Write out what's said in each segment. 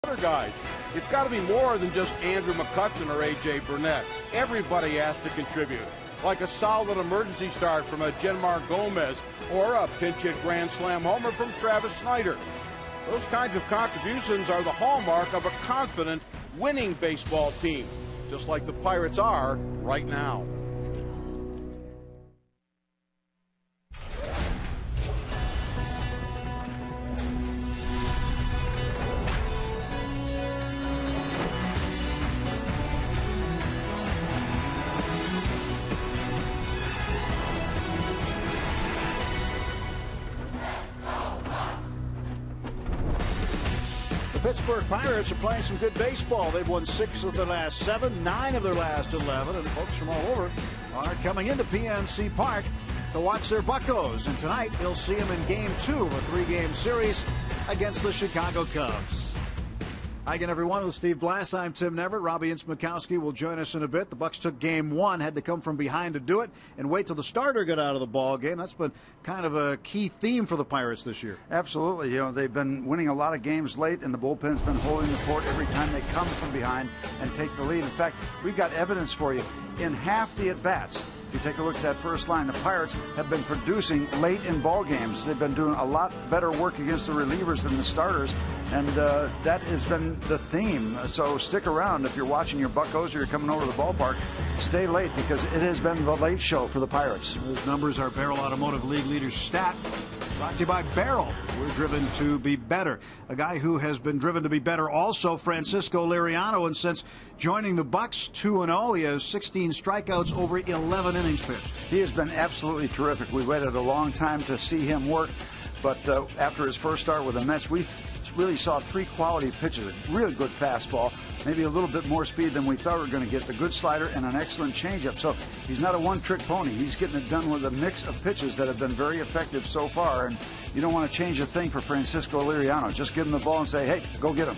other guys. It's got to be more than just Andrew McCutcheon or A.J. Burnett. Everybody has to contribute, like a solid emergency start from a Genmar Gomez or a pinch-hit grand slam homer from Travis Snyder. Those kinds of contributions are the hallmark of a confident, winning baseball team, just like the Pirates are right now. Pittsburgh Pirates are playing some good baseball. They've won 6 of their last 7, 9 of their last 11, and folks from all over are coming into PNC Park to watch their Buccos. And tonight, they'll see them in Game 2 of a 3-game series against the Chicago Cubs. Hi again, everyone. With Steve Blass, I'm Tim Neverett. Robbie Ince-Mikowski will join us in a bit. The Bucs took Game 1, had to come from behind to do it, and wait till the starter got out of the ball game. That's been kind of a key theme for the Pirates this year. Absolutely. You know, they've been winning a lot of games late, and the bullpen's been holding the fort every time they come from behind and take the lead. In fact, we've got evidence for you. In half the at-bats, if you take a look at that first line, the Pirates have been producing late in ball games. They've been doing a lot better work against the relievers than the starters, and that has been the theme. So stick around if you're watching your Buccos or you're coming over to the ballpark. Stay late, because it has been the late show for the Pirates. Those numbers are Barrel Automotive League leader stat. Brought to you by Barrel. We're driven to be better. A guy who has been driven to be better also, Francisco Liriano, and since joining the Bucs 2-0, he has 16 strikeouts over 11 innings pitched. He has been absolutely terrific. We waited a long time to see him work, but after his first start with the Mets, we really saw 3 quality pitches. A really good fastball, maybe a little bit more speed than we thought we were going to get, the good slider, and an excellent changeup. So he's not a one-trick pony. He's getting it done with a mix of pitches that have been very effective so far, and you don't want to change a thing for Francisco Liriano. Just give him the ball and say, hey, go get him.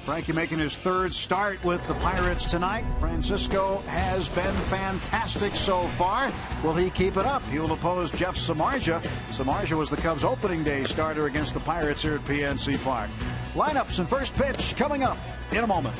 Frankie making his 3rd start with the Pirates tonight. Francisco has been fantastic so far. Will he keep it up? He will oppose Jeff Samardzija. Samardzija was the Cubs' opening day starter against the Pirates here at PNC Park. Lineups and first pitch coming up in a moment.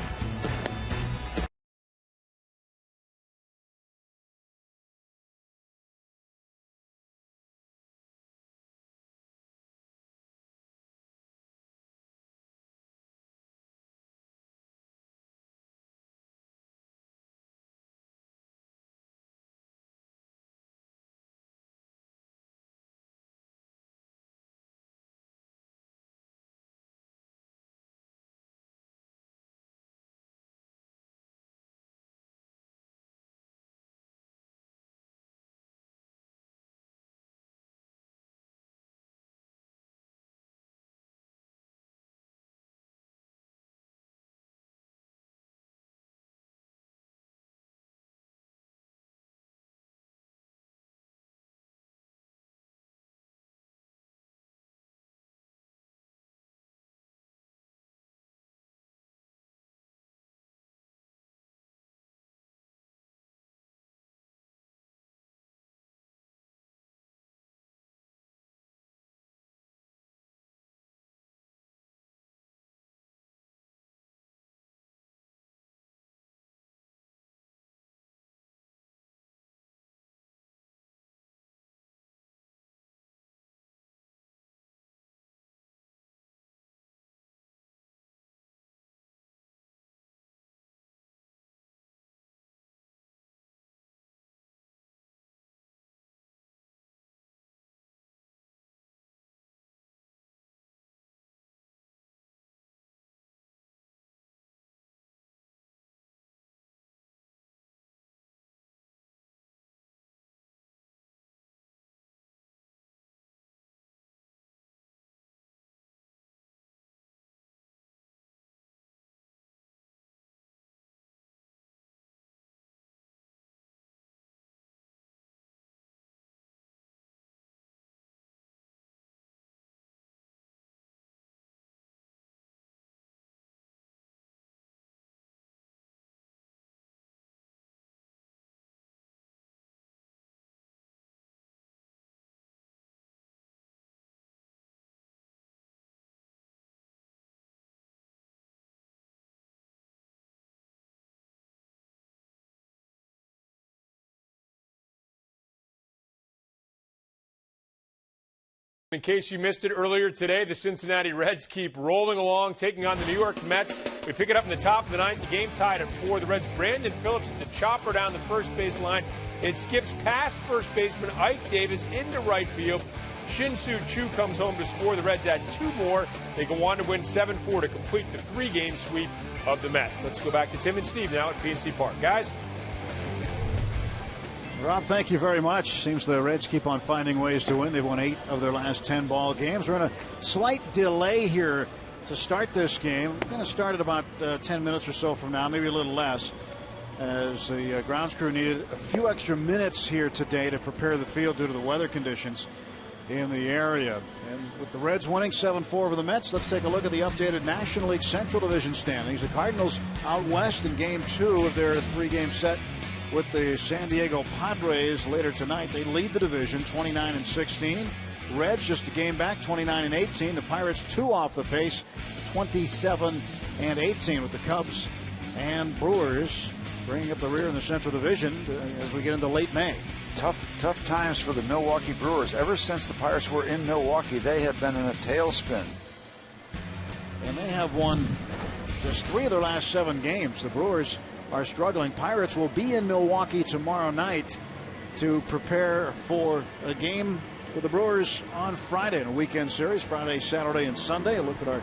In case you missed it earlier today, the Cincinnati Reds keep rolling along, taking on the New York Mets. We pick it up in the top of the ninth. The game tied at 4. The Reds' Brandon Phillips hits a chopper down the first base line. It skips past first baseman Ike Davis into right field. Shin-Soo Choo comes home to score. The Reds add 2 more. They go on to win 7-4 to complete the 3-game sweep of the Mets. Let's go back to Tim and Steve now at PNC Park. Guys? Rob, thank you very much. Seems the Reds keep on finding ways to win. They've won 8 of their last 10 ball games. We're in a slight delay here to start this game. We're going to start at about 10 minutes or so from now, maybe a little less, as the grounds crew needed a few extra minutes here today to prepare the field due to the weather conditions in the area. And with the Reds winning 7-4 over the Mets, let's take a look at the updated National League Central Division standings. The Cardinals out west in Game 2 of their 3-game set with the San Diego Padres later tonight. They lead the division 29-16. Reds just a game back, 29-18. The Pirates 2 off the pace, 27-18, with the Cubs and Brewers bringing up the rear in the Central Division as we get into late May. Tough times for the Milwaukee Brewers. Ever since the Pirates were in Milwaukee, they have been in a tailspin. And they have won just 3 of their last 7 games. The Brewers are struggling. Pirates will be in Milwaukee tomorrow night to prepare for a game for the Brewers on Friday in a weekend series, Friday, Saturday, and Sunday. A look at our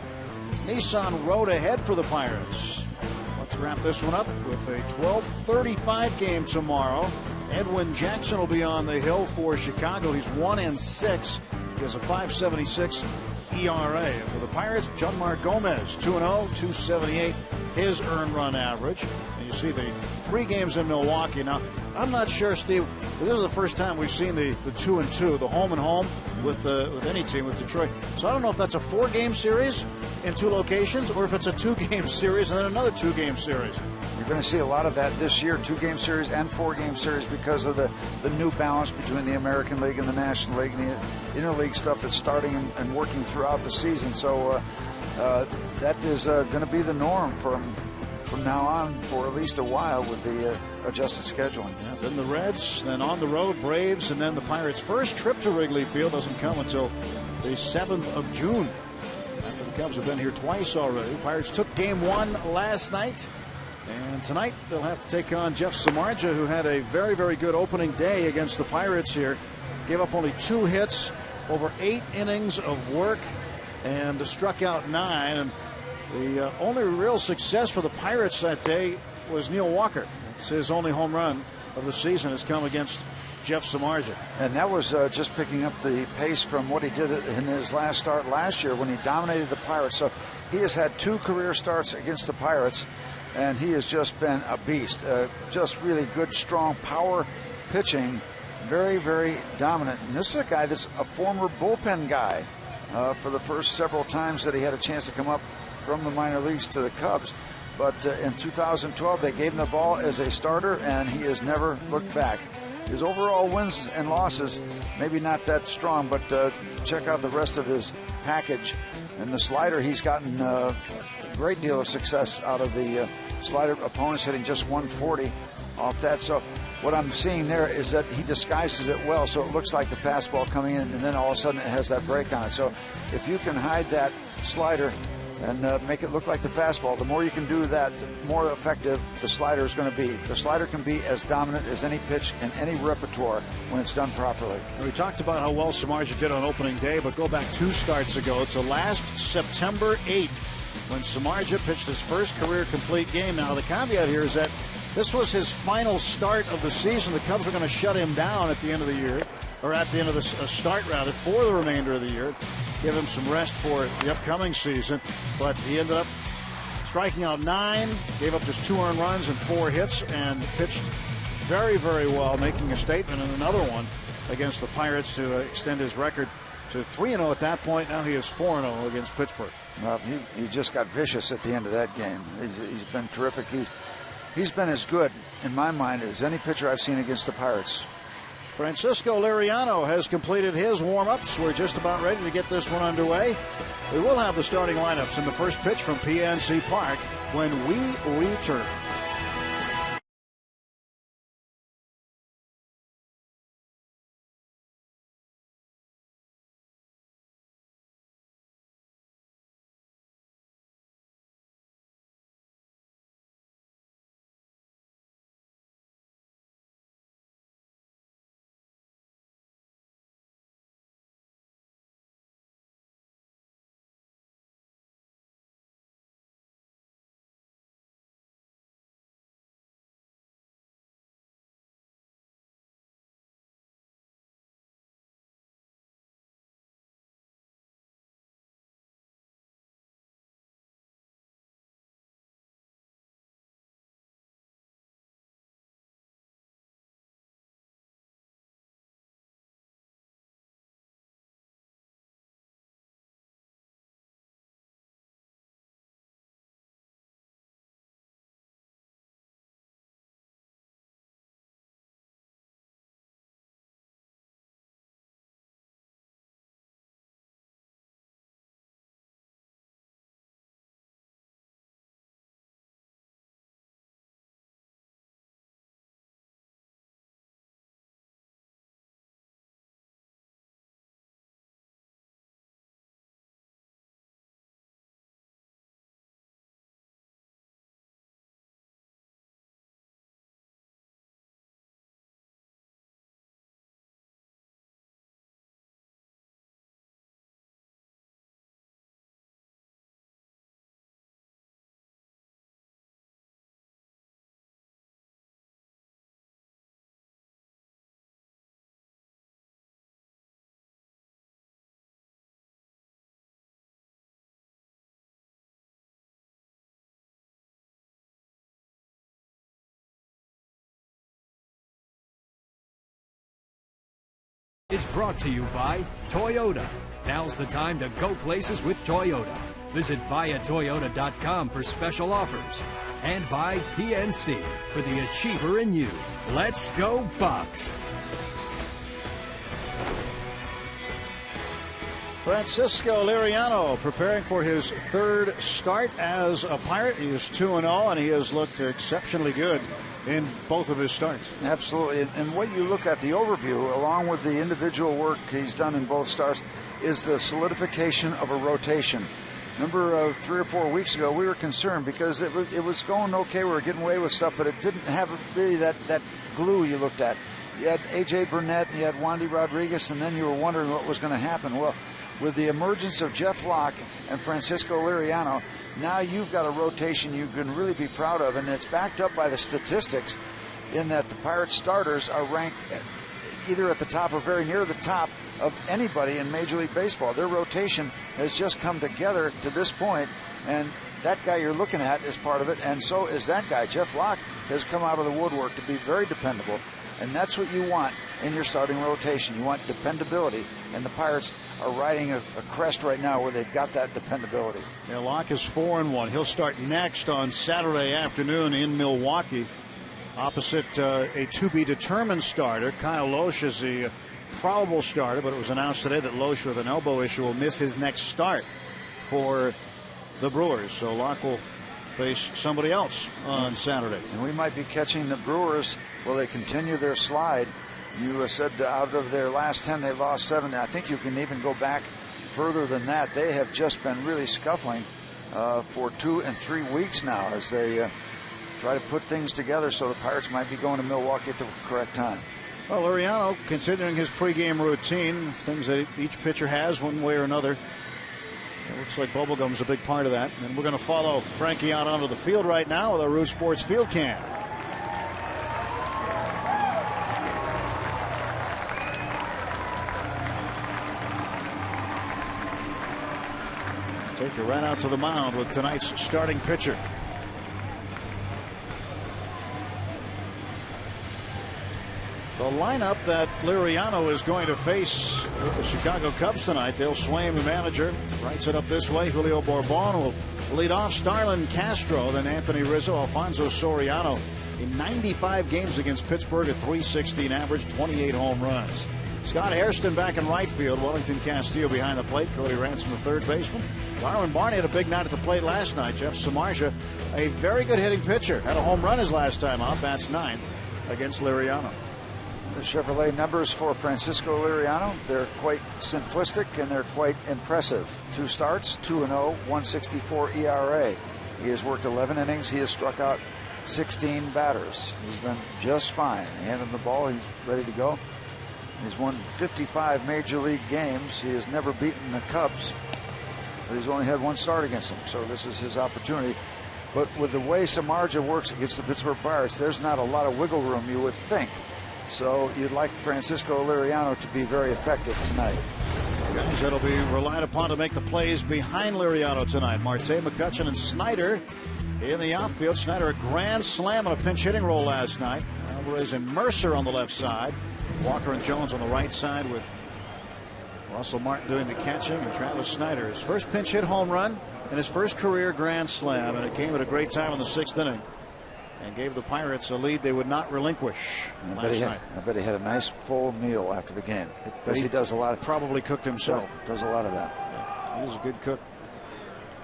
Nissan road ahead for the Pirates. Let's wrap this one up with a 12:35 game tomorrow. Edwin Jackson will be on the hill for Chicago. He's 1-6. He has a 5.76 ERA. And for the Pirates, Janmar Gomez, 2-0, 278 his earned run average. You see the 3 games in Milwaukee. Now, I'm not sure, Steve, this is the first time we've seen the 2-2, the home and home with any team, with Detroit. So I don't know if that's a 4-game series in 2 locations or if it's a 2-game series and then another 2-game series. You're going to see a lot of that this year, 2-game series and 4-game series, because of the new balance between the American League and the National League and the interleague stuff that's starting and working throughout the season. So that is going to be the norm from now on for at least a while with the adjusted scheduling. Yeah, then the Reds, then on the road, Braves, and then the Pirates' first trip to Wrigley Field doesn't come until the 7th of June. After the Cubs have been here twice already. The Pirates took Game 1 last night, and tonight they'll have to take on Jeff Samardzija, who had a very, very good opening day against the Pirates here. Gave up only 2 hits over 8 innings of work and struck out 9. And the only real success for the Pirates that day was Neil Walker. It's his only home run of the season has come against Jeff Samardzija. And that was just picking up the pace from what he did in his last start last year when he dominated the Pirates. So he has had 2 career starts against the Pirates, and he has just been a beast. Just really good, strong power pitching. Very, very dominant. And this is a guy that's a former bullpen guy for the first several times that he had a chance to come up from the minor leagues to the Cubs. But in 2012, they gave him the ball as a starter, and he has never looked back. His overall wins and losses, maybe not that strong, but check out the rest of his package. And the slider, he's gotten a great deal of success out of the slider. Opponents hitting just 140 off that. So what I'm seeing there is that he disguises it well, so it looks like the fastball coming in, and then all of a sudden it has that break on it. So if you can hide that slider and make it look like the fastball, the more you can do that, the more effective the slider is going to be. The slider can be as dominant as any pitch in any repertoire when it's done properly. We talked about how well Samardzija did on opening day, but go back 2 starts ago to last September 8th when Samardzija pitched his first career complete game. Now, the caveat here is that this was his final start of the season. The Cubs were going to shut him down at the end of the year, or at the end of the start, rather, for the remainder of the year. Give him some rest for the upcoming season, but he ended up striking out 9, gave up just 2 earned runs and 4 hits, and pitched very, very well, making a statement in another one against the Pirates to extend his record to 3-0 at that point. Now he is 4-0 against Pittsburgh. Well, he just got vicious at the end of that game. He's been terrific. He's been as good, in my mind, as any pitcher I've seen against the Pirates. Francisco Liriano has completed his warm-ups. We're just about ready to get this one underway. We will have the starting lineups in the first pitch from PNC Park when we return. is brought to you by Toyota. Now's the time to go places with Toyota. Visit buyatoyota.com for special offers. And by PNC for the achiever in you. Let's go Bucks. Francisco Liriano preparing for his third start as a Pirate. He is 2-0, and he has looked exceptionally good in both of his starts. Absolutely. And what you look at, the overview, along with the individual work he's done in both starts, is the solidification of a rotation. Remember 3 or 4 weeks ago, we were concerned because it was going okay. We were getting away with stuff, but it didn't have really that glue you looked at. You had A.J. Burnett, and you had Wandy Rodriguez, and then you were wondering what was going to happen. Well, with the emergence of Jeff Locke and Francisco Liriano, now you've got a rotation you can really be proud of, and it's backed up by the statistics in that the Pirates starters are ranked either at the top or very near the top of anybody in Major League Baseball. Their rotation has just come together to this point, and that guy you're looking at is part of it, and so is that guy. Jeff Locke has come out of the woodwork to be very dependable, and that's what you want in your starting rotation. You want dependability, and the Pirates are riding a crest right now where they've got that dependability. Yeah, Locke is 4-1. He'll start next on Saturday afternoon in Milwaukee, opposite a to-be-determined starter. Kyle Loesch is the probable starter, but it was announced today that Loesch, with an elbow issue, will miss his next start for the Brewers. So Locke will face somebody else on Saturday. And we might be catching the Brewers while they continue their slide. You said out of their last 10, they lost 7. I think you can even go back further than that. They have just been really scuffling for 2 and 3 weeks now as they try to put things together so the Pirates might be going to Milwaukee at the correct time. Well, Liriano, considering his pregame routine, things that each pitcher has one way or another, it looks like bubblegum's a big part of that. And we're going to follow Frankie out onto the field right now with our Root Sports Field Cam. Take you right out to the mound with tonight's starting pitcher. The lineup that Liriano is going to face with the Chicago Cubs tonight. Dale Swain, the manager, writes it up this way. Julio Bourbon will lead off. Starlin Castro, then Anthony Rizzo, Alfonso Soriano. In 95 games against Pittsburgh, a .316 average, 28 home runs. Scott Hairston back in right field. Wellington Castillo behind the plate. Cody Ransom, the third baseman. Darwin Barney had a big night at the plate last night. Jeff Samardzija, a very good hitting pitcher. Had a home run his last time out. Bats 9 against Liriano. The Chevrolet numbers for Francisco Liriano, they're quite simplistic and they're quite impressive. 2 starts, 2-0, 1.64 ERA. He has worked 11 innings. He has struck out 16 batters. He's been just fine. He handed him the ball. He's ready to go. He's won 55 Major League games. He has never beaten the Cubs, but he's only had 1 start against them. So this is his opportunity. But with the way Samardzija works against the Pittsburgh Pirates, there's not a lot of wiggle room, you would think. So you'd like Francisco Liriano to be very effective tonight. Guys that'll be relied upon to make the plays behind Liriano tonight. Marte, McCutchen, and Snyder in the outfield. Snyder a grand slam on a pinch hitting roll last night. Alvarez and Mercer on the left side. Walker and Jones on the right side with Russell Martin doing the catching and Travis Snyder. His first pinch hit home run and his first career grand slam, and it came at a great time in the 6th inning. And gave the Pirates a lead they would not relinquish last night. I bet he had a nice full meal after the game. Because he does a lot of... Probably cooked himself. Does a lot of that. Yeah, he's a good cook.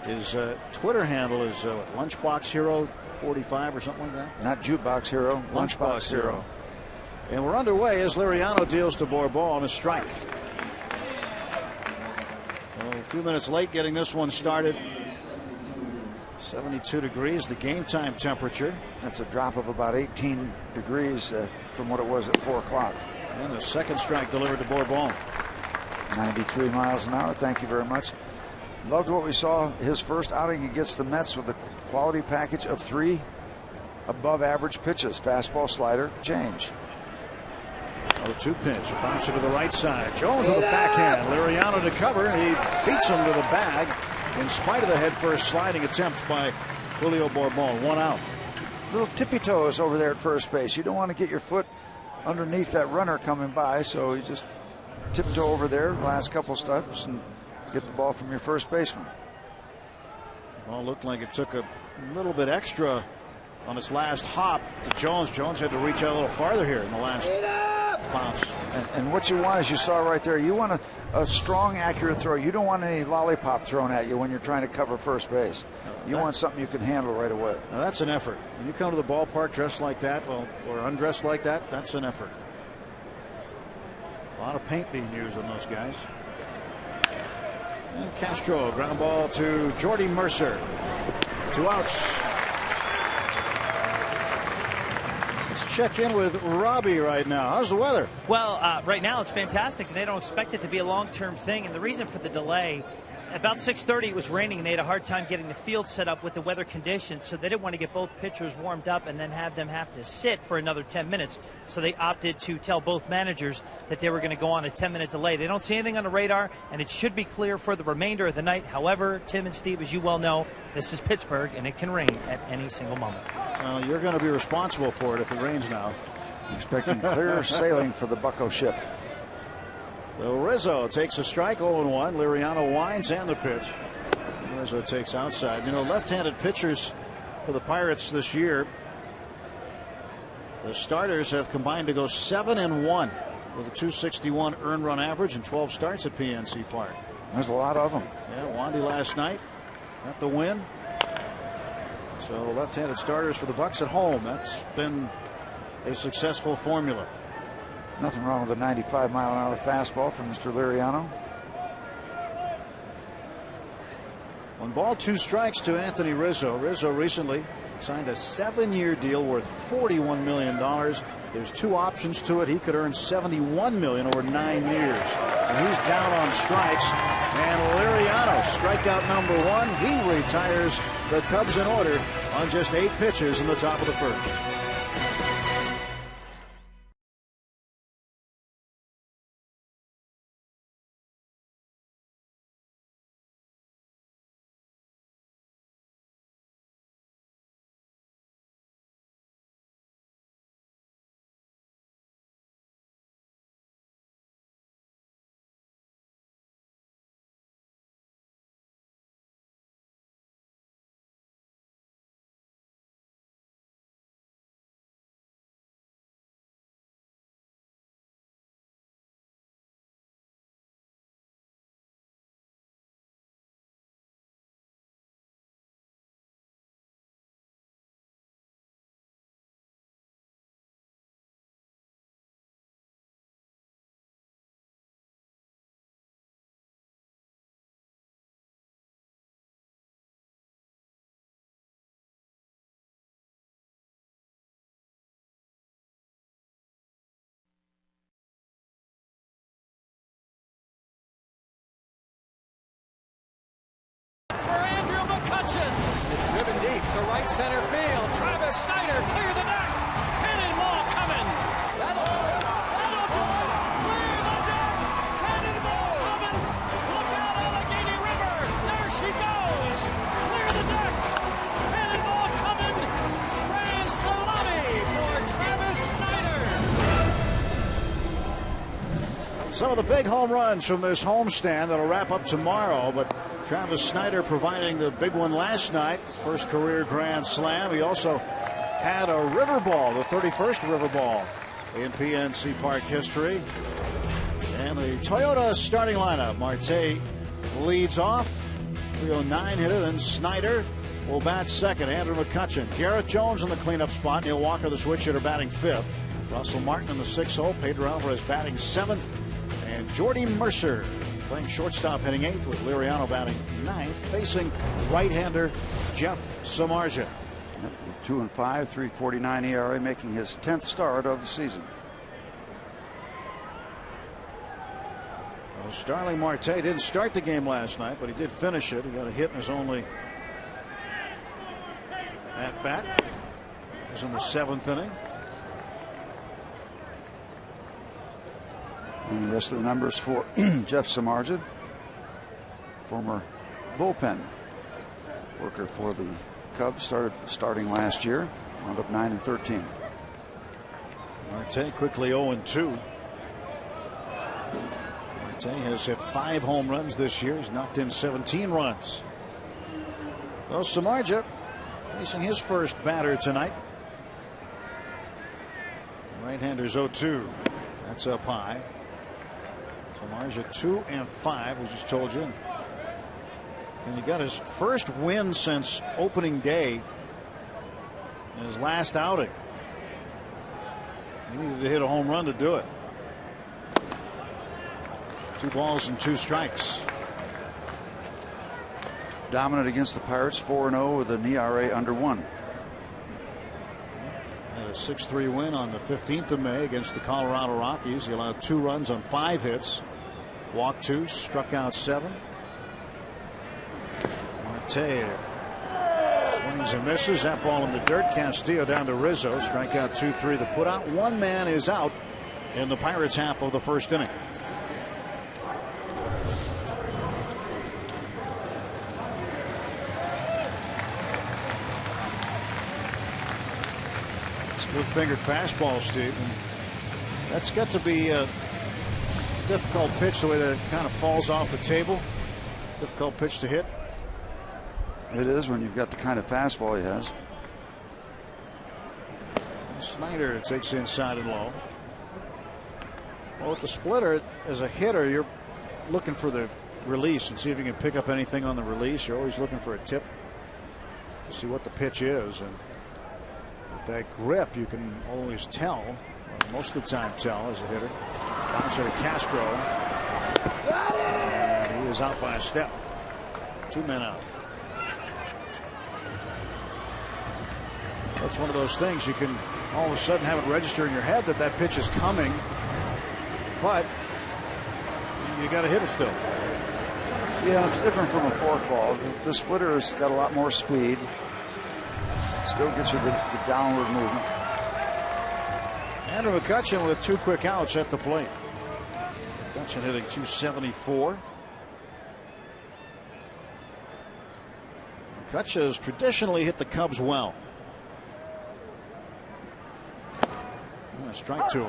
His Twitter handle is Lunchbox Hero 45 or something like that. Not Jukebox Hero. Lunchbox Hero. And we're underway as Liriano deals to Bourbon on a strike. So a few minutes late getting this one started. 72 degrees, the game time temperature. That's a drop of about 18 degrees from what it was at 4 o'clock. And a second strike delivered to Bourbon. 93 miles an hour. Thank you very much. Loved what we saw his first outing against the Mets with a quality package of 3 above average pitches. Fastball, slider, change. 0-2 pitch. A bouncer to the right side. Jones on the backhand. Liriano to cover. He beats him to the bag in spite of the head-first sliding attempt by Julio Bourbon. 1 out. Little tippy toes over there at first base. You don't want to get your foot underneath that runner coming by, so he just tiptoe over there, last couple steps, and get the ball from your first baseman. Well, looked like it took a little bit extra on its last hop to Jones. Jones had to reach out a little farther here in the last bounce. And what you want, as you saw right there, you want a strong, accurate throw. You don't want any lollipop thrown at you when you're trying to cover first base. You want something you can handle right away. Now that's an effort. When you come to the ballpark dressed like that, well, or undressed like that, that's an effort. A lot of paint being used on those guys. And Castro, ground ball to Jordy Mercer. 2 outs. Let's check in with Robbie right now. How's the weather? Well, right now it's fantastic, and they don't expect it to be a long-term thing. And the reason for the delay, about 6:30 it was raining, and they had a hard time getting the field set up with the weather conditions, so they didn't want to get both pitchers warmed up and then have them have to sit for another 10 minutes. So they opted to tell both managers that they were going to go on a 10-minute delay. They don't see anything on the radar, and it should be clear for the remainder of the night. However, Tim and Steve, as you well know, this is Pittsburgh, and it can rain at any single moment. Well, you're going to be responsible for it if it rains now. Expecting clear sailing for the Bucco ship. Well, Rizzo takes a strike, 0-1. Liriano winds and the pitch. Rizzo takes outside. You know, left-handed pitchers for the Pirates this year, the starters have combined to go 7-1 with a .261 earned run average and 12 starts at PNC Park. There's a lot of them. Yeah, Wandy last night got the win. So left-handed starters for the Bucks at home. That's been a successful formula. Nothing wrong with a 95-mile-an-hour fastball from Mr. Liriano. 1 ball, 2 strikes to Anthony Rizzo. Rizzo recently signed a 7-year deal worth $41 million. There's 2 options to it. He could earn $71 million over 9 years. And he's down on strikes. And Liriano, strikeout number 1. He retires the Cubs in order on just 8 pitches in the top of the first. It's driven deep to right center field. Travis Snyder clear the deck. Cannonball coming. That'll do it. Clear the deck. Cannonball coming. Look out, Allegheny River. There she goes. Clear the deck. Cannonball coming. Grand salami for Travis Snyder. Some of the big home runs from this homestand that'll wrap up tomorrow, but Travis Snyder providing the big one last night, his first career grand slam. He also had a river ball, the 31st river ball in PNC Park history. And the Toyota starting lineup. Marte leads off, 309 hitter, then Snyder will bat second. Andrew McCutchen, Garrett Jones in the cleanup spot, Neil Walker the switch hitter batting 5th, Russell Martin in the 6th hole, Pedro Alvarez batting 7th, and Jordy Mercer playing shortstop hitting 8th with Liriano batting 9th, facing right-hander Jeff Samardzija. 2-5, 3.49 ERA, making his 10th start of the season. Well, Starling Marte didn't start the game last night, but he did finish it. He got a hit in his only at bat. It was in the 7th inning. And the rest of the numbers for Jeff Samardzija, former bullpen worker for the Cubs, starting last year, wound up 9-13. Marte quickly 0-2. Marte has hit 5 home runs this year. He's knocked in 17 runs. Well, Samardzija facing his first batter tonight. Right-hander's 0-2. That's up high. Samardzija 2 and 5, we just told you. And he got his first win since opening day in his last outing. He needed to hit a home run to do it. 2 balls and 2 strikes. Dominant against the Pirates, 4-0 with an ERA under 1. Had a 6-3 win on the 15th of May against the Colorado Rockies. He allowed 2 runs on 5 hits. Walked 2, struck out 7. Marte swings and misses. That ball in the dirt. Castillo down to Rizzo. Strikeout 2-3. The put out. 1 man is out in the Pirates' half of the first inning. Split-fingered fastball, Steve. And that's got to be a difficult pitch, the way that it kind of falls off the table. Difficult pitch to hit. It is when you've got the kind of fastball he has. Snyder takes inside and low. Well, with the splitter, as a hitter, you're looking for the release and see if you can pick up anything on the release. You're always looking for a tip to see what the pitch is. And with that grip, you can always tell, or most of the time tell, as a hitter. Bouncer to Castro. And he is out by a step. 2 men out. That's one of those things you can all of a sudden have it register in your head that that pitch is coming, but you got to hit it still. Yeah, it's different from a forkball. The splitter has got a lot more speed. Still gets you the downward movement. Andrew McCutchen with 2 quick outs at the plate. McCutchen hitting .274. McCutchen has traditionally hit the Cubs well. Strike 2.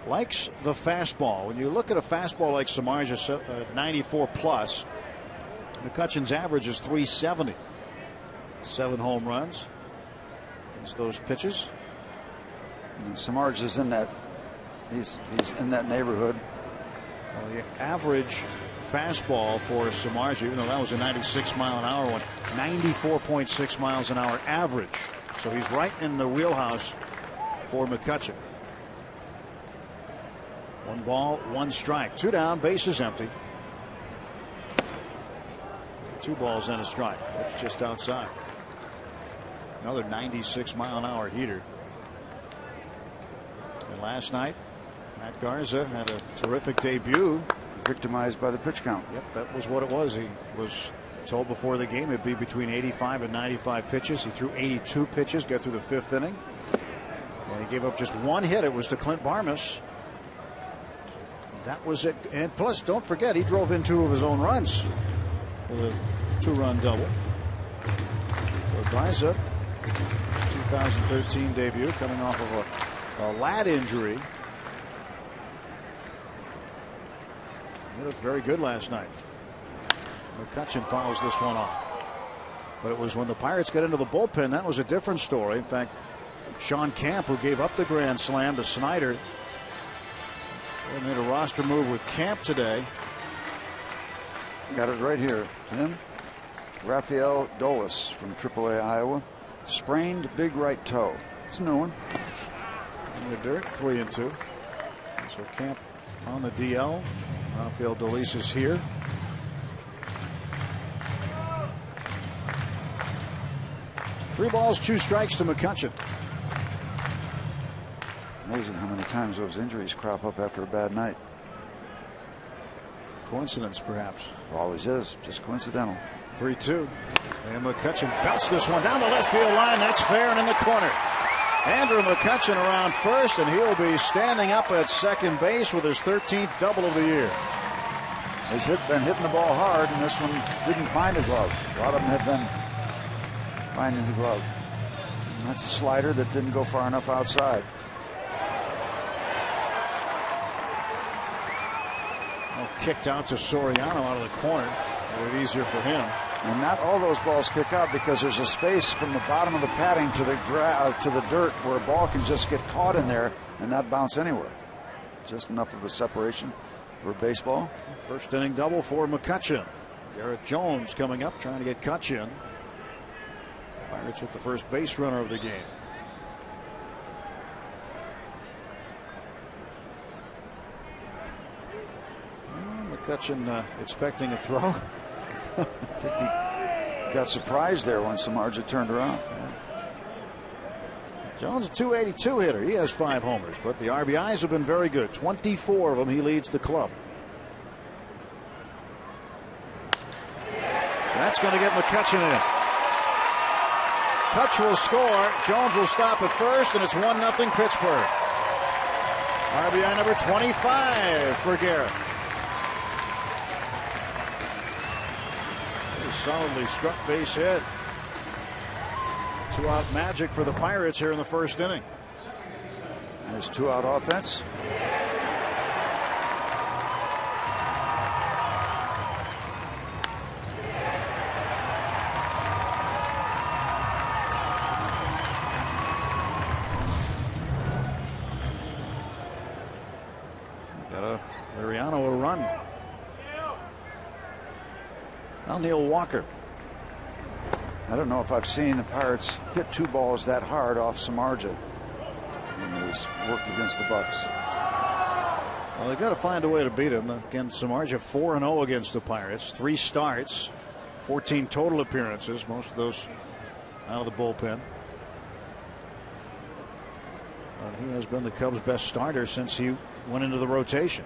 Likes the fastball. When you look at a fastball like Samardzija, 94 plus, McCutchen's average is .370. 7 home runs against those pitches. And Samardzija's in that. He's in that neighborhood. Well, the average fastball for Samardzija, even though that was a 96-mile-an-hour one, 94.6 miles an hour average. So he's right in the wheelhouse for McCutchen. 1 ball, 1 strike. 2 down, bases empty. 2 balls and a strike. That's just outside. Another 96-mile-an-hour heater. And last night, Matt Garza had a terrific debut. Victimized by the pitch count. Yep, that was what it was. He was told before the game it'd be between 85 and 95 pitches. He threw 82 pitches, got through the 5th inning. And he gave up just 1 hit. It was to Clint Barmas. That was it. And plus, don't forget, he drove in 2 of his own runs with a 2-run double. So Garza, 2013 debut, coming off of a lat injury. He looked very good last night. McCutchen fouls this one off. But it was when the Pirates got into the bullpen, that was a different story. In fact, Sean Camp, who gave up the grand slam to Snyder, they made a roster move with Camp today. Got it right here. Tim. Rafael Dolis from AAA Iowa. Sprained big right toe. It's a new one. In the dirt, 3-2. So Camp on the DL. Rafael Dolis is here. Three balls, 2 strikes to McCutchen. Amazing how many times those injuries crop up after a bad night. Coincidence, perhaps. Always is. Just coincidental. 3-2. And McCutchen belts this one down the left field line. That's fair and in the corner. Andrew McCutchen around first, and he'll be standing up at second base with his 13th double of the year. He's been hitting the ball hard, and this one didn't find a glove. A lot of them have been finding the glove. And that's a slider that didn't go far enough outside. Kicked out to Soriano out of the corner. A little easier for him. And not all those balls kick out because there's a space from the bottom of the padding to the dirt where a ball can just get caught in there and not bounce anywhere. Just enough of a separation for baseball. First inning double for McCutchen. Garrett Jones coming up trying to get Cutchin. Pirates with the first base runner of the game. McCutchen expecting a throw. I think he got surprised there when Samardzija turned around. Jones, a 282 hitter. He has 5 homers, but the RBIs have been very good. 24 of them. He leads the club. That's going to get McCutchen in. Kutch will score. Jones will stop at first, and it's 1-0 Pittsburgh. RBI number 25 for Garrett. Solidly struck base hit. 2-out magic for the Pirates here in the first inning. There's 2-out offense. Got a Mariano a run. Now Neil Walker. I don't know if I've seen the Pirates hit 2 balls that hard off Samardzija in his work against the Bucks. Well, they've got to find a way to beat him. Again, Samardzija 4-0 against the Pirates. 3 starts, 14 total appearances, most of those out of the bullpen. But he has been the Cubs' best starter since he went into the rotation.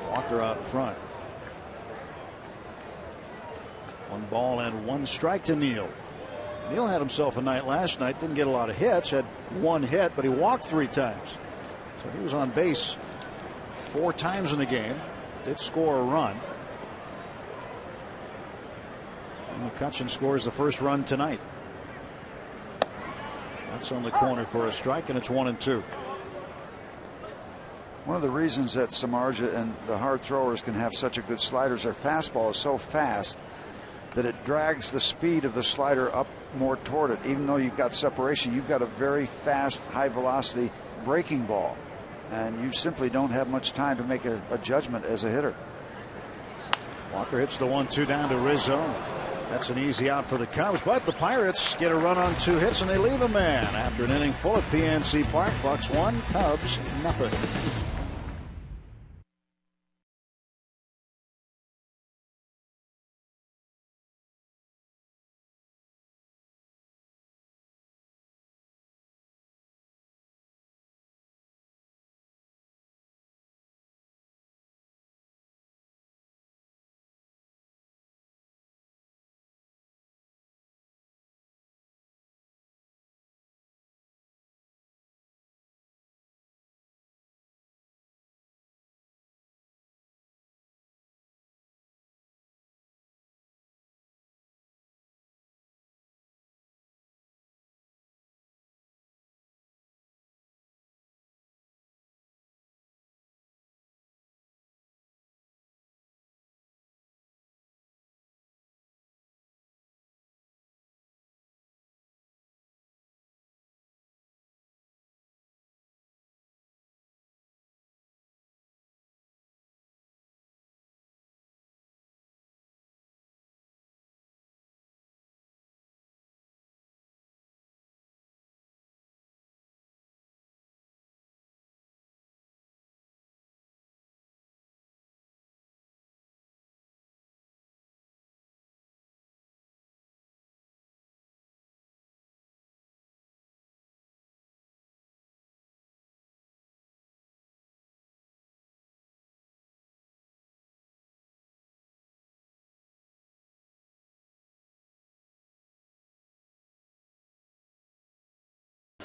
Walker out front. 1 ball and 1 strike to Neal. Neal had himself a night last night. Didn't get a lot of hits. Had 1 hit, but he walked 3 times. So he was on base 4 times in the game. Did score a run. And McCutchen scores the first run tonight. That's on the corner for a strike, and it's 1-2. One of the reasons that Samardzija and the hard throwers can have such a good slider is their fastball is so fast that it drags the speed of the slider up more toward it. Even though you've got separation, you've got a very fast, high velocity breaking ball, and you simply don't have much time to make a judgment as a hitter. Walker hits the 1-2 down to Rizzo. That's an easy out for the Cubs, but the Pirates get a run on 2 hits and they leave a man after an inning full at PNC Park. Bucks 1, Cubs nothing.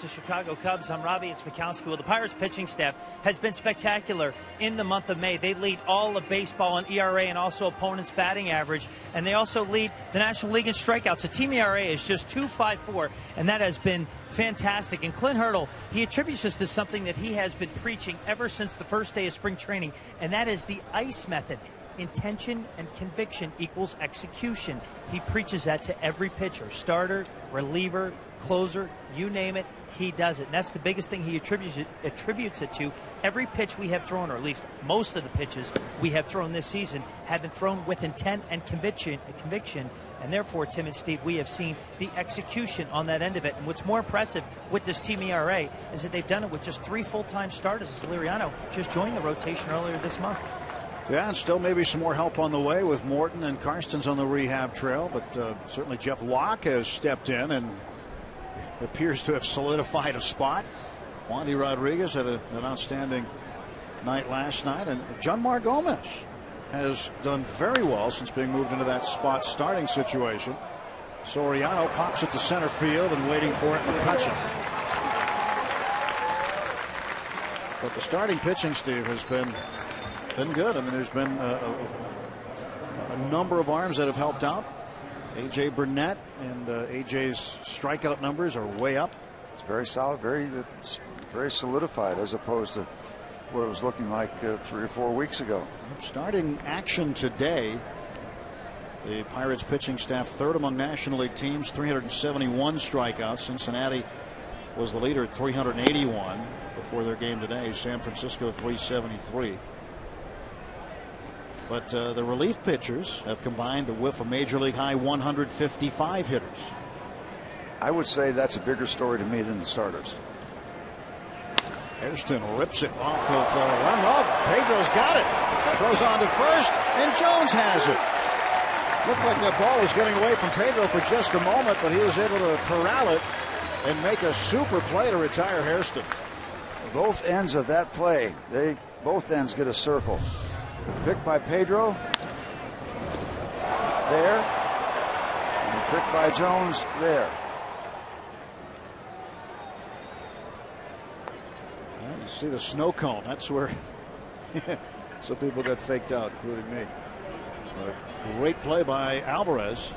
the Chicago Cubs. I'm Robbie Smikowski. Well, the Pirates pitching staff has been spectacular in the month of May. They lead all of baseball in ERA and also opponents' batting average, and they also lead the National League in strikeouts. The team ERA is just 2.54, and that has been fantastic. And Clint Hurdle, he attributes this to something that he has been preaching ever since the first day of spring training, and that is the ICE method. Intention and conviction equals execution. He preaches that to every pitcher, starter, reliever, closer, you name it, he does it. And that's the biggest thing he attributes it to. Every pitch we have thrown, or at least most of the pitches we have thrown this season, have been thrown with intent and conviction. And therefore, Tim and Steve, we have seen the execution on that end of it. And what's more impressive with this team ERA is that they've done it with just 3 full-time starters. As Liriano just joined the rotation earlier this month. Yeah, and still maybe some more help on the way with Morton and Karstens on the rehab trail, but certainly Jeff Locke has stepped in and appears to have solidified a spot. Wandy Rodriguez had an outstanding night last night, and Janmar Gomez has done very well since being moved into that spot starting situation. Soriano pops it to center field, and waiting for it, McCutchen. But the starting pitching, Steve, has been good. I mean, there's been a number of arms that have helped out. A.J. Burnett, and A.J.'s strikeout numbers are way up. It's very solid, very solidified, as opposed to what it was looking like 3 or 4 weeks ago. Starting action today, the Pirates pitching staff third among National League teams, 371 strikeouts. Cincinnati was the leader at 381 before their game today. San Francisco 373. But the relief pitchers have combined to whiff a major league high 155 hitters. I would say that's a bigger story to me than the starters. Hairston rips it off of one. Oh, Pedro's got it. Throws on to first, and Jones has it. Looked like that ball was getting away from Pedro for just a moment, but he was able to corral it and make a super play to retire Hairston. Both ends of that play, both ends get a circle. The pick by Pedro there, and the pick by Jones there. Well, you see the snow cone. That's where some people got faked out, including me. But great play by Alvarez.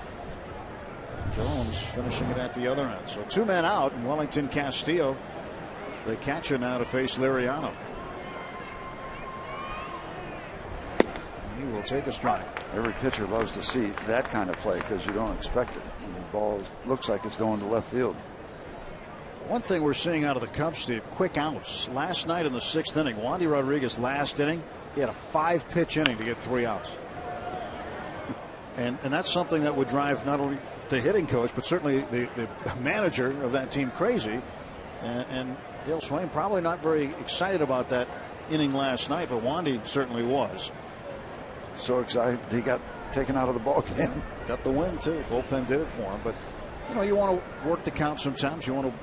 Jones finishing it at the other end. So 2 men out, and Wellington Castillo, the catcher now to face Liriano. He will take a strike. Every pitcher loves to see that kind of play because you don't expect it. And the ball looks like it's going to left field. One thing we're seeing out of the Cubs, Steve, quick outs. Last night in the 6th inning, Wandy Rodriguez last inning, he had a 5-pitch inning to get 3 outs. and that's something that would drive not only the hitting coach, but certainly the manager of that team crazy. And Dale Swain probably not very excited about that inning last night, but Wandy certainly was. So excited he got taken out of the ball game. Got the win too. Bullpen did it for him. But you want to work the count sometimes. You want to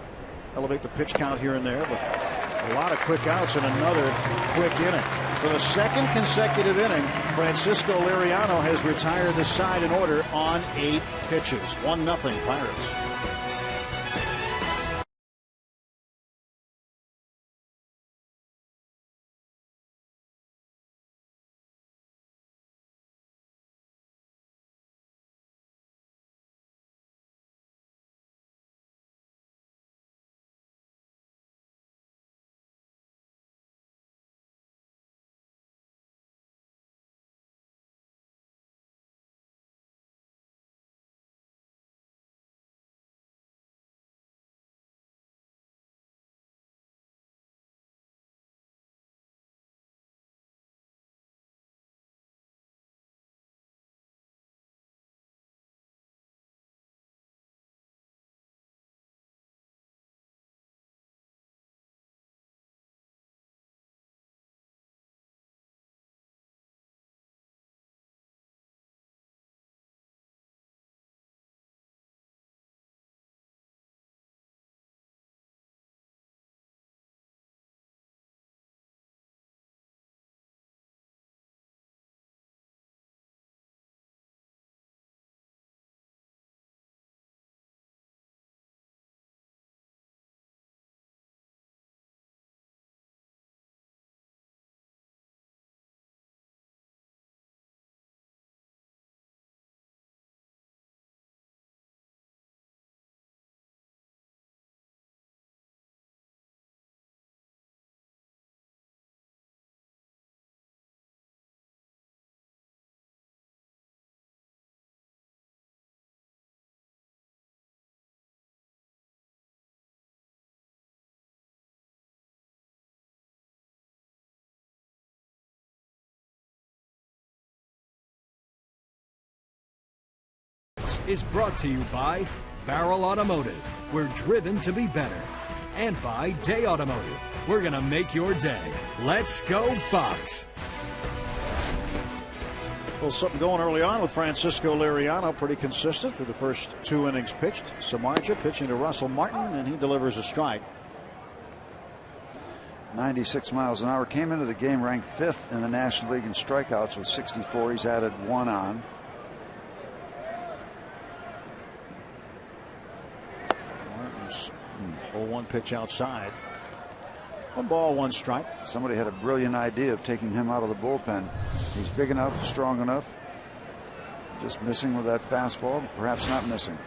elevate the pitch count here and there. But a lot of quick outs and another quick inning. For the 2nd consecutive inning, Francisco Liriano has retired the side in order on 8 pitches. 1-0 Pirates. is brought to you by Barrel Automotive. We're driven to be better. And by Day Automotive. We're going to make your day. Let's go, Bucs. Well, something going early on with Francisco Liriano. Pretty consistent through the first 2 innings pitched. Samardzija pitching to Russell Martin, and he delivers a strike. 96 miles an hour. Came into the game ranked 5th in the National League in strikeouts with 64. He's added 1 on. Martin's 0-1 pitch outside. 1 ball, 1 strike. Somebody had a brilliant idea of taking him out of the bullpen. He's big enough, strong enough. Just missing with that fastball, perhaps not missing.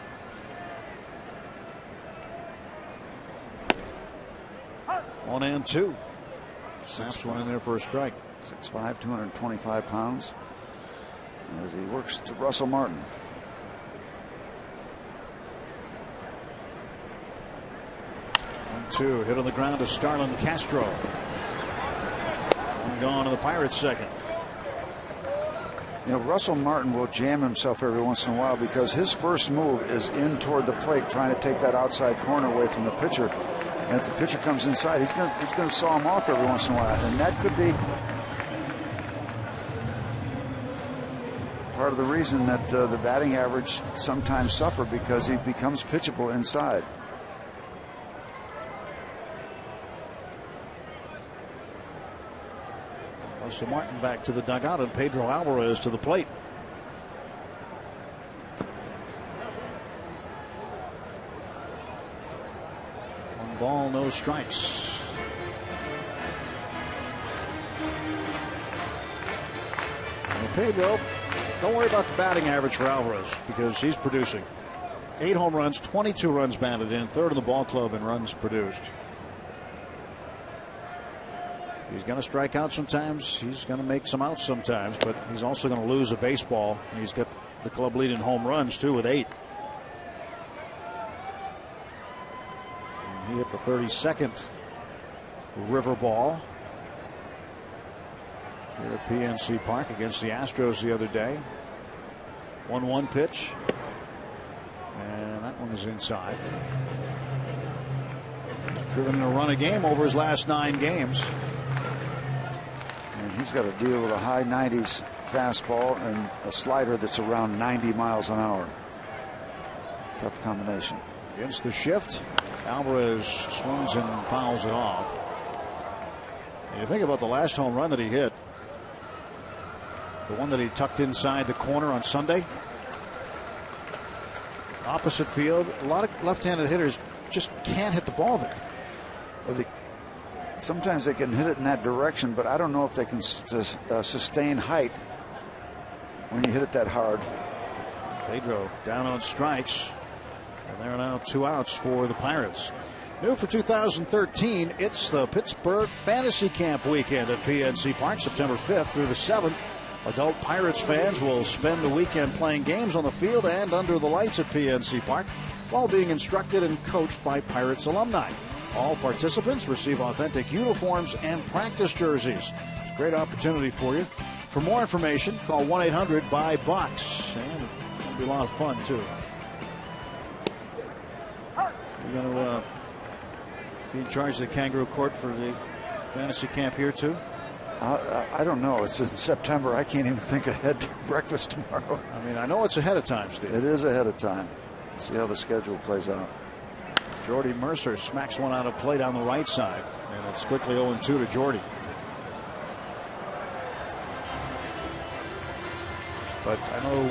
One and 2. Snaps one in there for a strike. 6'5", 225 pounds. As he works to Russell Martin. Two hit on the ground to Starlin Castro. One gone to the Pirates' second. You know, Russell Martin will jam himself every once in a while because his first move is in toward the plate, trying to take that outside corner away from the pitcher. And if the pitcher comes inside, he's going to saw him off every once in a while, and that could be part of the reason that the batting average sometimes suffer, because he becomes pitchable inside. So Martin back to the dugout and Pedro Alvarez to the plate. One ball, no strikes. Well, Pedro, don't worry about the batting average for Alvarez because he's producing. 8 home runs, 22 runs batted in, 3rd in the ball club in runs produced. He's going to strike out sometimes. He's going to make some outs sometimes, but he's also going to lose a baseball. And he's got the club lead in home runs, too, with 8. And he hit the 32nd river ball here at PNC Park against the Astros the other day. 1-1 pitch. And that one is inside. Driven to run a game over his last 9 games. He's got to deal with a high 90s fastball and a slider that's around 90 miles an hour. Tough combination. Against the shift, Alvarez swings and fouls it off. And you think about the last home run that he hit, the one that he tucked inside the corner on Sunday. Opposite field, a lot of left-handed hitters just can't hit the ball there. Well, sometimes they can hit it in that direction, but I don't know if they can sustain height when you hit it that hard. Pedro down on strikes, and there are now 2 outs for the Pirates. New for 2013, it's the Pittsburgh Fantasy Camp weekend at PNC Park, September 5th through the 7th. Adult Pirates fans will spend the weekend playing games on the field and under the lights at PNC Park while being instructed and coached by Pirates alumni. All participants receive authentic uniforms and practice jerseys. It's a great opportunity for you. For more information, call 1-800-BUY-BUCKS. And it's going to be a lot of fun, too. You're going to be in charge of the Kangaroo Court for the fantasy camp here, too? I don't know. It's in September. I can't even think ahead to breakfast tomorrow. I mean, I know it's ahead of time, Steve. It is ahead of time. Let's see how the schedule plays out. Jordy Mercer smacks one out of play down the right side, and it's quickly 0-2 to Jordy. But I know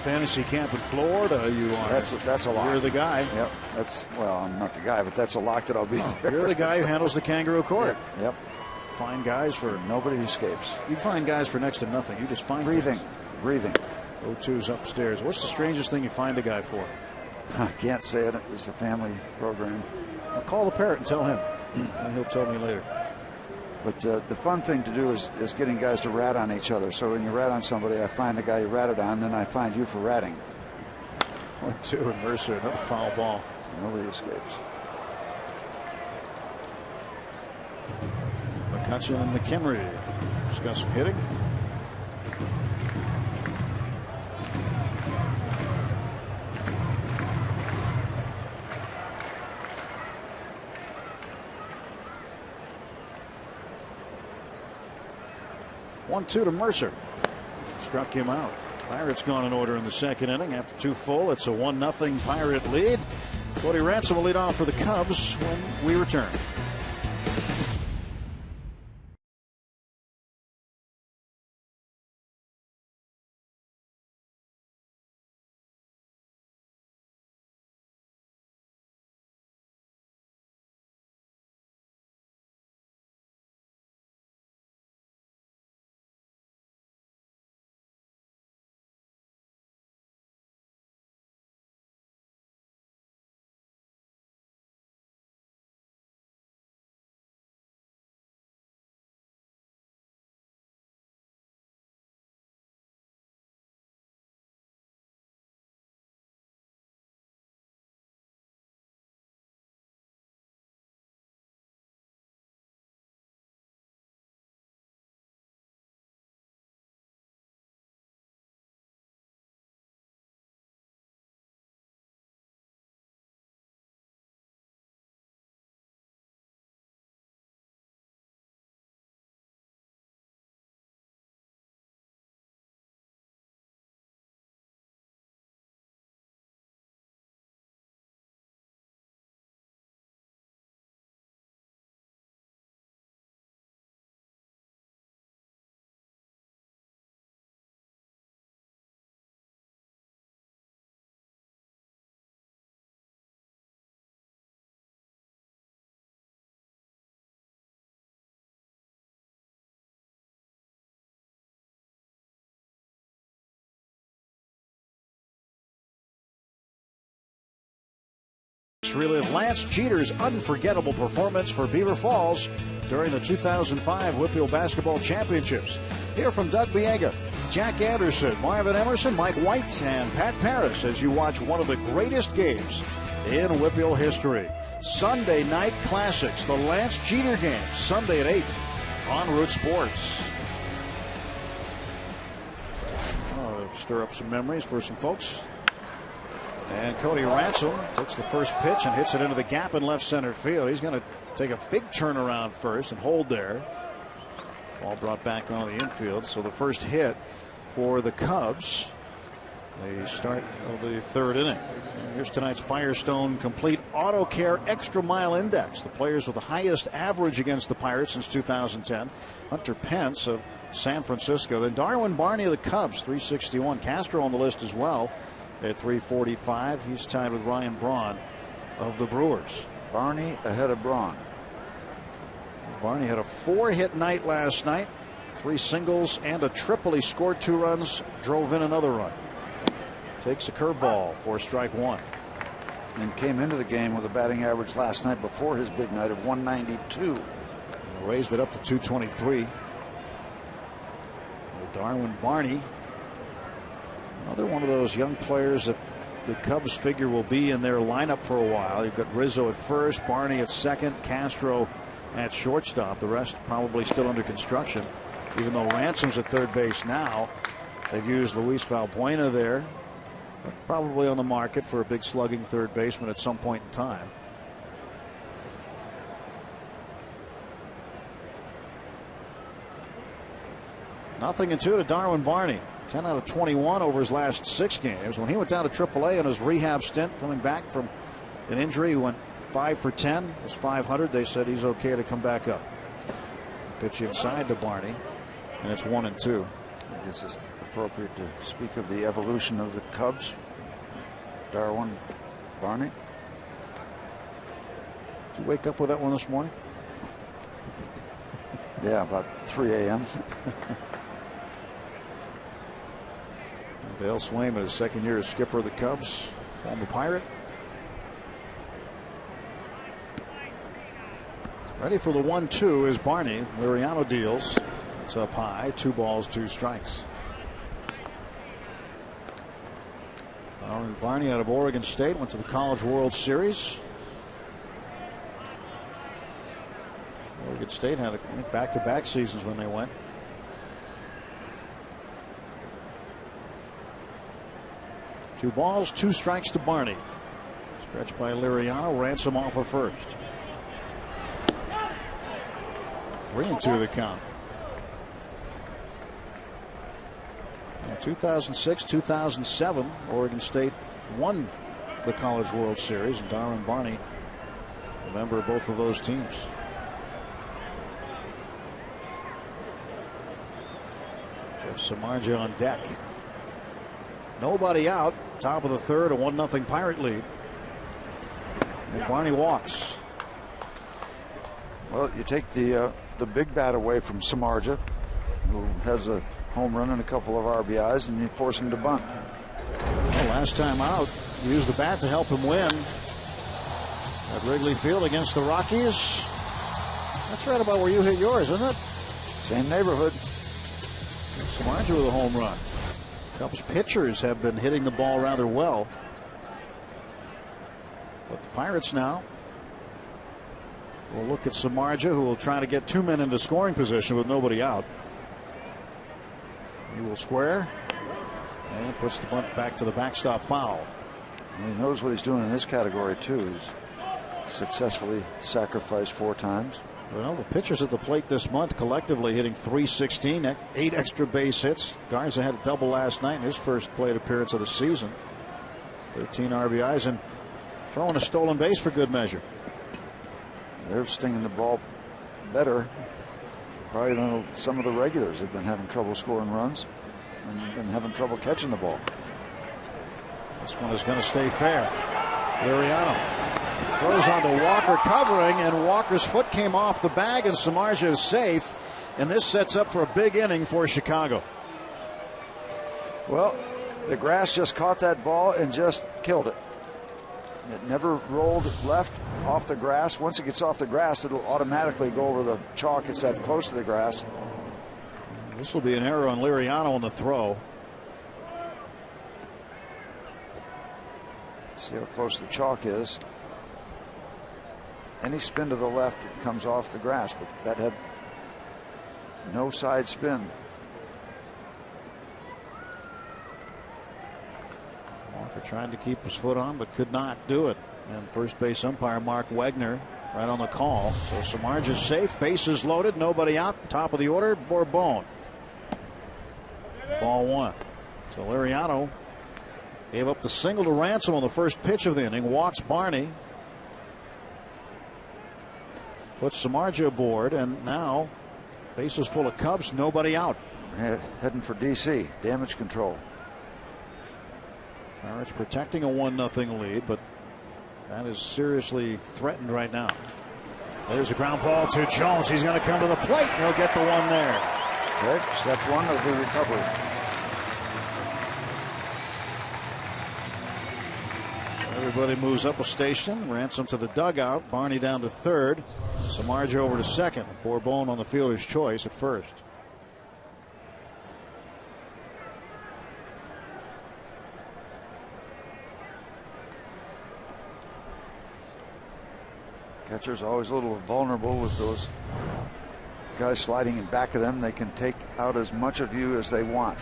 fantasy camp in Florida, you are. That's a lock. You're the guy. Yep. Well, I'm not the guy, but that's a lock that I'll be there. You're the guy who handles the Kangaroo Court. Yep. Find guys for nobody escapes. You find guys for next to nothing. You just find breathing. Things. Breathing. 0-2's upstairs. What's the strangest thing you find a guy for? I can't say it. It's a family program. I'll call the parrot and tell him, and he'll tell me later. But the fun thing to do is getting guys to rat on each other. So when you rat on somebody, I find the guy you ratted on, then I find you for ratting. 1-2, and Mercer, another foul ball. Nobody escapes. McCutcheon and McKinley discuss some hitting. 1-2 to Mercer. Struck him out. Pirates gone in order in the second inning. After 2 full, it's a 1-0 Pirate lead. Cody Ransom will lead off for the Cubs when we return. Relive Lance Jeter's unforgettable performance for Beaver Falls during the 2005 Whitfield Basketball Championships. Hear from Doug Biega, Jack Anderson, Marvin Emerson, Mike White, and Pat Paris as you watch one of the greatest games in Whitfield history. Sunday Night Classics, the Lance Jeter game, Sunday at 8 on Root Sports. Stir up some memories for some folks. And Cody Ransom takes the first pitch and hits it into the gap in left center field. He's going to take a big turnaround first and hold there. Ball brought back on the infield. So the first hit for the Cubs. The start of the third inning. And here's tonight's Firestone Complete Auto Care Extra Mile Index. The players with the highest average against the Pirates since 2010. Hunter Pence of San Francisco. Then Darwin Barney of the Cubs, 361. Castro on the list as well at 345. He's tied with Ryan Braun of the Brewers. Barney ahead of Braun. Barney had a 4-hit night last night. 3 singles and a triple. He scored 2 runs, drove in another run. Takes a curveball for strike 1. And came into the game with a batting average last night before his big night of 192. Raised it up to 223. Darwin Barney, another one of those young players that the Cubs figure will be in their lineup for a while. You've got Rizzo at first, Barney at second, Castro at shortstop. The rest probably still under construction. Even though Ransom's at third base now, they've used Luis Valbuena there. But probably on the market for a big slugging third baseman at some point in time. Nothing in 2 to Darwin Barney. 10 out of 21 over his last 6 games. When he went down to AAA in his rehab stint, coming back from an injury, he went 5 for 10. It was 500. They said he's okay to come back up. Pitch inside to Barney, and it's 1-2. I guess it's appropriate to speak of the evolution of the Cubs. Darwin Barney. Did you wake up with that one this morning? Yeah, about 3 a.m. Dale Swayman, his second year as skipper of the Cubs, former Pirate. Ready for the 1-2 is Barney. Liriano deals. It's up high. 2 balls, 2 strikes. Barney out of Oregon State went to the College World Series. Oregon State had back-to-back seasons when they went. 2 balls, 2 strikes to Barney. Stretched by Liriano. Ransom off of first. 3-2 the count. 2006, 2007, Oregon State won the College World Series, and Darwin Barney, a member of both of those teams. Jeff Samardzija on deck. Nobody out. Top of the third, a 1-0 Pirate lead. And Barney walks. Well, you take the big bat away from Samardzija, who has a home run and a couple of RBIs, and you force him to bunt. Well, last time out, used the bat to help him win at Wrigley Field against the Rockies. That's right about where you hit yours, isn't it? Same neighborhood. Samardzija with a home run. Cubs pitchers have been hitting the ball rather well. But the Pirates now will look at Samardzija, who will try to get two men into scoring position with nobody out. He will square and puts the bunt back to the backstop foul. And he knows what he's doing in this category, too. He's successfully sacrificed 4 times. Well, the pitchers at the plate this month collectively hitting .316, 8 extra base hits. Garza had a double last night in his first plate appearance of the season. 13 RBIs and throwing a stolen base for good measure. They're stinging the ball better probably than some of the regulars have been having trouble scoring runs and been having trouble catching the ball. This one is going to stay fair. Liriano throws onto Walker covering, and Walker's foot came off the bag, and Samardzija is safe. And this sets up for a big inning for Chicago. Well, the grass just caught that ball and just killed it. It never rolled left off the grass. Once it gets off the grass, it'll automatically go over the chalk. It's that close to the grass. This will be an error on Liriano on the throw. See how close the chalk is. Any spin to the left, it comes off the grass, but that had no side spin. Walker trying to keep his foot on, but could not do it. And first base umpire Mark Wegner right on the call. So Samardzija's safe, bases loaded, nobody out. Top of the order, Bourbon. Ball 1. So Liriano gave up the single to Ransom on the first pitch of the inning. Walks Barney. Puts Samardzija aboard, and now bases full of Cubs, nobody out. Heading for DC, damage control. Pirates protecting a 1-0 lead, but that is seriously threatened right now. There's a ground ball to Jones. He's going to come to the plate. He'll get the one there. Okay, step 1 of the recovery. Everybody moves up a station. Ransom to the dugout. Barney down to third. Samardzija over to second. Bourbon on the fielder's choice at first. Catcher's always a little vulnerable with those guys sliding in back of them. They can take out as much of you as they want.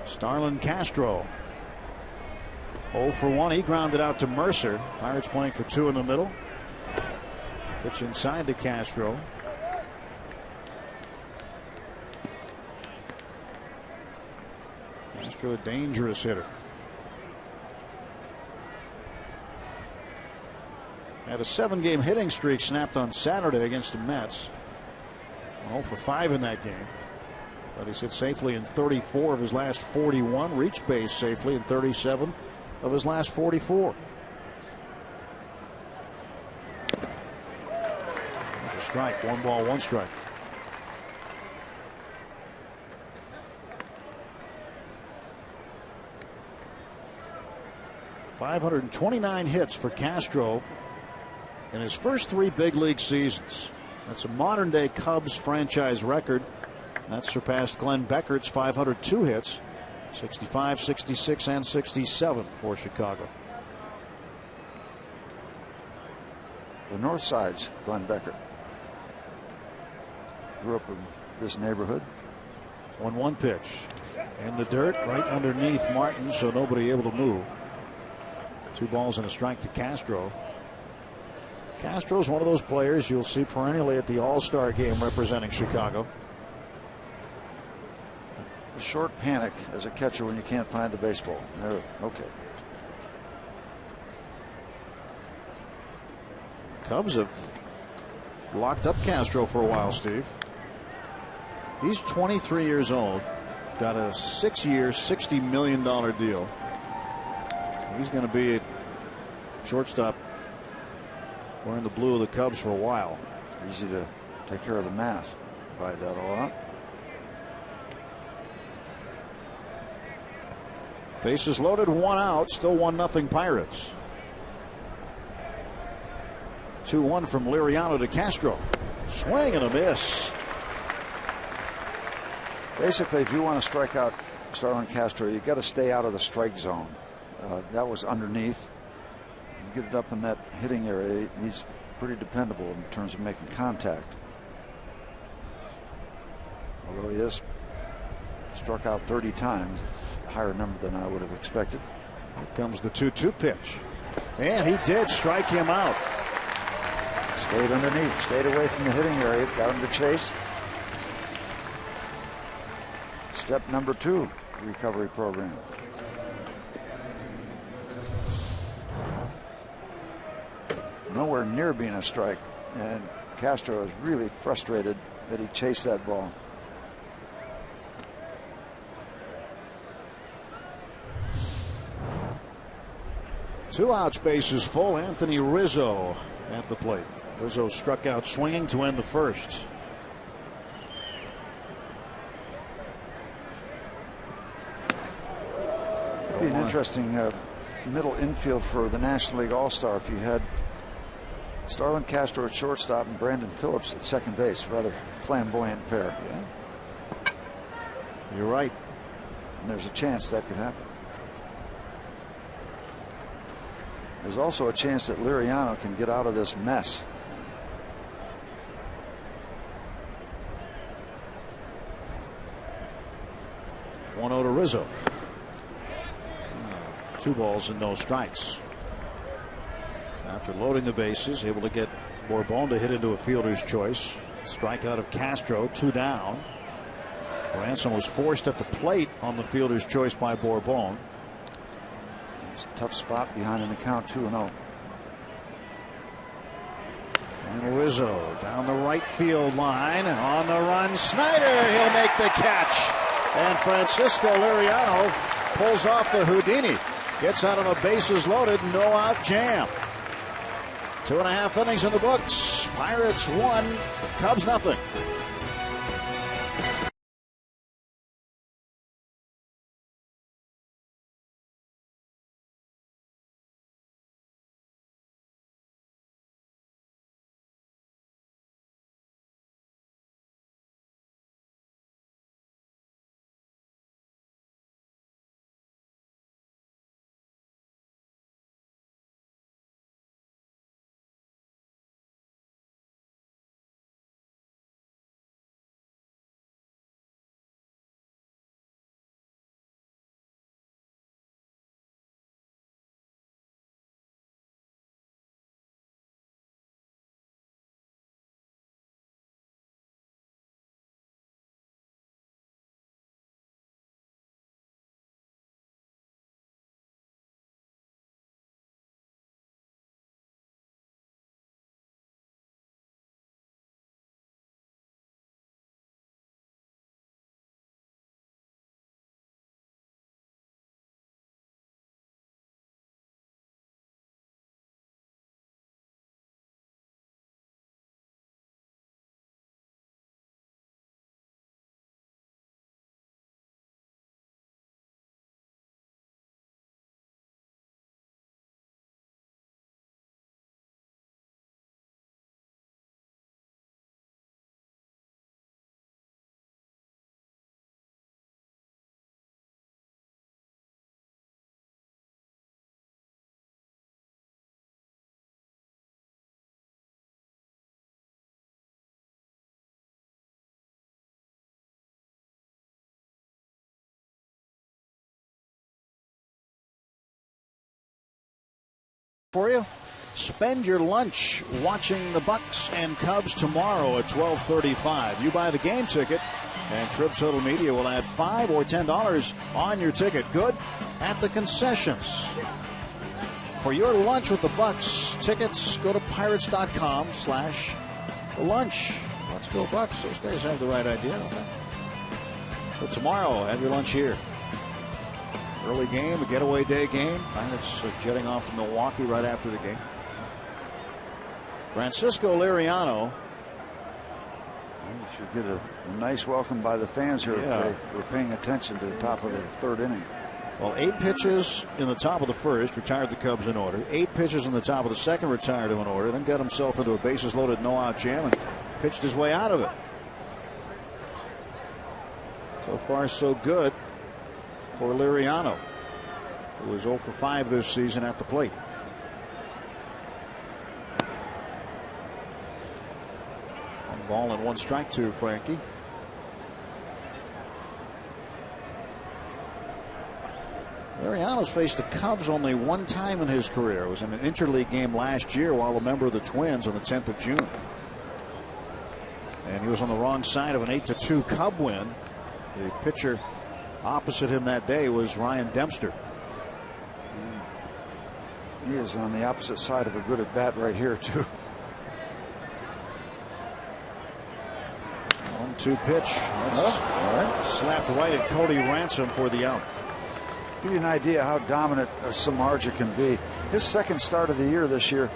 Starlin Castro 0 for 1. He grounded out to Mercer. Pirates playing for 2 in the middle. Pitch inside to Castro. Castro, a dangerous hitter. Had a 7-game hitting streak snapped on Saturday against the Mets. 0 for 5 in that game. But he's hit safely in 34 of his last 41. Reached base safely in 37 of his last 44. There's a strike. 1 ball, 1 strike. .529 hits for Castro in his first 3 big league seasons. That's a modern day Cubs franchise record. That surpassed Glenn Beckert's 502 hits, 65, 66, and 67 for Chicago. The north side's Glenn Beckert. Grew up in this neighborhood. 1-1 pitch. In the dirt, right underneath Martin, so nobody able to move. 2 balls and a strike to Castro. Castro's one of those players you'll see perennially at the All-Star game representing Chicago. a short panic as a catcher when you can't find the baseball. There, okay. Cubs have locked up Castro for a while, Steve. He's 23 years old, got a 6-year, $60 million deal. He's going to be a shortstop wearing the blue of the Cubs for a while. Easy to take care of the math. Divide that all out. Bases loaded, 1 out, still 1-0 Pirates. 2-1 from Liriano to Castro. Swing and a miss. Basically, if you want to strike out Starlin Castro, you got to stay out of the strike zone. That was underneath. You get it up in that hitting area, he's pretty dependable in terms of making contact. Although he has struck out 30 times, it's a higher number than I would have expected. Here comes the 2-2 pitch. And he did strike him out. Stayed underneath, stayed away from the hitting area, got him to chase. Step number 2, recovery program. Nowhere near being a strike, and Castro is really frustrated that he chased that ball. Two outs, bases full. Anthony Rizzo at the plate. Rizzo struck out swinging to end the first. It'd be an interesting middle infield for the National League All-Star if you had Starlin Castro at shortstop and Brandon Phillips at second base. Rather flamboyant pair. Yeah. You're right. And there's a chance that could happen. There's also a chance that Liriano can get out of this mess. One to Rizzo. 2 balls and no strikes. After loading the bases, able to get Bourbon to hit into a fielder's choice. Strikeout of Castro, 2 down. Ransom was forced at the plate on the fielder's choice by Bourbon. It's a tough spot behind in the count, 2-0. And Rizzo down the right field line. On the run, Snyder. He'll make the catch. And Francisco Liriano pulls off the Houdini. Gets out of a bases loaded, no out jam. 2.5 innings in the books. Pirates 1, Cubs nothing. For you, spend your lunch watching the Bucks and Cubs tomorrow at 12:35. You buy the game ticket, And Trib Total Media will add $5 or $10 on your ticket. Good at the concessions. For your lunch with the Bucks tickets, go to pirates.com/lunch. Let's go Bucks. Those guys have the right idea. Okay. But tomorrow, have your lunch here. Early game, a getaway day game. Pirates jetting off to Milwaukee right after the game. Francisco Liriano. You should get a nice welcome by the fans here if they were paying attention to the top of the third inning. Well, 8 pitches in the top of the first, retired the Cubs in order. 8 pitches in the top of the second, retired him in order. Then got himself into a bases-loaded no-out jam and pitched his way out of it. So far, so good for Liriano, who is 0 for 5 this season at the plate. One ball and 1 strike to Frankie. Liriano's faced the Cubs only 1 time in his career. It was in an interleague game last year while a member of the Twins on the 10th of June. And he was on the wrong side of an 8-2 Cub win. The pitcher opposite him that day was Ryan Dempster. He is on the opposite side of a good at bat right here, too. 1-2 pitch. Slapped right at Cody Ransom for the out. Give you an idea how dominant Samardzija can be. His second start of the year this year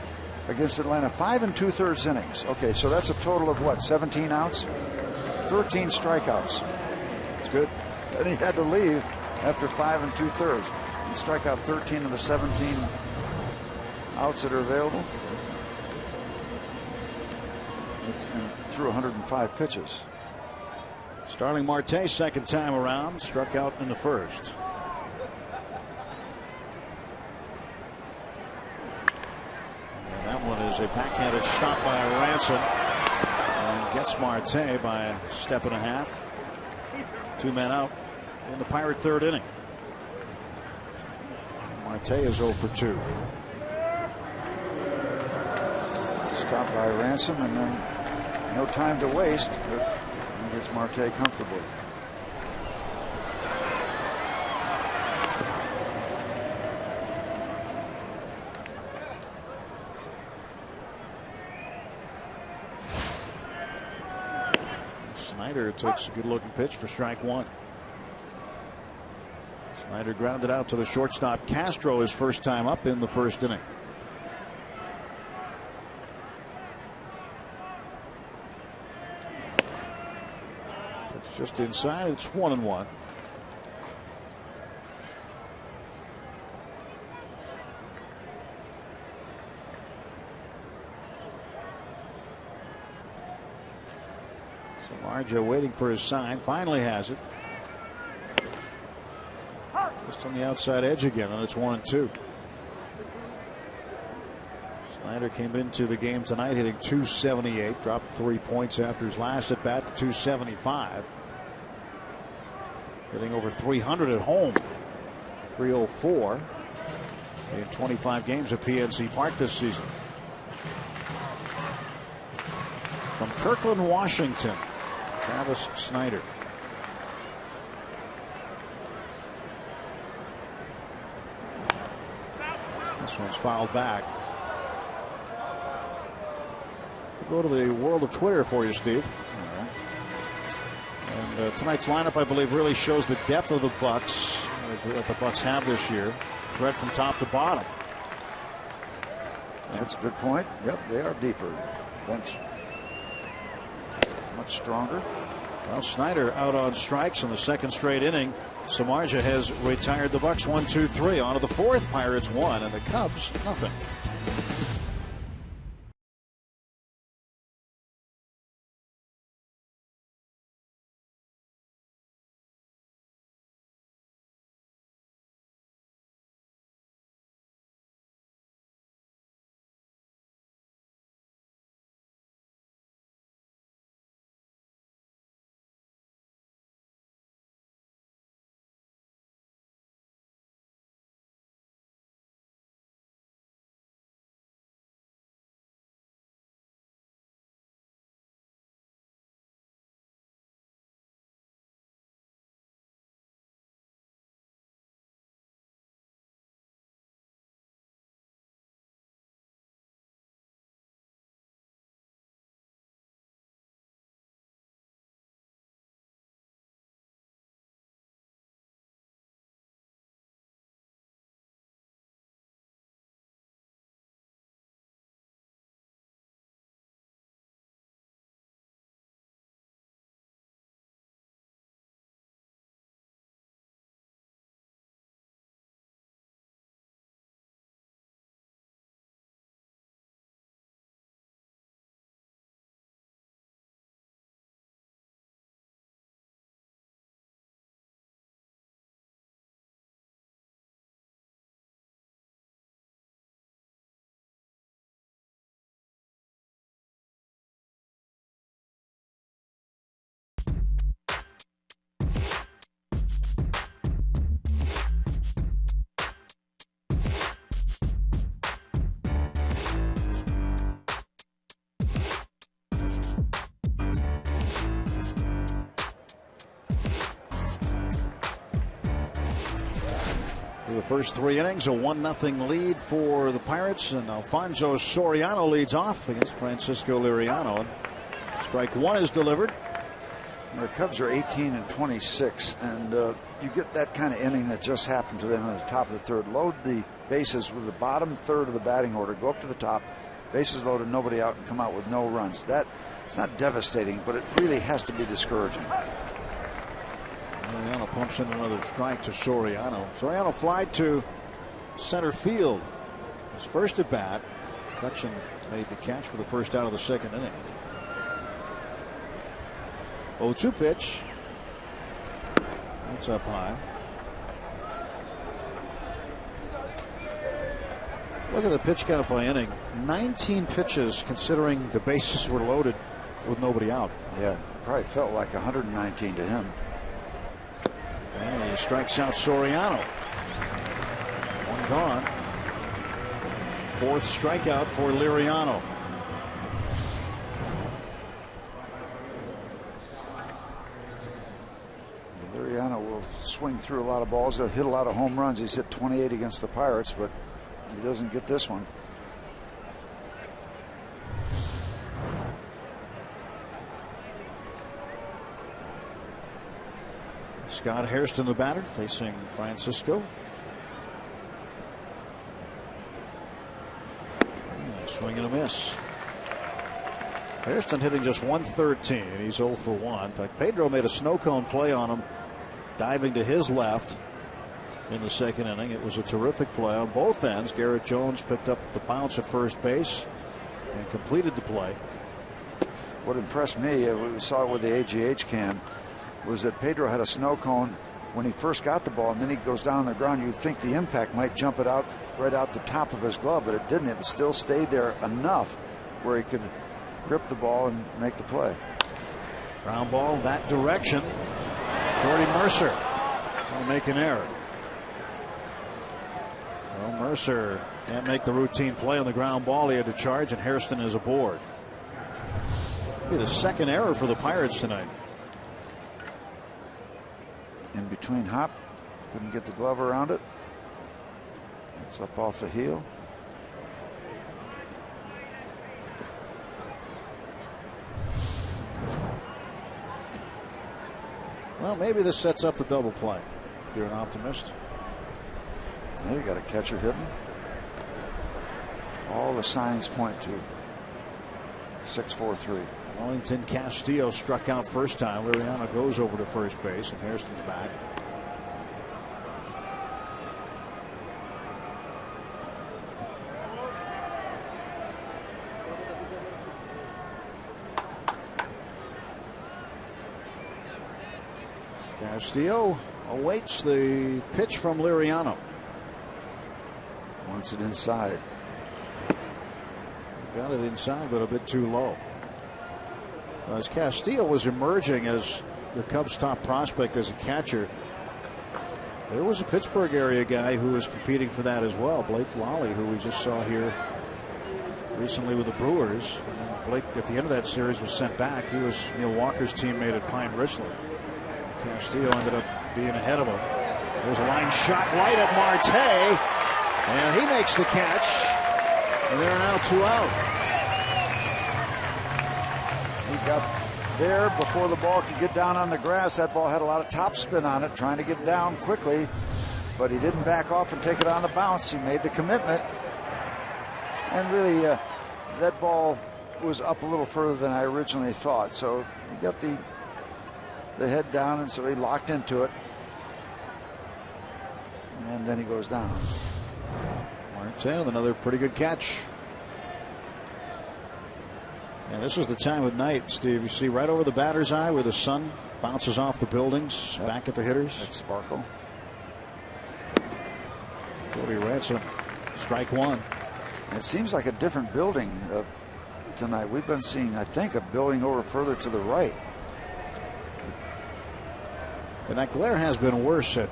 against Atlanta, 5 2/3 innings. Okay, so that's a total of what, 17 outs? 13 strikeouts. It's good. And he had to leave after 5 2/3. He struck out 13 of the 17 outs that are available. And threw 105 pitches. Starling Marte, second time around, struck out in the first. That one is a backhanded stop by Ransom and gets Marte by a step and a half. 2 men out in the Pirate third inning. Marte is 0 for 2. Stop by Ransom and then no time to waste. But he gets Marte comfortably. Snyder takes a good looking pitch for strike 1. Snyder grounded out to the shortstop Castro his first time up in the first inning. It's just inside. It's 1-1. Samardzija waiting for his sign. Finally has it. Just on the outside edge again, and it's 1-2. Snyder came into the game tonight hitting .278, dropped 3 points after his last at bat to .275. Hitting over .300 at home, .304 in 25 games at PNC Park this season. From Kirkland, Washington, Travis Snyder. This one's fouled back. We'll go to the world of Twitter for you, Steve. And tonight's lineup, I believe, really shows the depth of the Bucks that the Bucks have this year. Threat from top to bottom. That's a good point. Yep, they are deeper. Bench much stronger. Well, Snyder out on strikes in the second straight inning. Samardzija has retired the Bucks 1-2-3. On to the fourth. Pirates 1 and the Cubs nothing. through the first 3 innings. A 1-0 lead for the Pirates, and Alfonso Soriano leads off against Francisco Liriano. Strike 1 is delivered. The Cubs are 18-26, and you get that kind of inning that just happened to them at the top of the 3rd. Load the bases with the bottom 1/3 of the batting order, go up to the top, bases loaded, nobody out, and come out with no runs. That it's not devastating, but it really has to be discouraging. Liriano pumps in another strike to Soriano. Soriano flied to center field. His first at bat. Cutchin made the catch for the first out of the 2nd inning. 0-2 pitch. That's up high. Look at the pitch count by inning. 19 pitches, considering the bases were loaded with nobody out. Yeah, it probably felt like 119 to him. And he strikes out Soriano. 1 gone. 4th strikeout for Liriano. Liriano will swing through a lot of balls. He'll hit a lot of home runs. He's hit 28 against the Pirates, but he doesn't get this one. Scott Hairston, the batter, facing Francisco. Swing and a miss. Hairston hitting just 113. He's 0 for 1. In fact, Pedro made a snow cone play on him, diving to his left in the 2nd inning. It was a terrific play on both ends. Garrett Jones picked up the bounce at first base and completed the play. What impressed me, we saw it with the AGH cam, was that Pedro had a snow cone when he first got the ball, and then he goes down on the ground. You'd think the impact might jump it out right out the top of his glove, but it didn't. It still stayed there enough where he could grip the ball and make the play. Ground ball that direction. Jordy Mercer will make an error. Well, Mercer can't make the routine play on the ground ball. He had to charge, and Hairston is aboard. It'll be the 2nd error for the Pirates tonight. In between hop, couldn't get the glove around it. It's up off the heel. Well, maybe this sets up the double play if you're an optimist. Yeah, you got a catcher hitting. All the signs point to 6-4-3. Wellington Castillo struck out first time. Liriano goes over to first base, and Hairston's back. Castillo awaits the pitch from Liriano. Wants it inside. Got it inside, but a bit too low. As Castillo was emerging as the Cubs' top prospect as a catcher, there was a Pittsburgh area guy who was competing for that as well. Blake Lally, who we just saw here recently with the Brewers. And then Blake, at the end of that series, was sent back. He was Neil Walker's teammate at Pine Richland. Castillo ended up being ahead of him. There's a line shot right at Marte, and he makes the catch. And there are now 2 out. He got there before the ball could get down on the grass. That ball had a lot of topspin on it, trying to get down quickly, but he didn't back off and take it on the bounce. He made the commitment, and really that ball was up a little further than I originally thought. So he got the head down, and so he locked into it, and then he goes down. Marte with another pretty good catch. And this is the time of night, Steve. You see right over the batter's eye where the sun bounces off the buildings, back at the hitters. That sparkle. Cody Ransom, strike 1. It seems like a different building tonight. We've been seeing, I think, a building over further to the right. And that glare has been worse at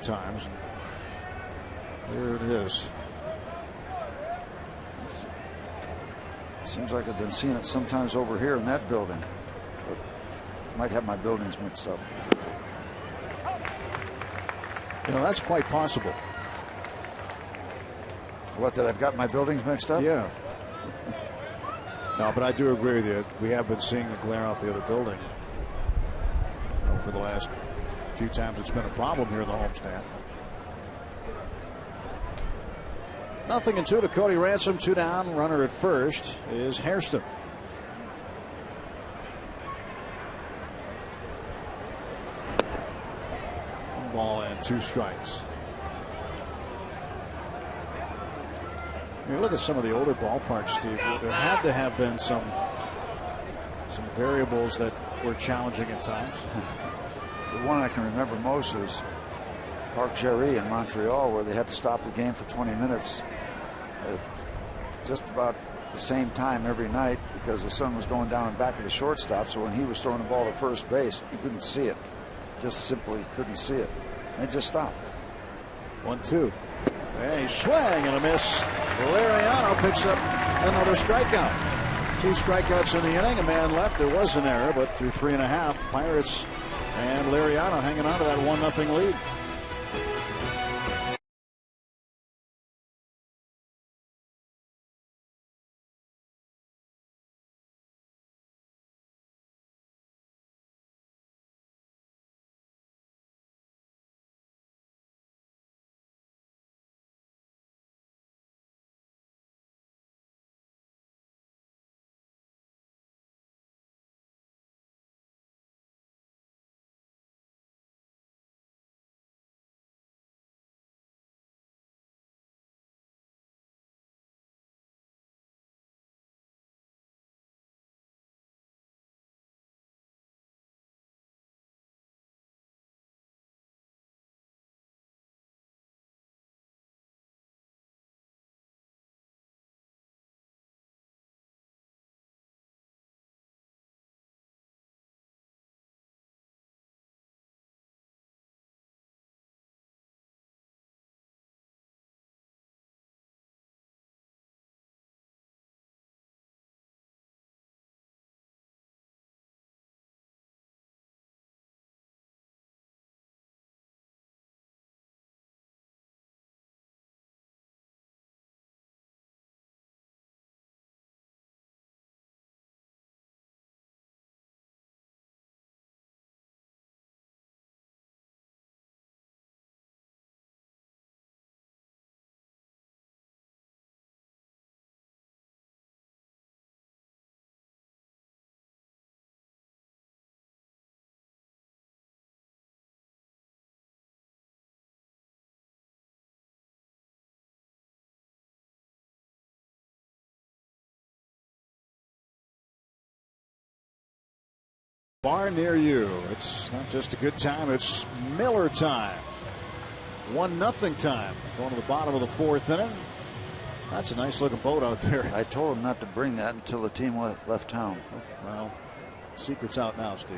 times. There it is. Seems like I've been seeing it sometimes over here in that building, but might have my buildings mixed up. You know, that's quite possible. What, that I've got my buildings mixed up? Yeah. No, but I do agree with you. We have been seeing the glare off the other building over the last few times. It's been a problem here in the homestand. 0-2 to Cody Ransom. 2 down. Runner at first is Hairston. One ball and 2 strikes. You look at some of the older ballparks, Steve. There had to have been some variables that were challenging at times. The one I can remember most is Parc Géry in Montreal, where they had to stop the game for 20 minutes at just about the same time every night because the sun was going down in back of the shortstop. So when he was throwing the ball to first base, you couldn't see it. Just simply couldn't see it. They just stopped. 1-2. A swing and a miss. Lariano picks up another strikeout. 2 strikeouts in the inning. A man left. There was an error, but through 3.5, Pirates and Lariano hanging on to that 1-0 lead. Bar near you. It's not just a good time, it's Miller time. 1-0 time. Going to the bottom of the 4th inning. That's a nice looking boat out there. I told him not to bring that until the team left town. Well, secret's out now, Steve.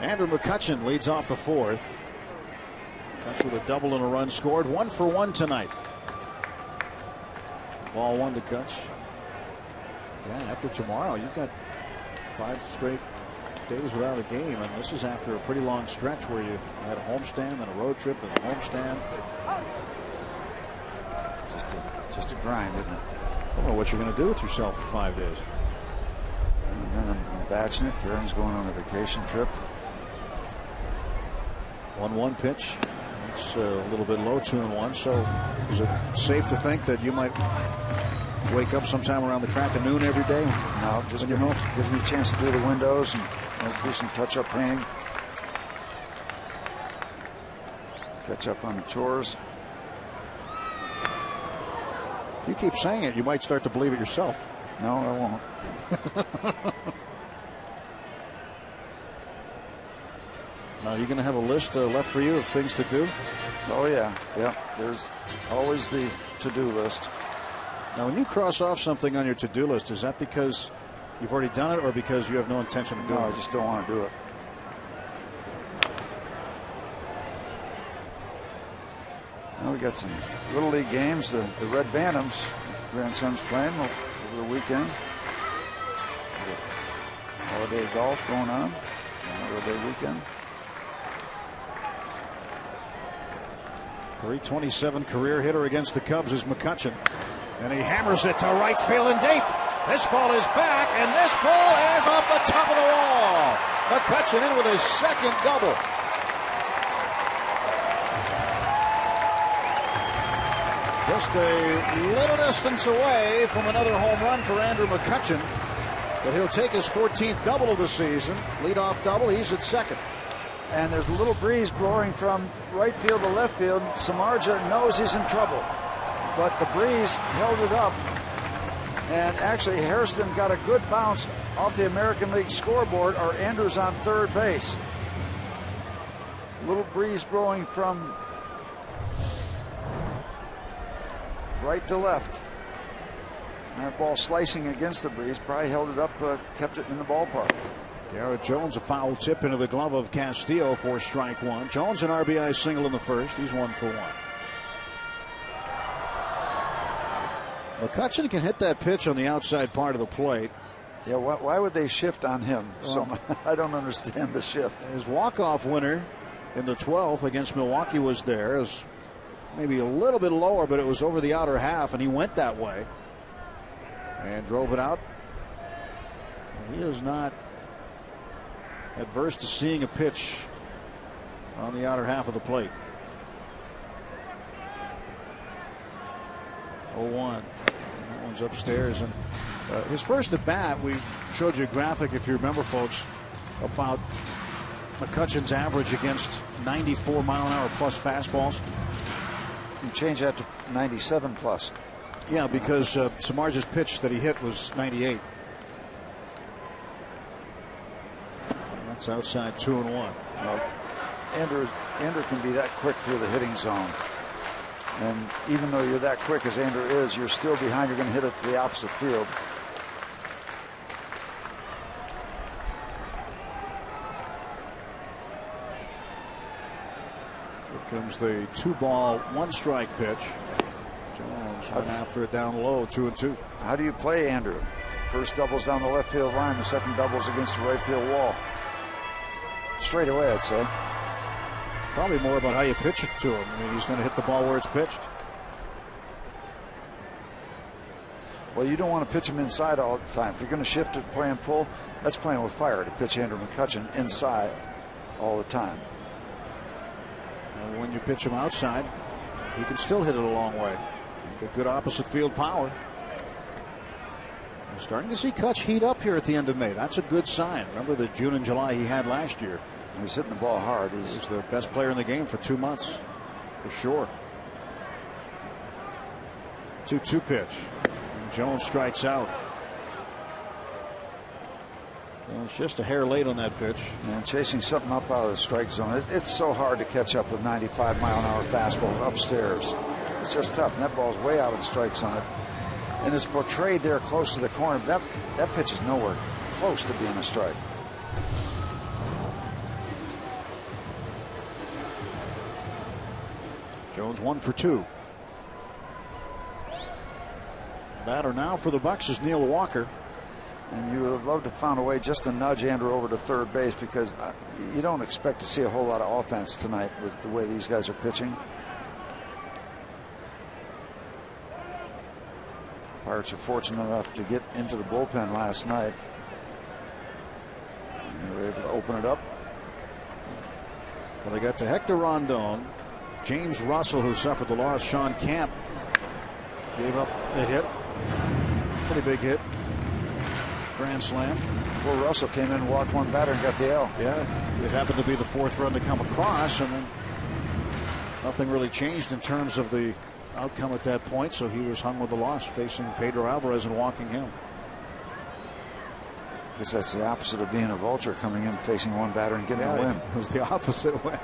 Andrew McCutchen leads off the 4th. Cuts with a double and a run scored. 1 for 1 tonight. Ball 1 to Kutch. Yeah, after tomorrow, you've got 5 straight days without a game, and this is after a pretty long stretch where you had a homestand, then a road trip, then a homestand. Just a grind, isn't it? I don't know what you're going to do with yourself for 5 days. And then I'm batching it. Karen's going on a vacation trip. 1-1 pitch. It's a little bit low, 2-1. So is it safe to think that you might wake up sometime around the crack of noon every day? No, just gives me a chance to do the windows and do some touch-up painting. Catch up on the chores. You keep saying it, you might start to believe it yourself. No, I won't. Now, you're going to have a list left for you of things to do? Oh, yeah. Yeah, there's always the to-do list. Now, when you cross off something on your to-do list, is that because you've already done it or because you have no intention of doing it? No, I just don't want to do it. Now we got some Little League games. The Red Bantams, grandson's playing over the weekend. Holiday golf going on. Holiday weekend. .327 career hitter against the Cubs is McCutchen. And he hammers it to right field and deep. This ball is back, and this ball is off the top of the wall. McCutchen in with his second double. Just a little distance away from another home run for Andrew McCutchen. But he'll take his 14th double of the season. Leadoff double, he's at second. And there's a little breeze blowing from right field to left field. Samardzija knows he's in trouble, but the breeze held it up. And actually, Hairston got a good bounce off the American League scoreboard, or Andrews on third base. Little breeze blowing from right to left. That ball slicing against the breeze, probably held it up, kept it in the ballpark. Garrett Jones, a foul tip into the glove of Castillo for strike one. Jones an RBI single in the first. He's 1 for 1. McCutchen can hit that pitch on the outside part of the plate. Yeah, why would they shift on him? So I don't understand the shift. His walk-off winner in the 12th against Milwaukee was there. It was maybe a little bit lower, but it was over the outer half, and he went that way and drove it out. He is not adverse to seeing a pitch on the outer half of the plate. 0-1. That one's upstairs. And his first at bat, we showed you a graphic, if you remember, folks, about McCutchen's average against 94 mile an hour plus fastballs. You change that to 97 plus. Yeah, because Samardzij's pitch that he hit was 98. That's outside 2-1. Well, Andrew can be that quick through the hitting zone. And even though you're that quick as Andrew is, you're still behind. You're going to hit it to the opposite field. Here comes the 2-ball, 1-strike pitch. Jones went after it down low, 2-2. How do you play Andrew? First double's down the left field line. The second double's against the right field wall. Straight away, I'd say. It's probably more about how you pitch it to him. I mean, he's going to hit the ball where it's pitched. Well, you don't want to pitch him inside all the time. If you're going to shift to play and pull, that's playing with fire to pitch Andrew McCutchen inside all the time. And when you pitch him outside, he can still hit it a long way. Got good opposite field power. We're starting to see Kutch heat up here at the end of May. That's a good sign. Remember the June and July he had last year. He's hitting the ball hard. He's the best player in the game for 2 months, for sure. 2-2 pitch. And Jones strikes out. Jones just a hair late on that pitch. And chasing something up out of the strike zone. It's so hard to catch up with 95 mile an hour fastball upstairs. It's just tough. And that ball's way out of the strike zone. And it's portrayed there close to the corner. That pitch is nowhere close to being a strike. Jones 1 for 2. Batter now for the Bucks is Neil Walker. And you would have loved to found a way just to nudge Andrew over to third base, because you don't expect to see a whole lot of offense tonight with the way these guys are pitching. Pirates are fortunate enough to get into the bullpen last night. And they were able to open it up. Well, they got to Hector Rondon, James Russell, who suffered the loss. Sean Camp gave up a hit. Pretty big hit. Grand slam. Well, Russell came in, walked one batter, and got the L. Yeah, it happened to be the 4th run to come across, and then nothing really changed in terms of the outcome at that point, so he was hung with the loss, facing Pedro Alvarez and walking him. I guess that's the opposite of being a vulture, coming in, facing one batter, and getting a win. It was the opposite way.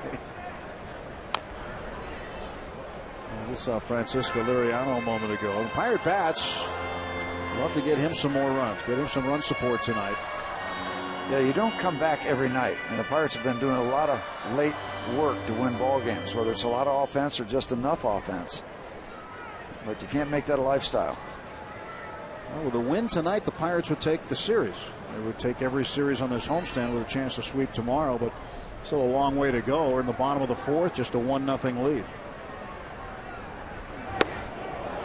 I just saw Francisco Liriano a moment ago. The Pirate bats love to get him some more runs, get him some run support tonight. Yeah, you don't come back every night, and the Pirates have been doing a lot of late work to win ball games, whether it's a lot of offense or just enough offense. But you can't make that a lifestyle. Well, with a win tonight, the Pirates would take the series. They would take every series on this homestand with a chance to sweep tomorrow, but still a long way to go. We're in the bottom of the 4th, just a 1-0 lead.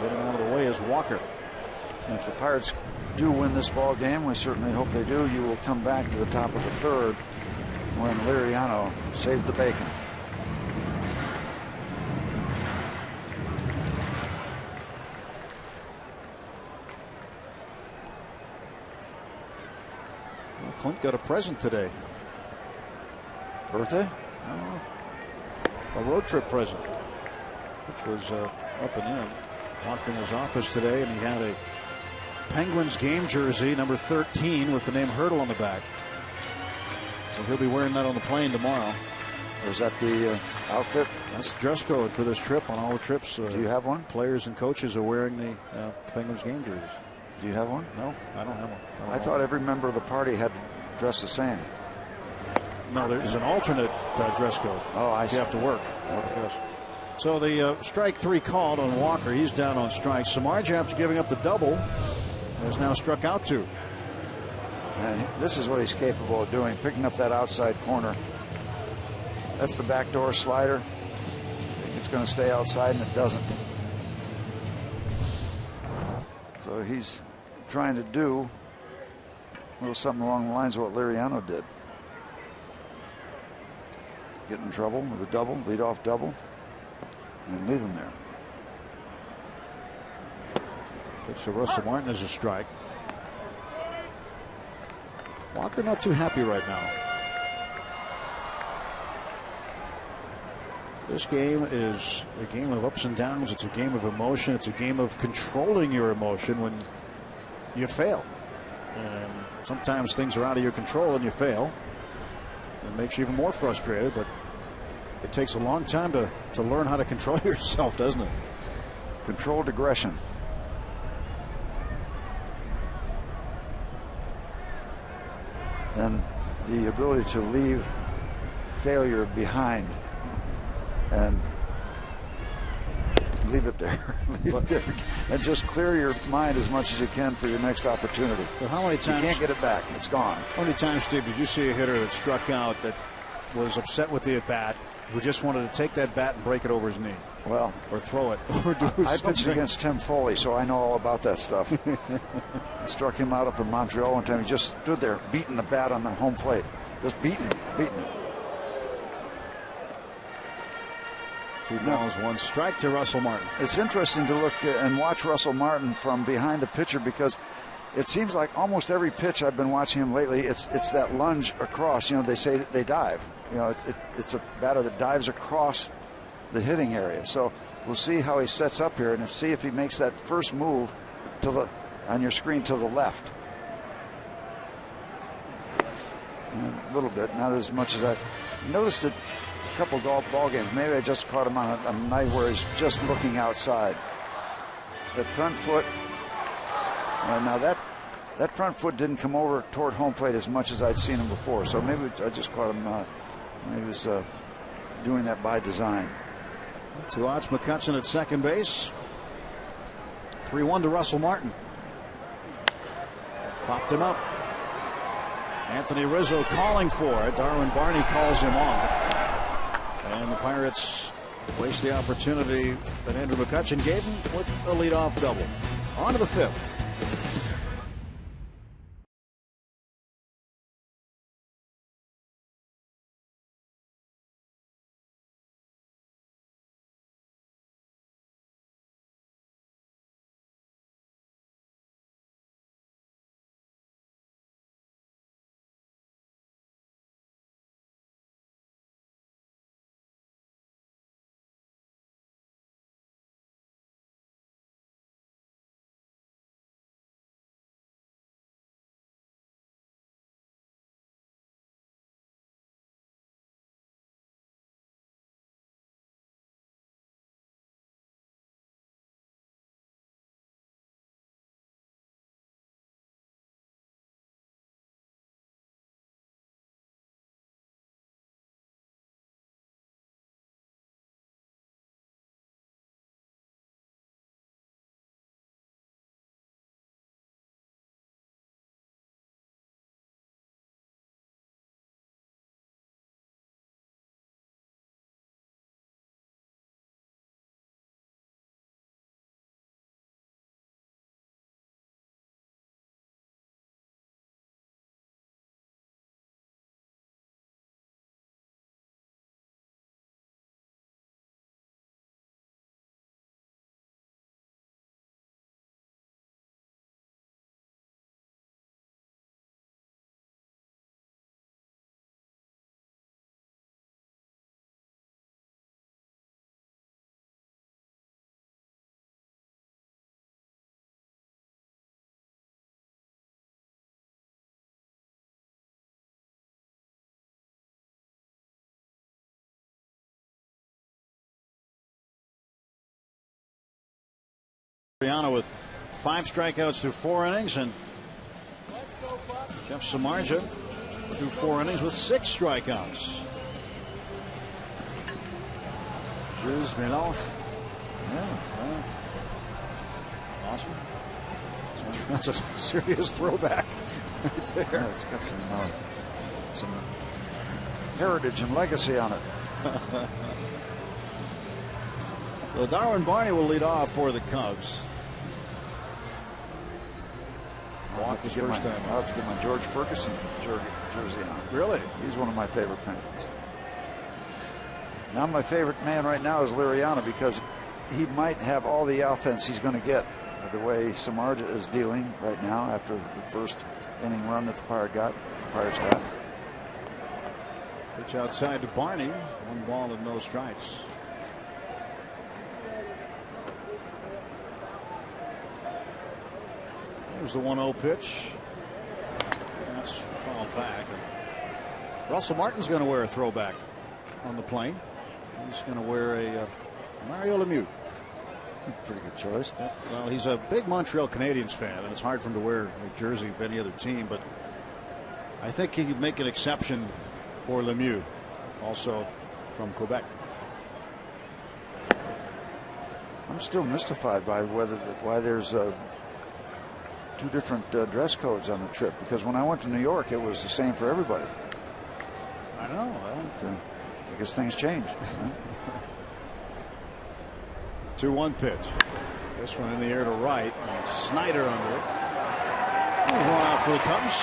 Getting out of the way is Walker. And if the Pirates do win this ball game, we certainly hope they do, you will come back to the top of the third when Liriano saved the bacon. Well, Clint got a present today. Birthday? A road trip present, which was up and in. Walked in his office today, and he had a Penguins game jersey, number 13, with the name Hurdle on the back. So he'll be wearing that on the plane tomorrow. Is that the outfit? That's the dress code for this trip. On all the trips, do you have one? Players and coaches are wearing the Penguins game jerseys. Do you have one? No, I don't have one. I thought every member of the party had to dress the same. No, there's an alternate dress code. Oh, I see. You have to work. Okay. Yes. So the strike 3 called on Walker. He's down on strikes. Samardzija, after giving up the double, has now struck out 2. And this is what he's capable of doing, picking up that outside corner. That's the backdoor slider. It's going to stay outside, and it doesn't. So he's trying to do a little something along the lines of what Liriano did. Get in trouble with a double, lead off double, and leave him there. Pitch to Russell Martin as a strike. Walker not too happy right now. This game is a game of ups and downs. It's a game of emotion. It's a game of controlling your emotion when you fail. And sometimes things are out of your control and you fail. It makes you even more frustrated, but it takes a long time to learn how to control yourself, doesn't it? Controlled aggression. And the ability to leave failure behind and leave it there. Leave it there. And just clear your mind as much as you can for your next opportunity. But how many times? You can't get it back. It's gone. How many times, Steve, did you see a hitter that struck out that was upset with the at-bat, who just wanted to take that bat and break it over his knee? Well, or throw it, or do I something. pitched against Tim Foley, so I know all about that stuff. I struck him out up in Montreal one time. He just stood there beating the bat on the home plate. Just beating it. 2 balls, 1 strike to Russell Martin. It's interesting to look and watch Russell Martin from behind the pitcher, because it seems like almost every pitch I've been watching him lately, it's that lunge across. You know, they say they dive. You know, it's a batter that dives across the hitting area. So we'll see how he sets up here and see if he makes that first move to the on your screen to the left. And a little bit, not as much as I noticed it. A couple golf ball games. Maybe I just caught him on a night where he's just looking outside. That front foot. Now that front foot didn't come over toward home plate as much as I'd seen him before. So maybe I just caught him when he was doing that by design. 2 outs, McCutchen at second base. 3-1 to Russell Martin. Popped him up. Anthony Rizzo calling for it. Darwin Barney calls him off. And the Pirates waste the opportunity that Andrew McCutchen gave him with a leadoff double. On to the 5th. Liriano with 5 strikeouts through 4 innings, and Jeff Samardzija through 4 innings with 6 strikeouts. Jules Mélange. Yeah. Awesome. That's a serious throwback right there. Yeah, it's got some heritage and legacy on it. So Darwin Barney will lead off for the Cubs. I'll have to get my George Ferguson jersey on. Really? He's one of my favorite Penguins. Now my favorite man right now is Liriano, because he might have all the offense he's going to get with the way Samardzija is dealing right now after the first inning run that the Pirates got. Pitch outside to Barney. 1 ball and no strikes. There's the 1-0 pitch. That's fouled back. And Russell Martin's going to wear a throwback on the plane. He's going to wear a Mario Lemieux. Pretty good choice. Yeah, well, he's a big Montreal Canadiens fan, and it's hard for him to wear a jersey of any other team, but I think he could make an exception for Lemieux, also from Quebec. I'm still mystified by why there's 2 different dress codes on the trip, because when I went to New York, it was the same for everybody. I know. I guess things change. 2-1 pitch. This one in the air to right. And Snyder under it. One out for the Cubs.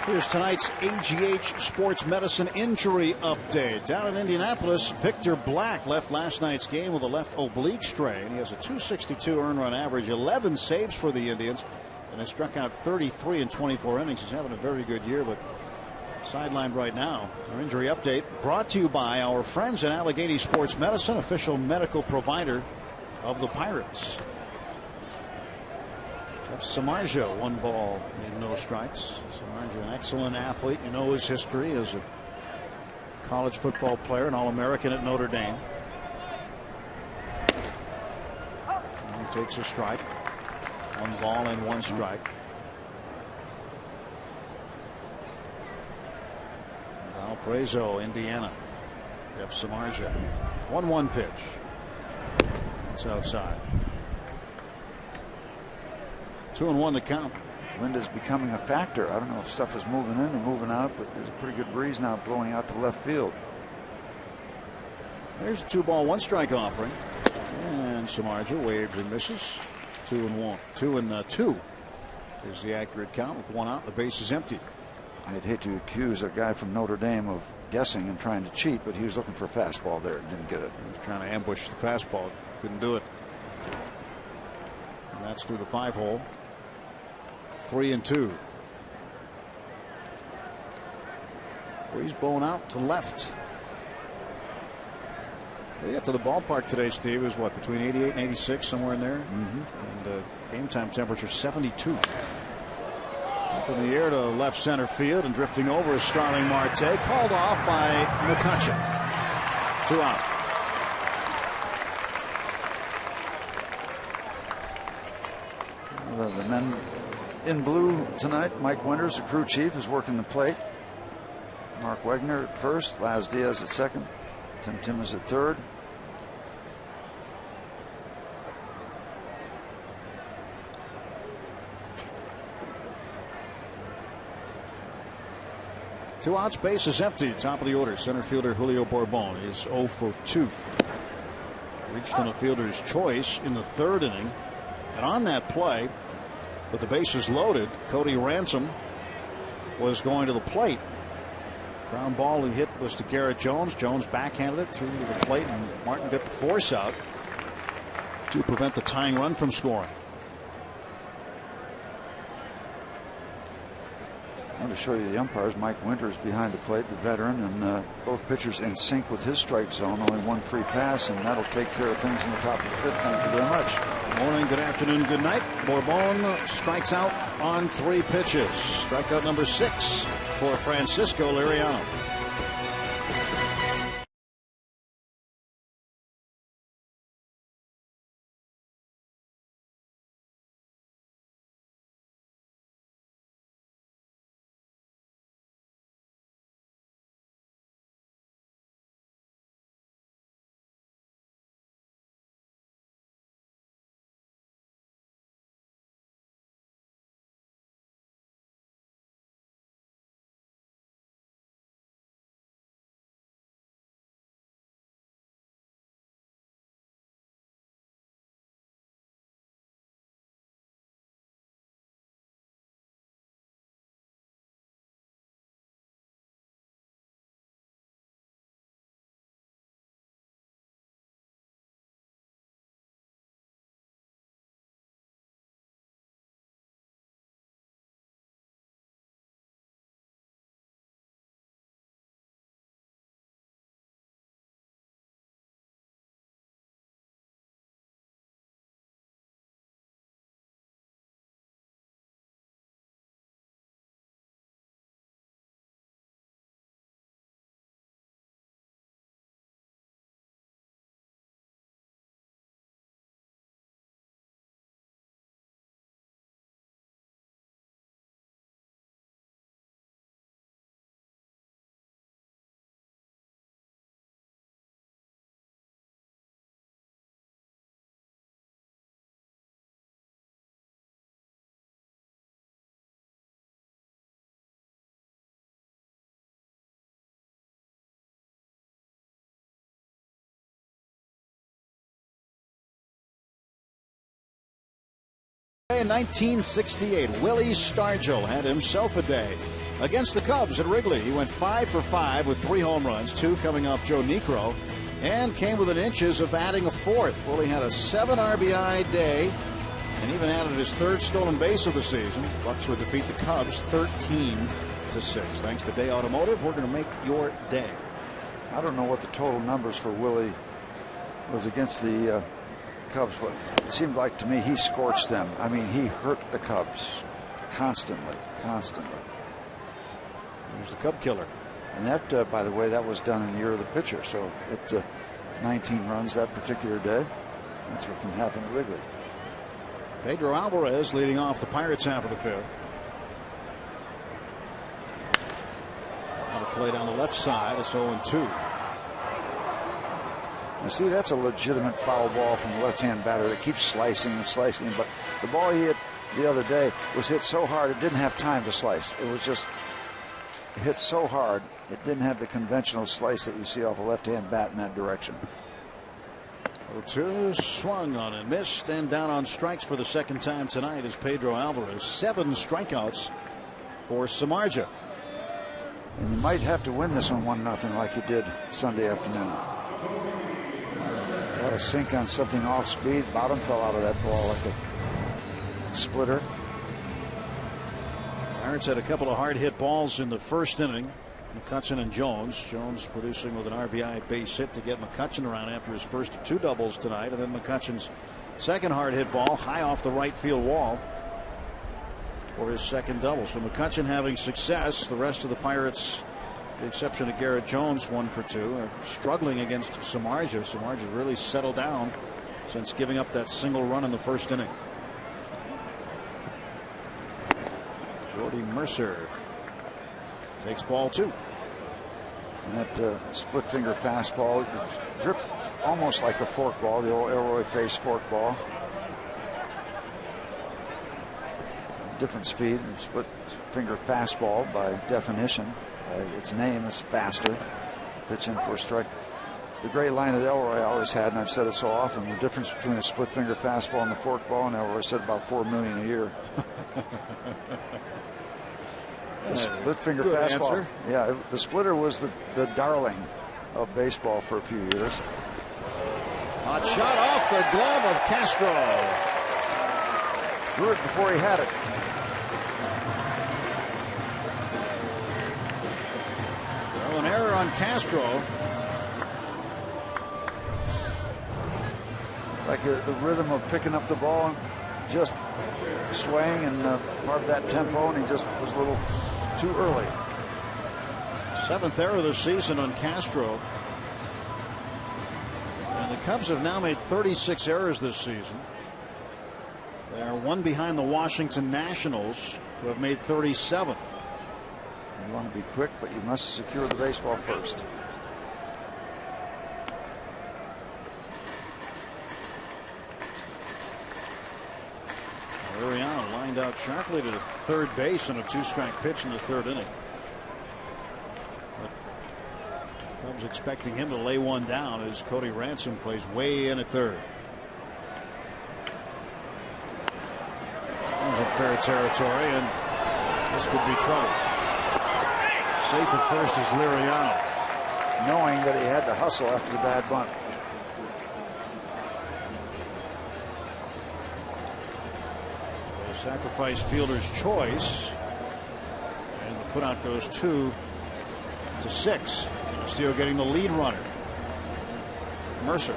Here's tonight's AGH Sports Medicine injury update. Down in Indianapolis, Victor Black left last night's game with a left oblique strain. He has a .262 earned run average, 11 saves for the Indians, and has struck out 33 in 24 innings. He's having a very good year, but sidelined right now. Our injury update brought to you by our friends at Allegheny Sports Medicine, official medical provider of the Pirates. Jeff Samardzija, 1 ball and no strikes. Samardzija, an excellent athlete. You know his history as a college football player, an All-American at Notre Dame. And he takes a strike. 1 ball and 1 strike. Valparaiso, Indiana. Jeff Samardzija. 1-1 pitch. It's outside. 2-1 the count. Wind is becoming a factor. I don't know if stuff is moving in or moving out, but there's a pretty good breeze now blowing out to left field. There's a 2-ball 1 strike offering, and Samardzija waves and misses. 2-1. 2-2 is the accurate count with 1 out. The base is empty. I'd hate to accuse a guy from Notre Dame of guessing and trying to cheat, but he was looking for a fastball there and didn't get it. He was trying to ambush the fastball, couldn't do it. And that's through the 5-hole. 3-2. Breeze blowing out to left. We got to the ballpark today, Steve. It was what, between 88 and 86, somewhere in there? Mm-hmm. And game time temperature 72. Up in the air to left center field, and drifting over is Starling Marte, called off by McCutcheon. 2 out. The men in blue tonight. Mike Winters, the crew chief, is working the plate. Mark Wegner at first, Laz Diaz at second, Tim Timmons at third. Two outs, base is empty. Top of the order, center fielder Julio Bourbon is 0 for 2. Reached on a fielder's choice in the 3rd inning, and on that play, with the bases loaded, Cody Ransom was going to the plate. Ground ball he hit was to Garrett Jones. Jones backhanded it through the plate, and Martin bit the force out to prevent the tying run from scoring. I want to show you the umpires. Mike Winters behind the plate, the veteran, and both pitchers in sync with his strike zone. Only 1 free pass, and that'll take care of things in the top of the 5th. Thank you very much. Good morning, good afternoon, good night. Bourbon strikes out on 3 pitches. Strikeout number 6 for Francisco Liriano. in 1968, Willie Stargell had himself a day. Against the Cubs at Wrigley, he went 5 for 5 with 3 home runs, 2 coming off Joe Niekro, and came within inches of adding a 4th. Willie had a 7 RBI day and even added his 3rd stolen base of the season. Bucks would defeat the Cubs 13-6. Thanks to Day Automotive, we're going to make your day. I don't know what the total numbers for Willie was against the Cubs, but it seemed like to me he scorched them. I mean, he hurt the Cubs constantly. Here's the Cub killer. And that, by the way, that was done in the year of the pitcher. So it 19 runs that particular day. That's what can happen at Wrigley. Pedro Alvarez leading off the Pirates half of the 5th. Now to play down the left side. It's 0-2. Now see, that's a legitimate foul ball from the left-hand batter that keeps slicing and slicing. But the ball he hit the other day was hit so hard it didn't have time to slice. It was just hit so hard it didn't have the conventional slice that you see off a left-hand bat in that direction. 0-2, swung on and missed, and down on strikes for the 2nd time tonight is Pedro Alvarez. 7 strikeouts for Samardzija. And you might have to win this one 1-0 like you did Sunday afternoon. A lot of sink on something off speed. Bottom fell out of that ball like a splitter. Pirates had a couple of hard hit balls in the 1st inning. McCutchen and Jones. Jones producing with an RBI base hit to get McCutchen around after his first 2 doubles tonight. And then McCutchen's 2nd hard hit ball high off the right field wall for his 2nd double. So McCutchen having success. The rest of the Pirates, with the exception of Garrett Jones, 1 for 2, are struggling against Samardzija. Samardzija really settled down since giving up that single run in the 1st inning. Jordy Mercer takes ball 2. And that split finger fastball gripped almost like a forkball, the old Elroy face forkball. Different speed than split finger fastball by definition. Its name is faster. Pitch in for a strike. The great line that Elroy always had, and I've said it so often, the difference between a split finger fastball and a forkball, and Elroy said about $4 million a year. The split finger fastball. Answer. Yeah, the splitter was the darling of baseball for a few years. Hot shot off the glove of Castro. Threw it before he had it. Well, an error on Castro. Like the rhythm of picking up the ball and just swaying and part of that tempo, and he just was a little too early. 7th error of the season on Castro. And the Cubs have now made 36 errors this season. They are 1 behind the Washington Nationals, who have made 37. You want to be quick, but you must secure the baseball first. Liriano lined out sharply to 3rd base in a 2-strike pitch in the 3rd inning. But Cubs expecting him to lay one down as Cody Ransom plays way in at 3rd. Comes in fair territory, and this could be trouble. Safe at first is Liriano, knowing that he had to hustle after the bad bunt. Sacrifice fielder's choice, and the putout goes 2-6. Castillo getting the lead runner. Mercer.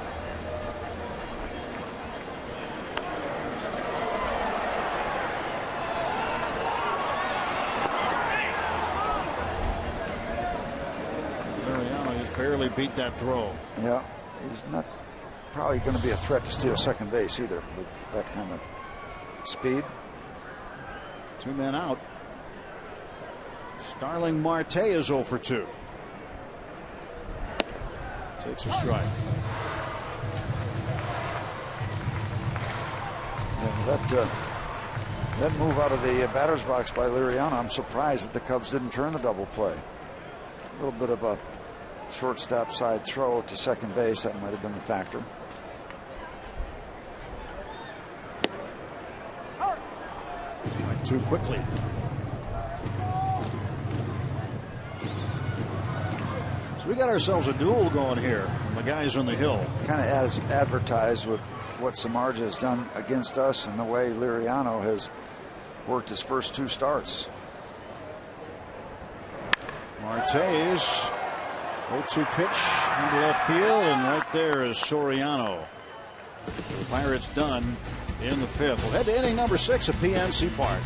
Liriano just barely beat that throw. Yeah, he's not probably going to be a threat to steal 2nd base either with that kind of speed. 2 men out. Starling Marte is 0 for 2. Takes a strike. Yeah, that move out of the batter's box by Liriano, I'm surprised that the Cubs didn't turn the double play. A little bit of a shortstop side throw to 2nd base, that might have been the factor. too quickly. So we got ourselves a duel going here. The guys on the hill. Kind of as advertised with what Samardzija has done against us and the way Liriano has worked his first 2 starts. Martes, 0-2 pitch into left field, and right there is Soriano. The Pirates done in the 5th. We'll head to inning number 6 at PNC Park.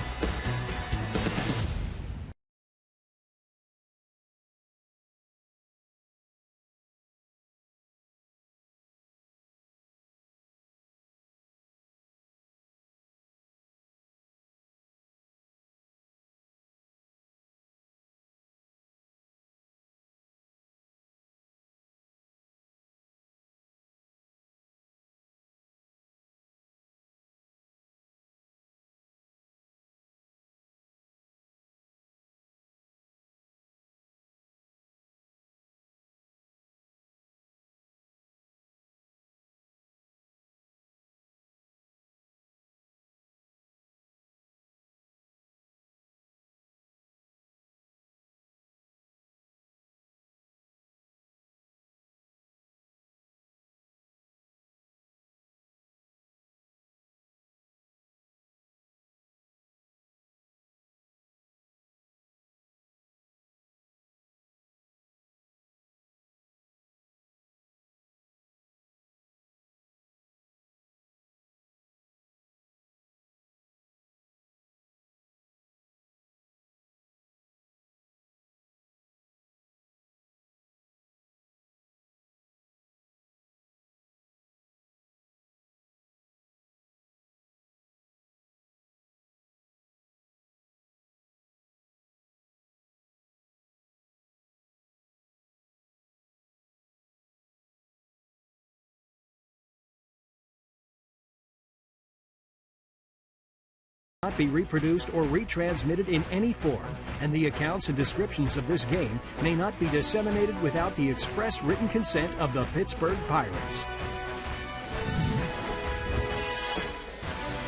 Not be reproduced or retransmitted in any form, and the accounts and descriptions of this game may not be disseminated without the express written consent of the Pittsburgh Pirates.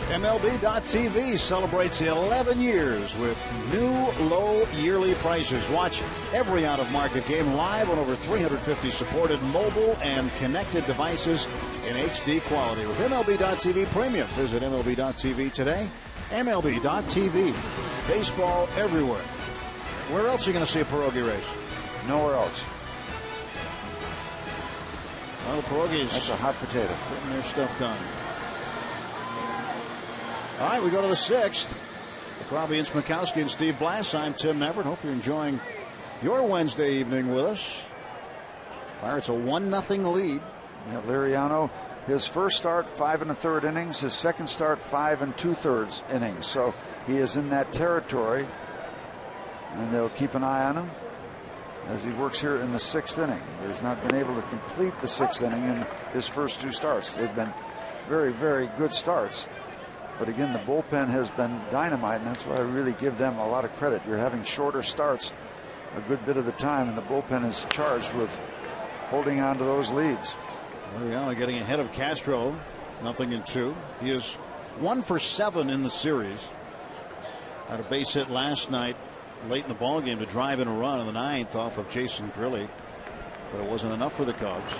MLB.TV celebrates 11 years with new low yearly prices. Watch every out-of-market game live on over 350 supported mobile and connected devices in HD quality with MLB.TV Premium. Visit MLB.TV today. MLB.TV. Baseball everywhere. Where else are you going to see a pierogi race? Nowhere else. Well, pierogies. That's a hot potato. Getting their stuff done. All right, we go to the 6th. With Robbie Ince-Mikowski and Steve Blass, I'm Tim Everett. Hope you're enjoying your Wednesday evening with us. Pirates a 1-0 lead. Yeah, Liriano, his first start 5 1/3 innings, his second start 5 2/3 innings. So he is in that territory, and they'll keep an eye on him as he works here in the 6th inning. He has not been able to complete the 6th inning in his first 2 starts. They've been very, very good starts. But again, the bullpen has been dynamite, and that's why I really give them a lot of credit. You're having shorter starts a good bit of the time, and the bullpen is charged with holding on to those leads. Liriano getting ahead of Castro, 0-2. He is 1 for 7 in the series. Had a base hit last night late in the ballgame to drive in a run in the 9th off of Jason Grilli, but it wasn't enough for the Cubs.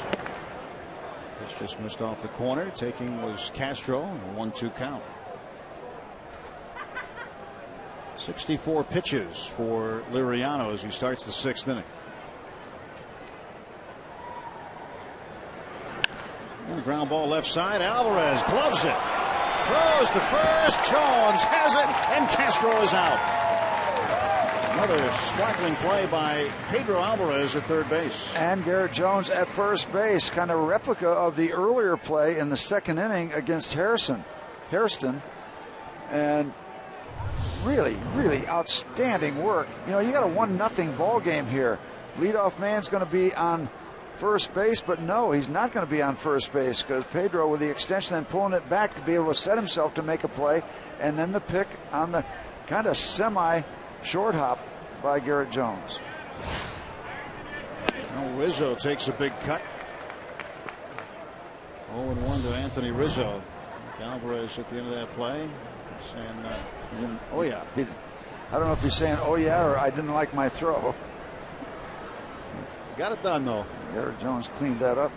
This just missed off the corner. Taking was Castro, a 1-2 count. 64 pitches for Liriano as he starts the 6th inning. And the ground ball left side. Alvarez gloves it. Throws to first. Jones has it, and Castro is out. Another sparkling play by Pedro Alvarez at third base. And Garrett Jones at first base, kind of replica of the earlier play in the 2nd inning against Hairston. And really, really outstanding work. You know, you got a 1-0 ball game here. Leadoff man's going to be on first base, but no, he's not going to be on first base because Pedro, with the extension and pulling it back to be able to set himself to make a play, and then the pick on the kind of semi-short hop by Garrett Jones. Now Rizzo takes a big cut. 0-1 to Anthony Rizzo. Alvarez at the end of that play. Saying, oh yeah. I don't know if he's saying, oh yeah, or I didn't like my throw. Got it done, though. Garrett Jones cleaned that up.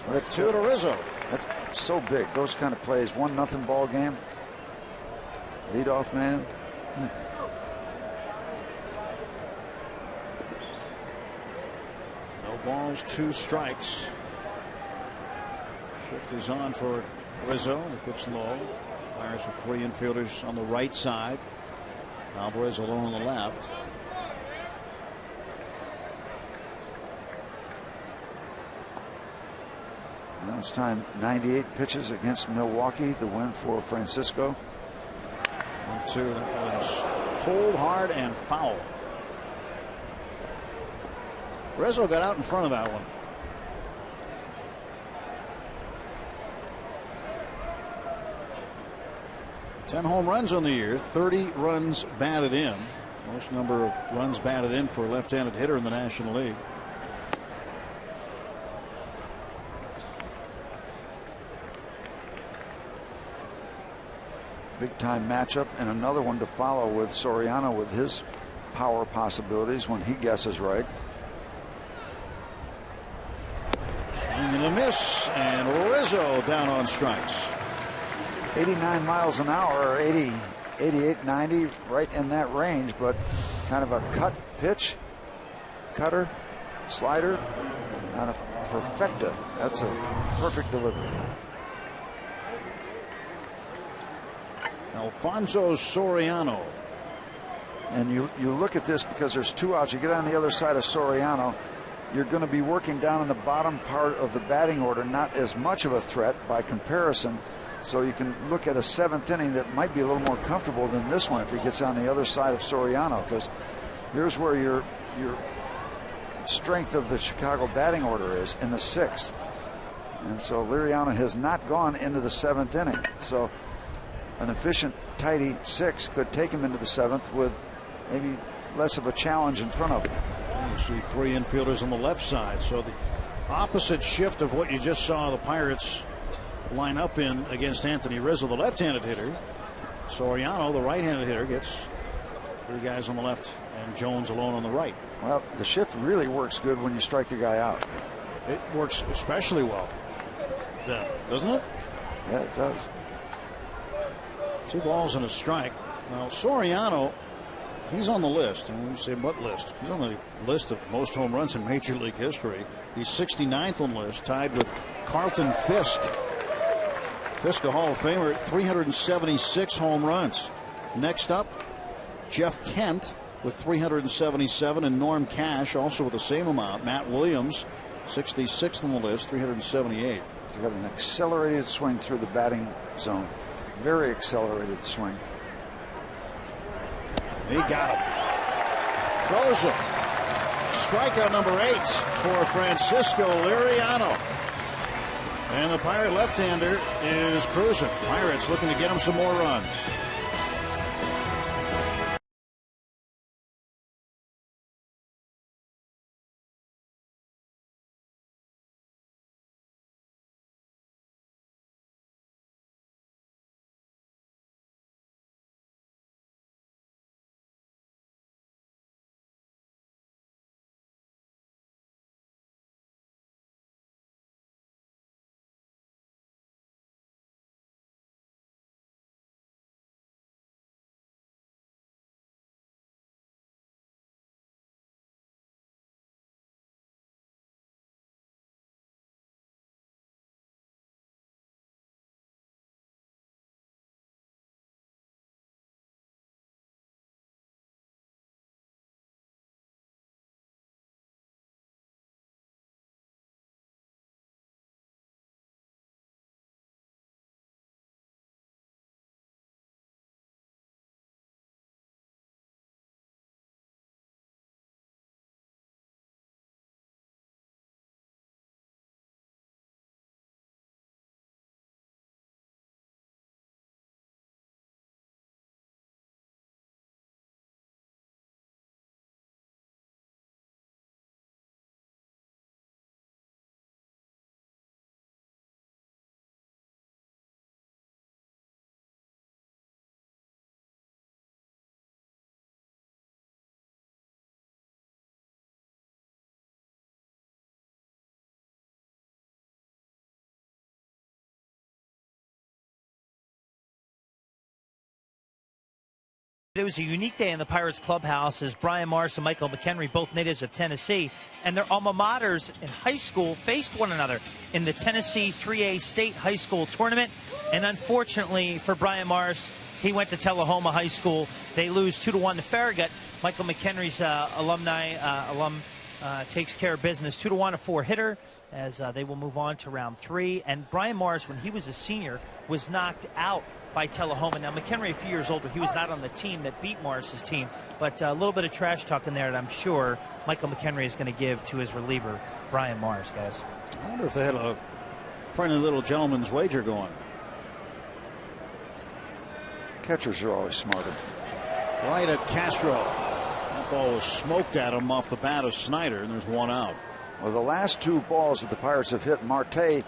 That's 2 to Rizzo. That's so big. Those kind of plays. 1-0 ball game. Leadoff man. No balls, 2 strikes. Shift is on for Rizzo. The pitch low. Pirates with 3 infielders on the right side. Alvarez alone on the left. Now it's time. 98 pitches against Milwaukee. The win for Francisco. 1-2. That was cold, hard, and foul. Rizzo got out in front of that one. Ten home runs on the year, 30 runs batted in. Most number of runs batted in for a left-handed hitter in the National League. Big time matchup, and another one to follow with Soriano with his power possibilities when he guesses right. Swing and a miss, and Rizzo down on strikes. 89 miles an hour, or 80, 88, 90, right in that range, but kind of a cut pitch, cutter, slider, not a perfecta. That's a perfect delivery. Alfonso Soriano. And you look at this because there's 2 outs. You get on the other side of Soriano, you're going to be working down in the bottom part of the batting order, not as much of a threat by comparison. So you can look at a 7th inning that might be a little more comfortable than this one if he gets on the other side of Soriano, because here's where your strength of the Chicago batting order is, in the 6th. And so Liriano has not gone into the 7th inning. So an efficient, tidy 6 could take him into the 7th with maybe less of a challenge in front of him. You see 3 infielders on the left side. So the opposite shift of what you just saw the Pirates line up in against Anthony Rizzo, the left-handed hitter. Soriano, the right-handed hitter, gets 3 guys on the left and Jones alone on the right. Well, the shift really works good when you strike the guy out. It works especially well, doesn't it? Yeah, it does. 2 balls and a strike. Now Soriano, he's on the list. And we say what list? He's on the list of most home runs in Major League history. He's 69th on the list, tied with Carlton Fisk. Fisk, a Hall of Famer, 376 home runs. Next up, Jeff Kent with 377, and Norm Cash also with the same amount. Matt Williams, 66th on the list, 378. He got an accelerated swing through the batting zone. Very accelerated swing. He got him. Throws him. Strikeout number 8 for Francisco Liriano. And the Pirate left-hander is cruising. Pirates looking to get him some more runs. It was a unique day in the Pirates clubhouse as Brian Morris and Michael McHenry, both natives of Tennessee, and their alma maters in high school faced one another in the Tennessee 3A State High School Tournament. And unfortunately for Brian Morris, he went to Tullahoma High School. They lose 2-1 to Farragut. Michael McHenry's alum takes care of business, 2-1, a 4-hitter, as they will move on to round 3. And Brian Morris, when he was a senior, was knocked out by Tullahoma. Now, McHenry, a few years older, he was not on the team that beat Morris's team, but a little bit of trash talk in there that I'm sure Michael McHenry is going to give to his reliever, Brian Morris, guys. I wonder if they had a friendly little gentleman's wager going. Catchers are always smarter. Right at Castro. That ball was smoked at him off the bat of Snyder, and there's one out. Well, the last 2 balls that the Pirates have hit, Marte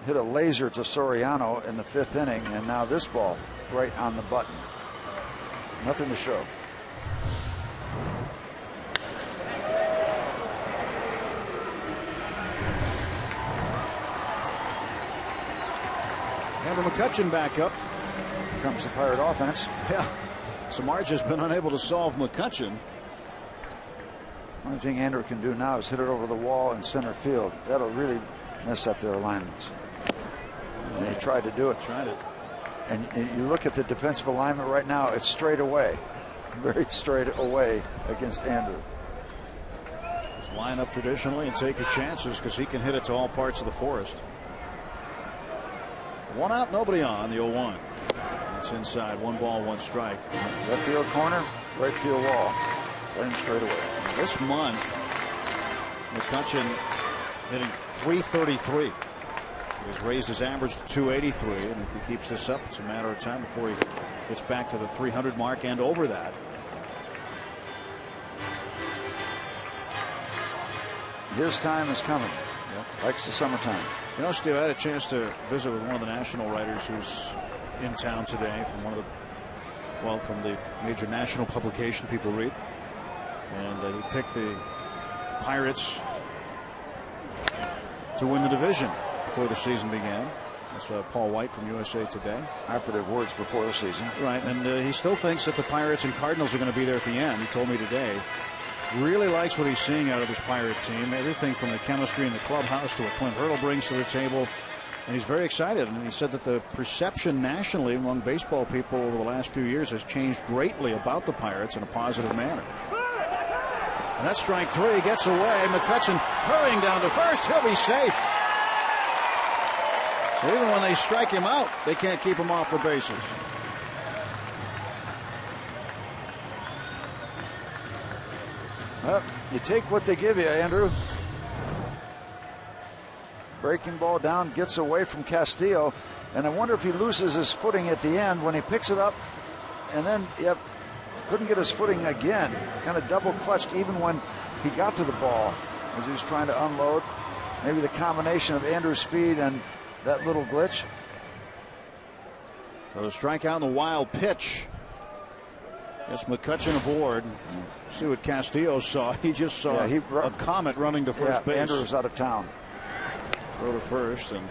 hit a laser to Soriano in the 5th inning, and now this ball right on the button. Nothing to show. Andrew McCutchen back up. Here comes the Pirate offense. Yeah. Samardzija has been unable to solve McCutchen. Only thing Andrew can do now is hit it over the wall in center field. That'll really mess up their alignments. And he tried to do it. And you look at the defensive alignment right now, it's straight away. Very straight away against Andrew. Just line up traditionally and take your chances because he can hit it to all parts of the forest. 1 out, nobody on, the 0-1. It's inside, 1 ball, 1 strike. Left field corner, right field wall. Playing straight away. This month, McCutchen hitting .333. He's raised his average to .283, and if he keeps this up, it's a matter of time before he gets back to the .300 mark and over that. His time is coming. Yep. Likes the summertime. You know, Steve, I had a chance to visit with one of the national writers who's in town today from the major national publication people read. And he picked the Pirates to win the division before the season began. That's Paul White from USA Today. Operative words before the season. Right, and he still thinks that the Pirates and Cardinals are going to be there at the end. He told me today. Really likes what he's seeing out of this Pirate team. Everything from the chemistry in the clubhouse to what Clint Hurdle brings to the table. And he's very excited. And he said that the perception nationally among baseball people over the last few years has changed greatly about the Pirates in a positive manner. And that's strike 3. Gets away. McCutchen hurrying down to first. He'll be safe. So even when they strike him out, they can't keep him off the bases. Well, you take what they give you, Andrew. Breaking ball down, gets away from Castillo, and I wonder if he loses his footing at the end when he picks it up, and then couldn't get his footing again. Kind of double clutched even when he got to the ball as he was trying to unload. Maybe the combination of Andrew's speed and that little glitch. So the strikeout and the wild pitch. Yes, McCutchen aboard. See what Castillo saw. He just saw a comet running to first base. Andrew was out of town. Throw to first, and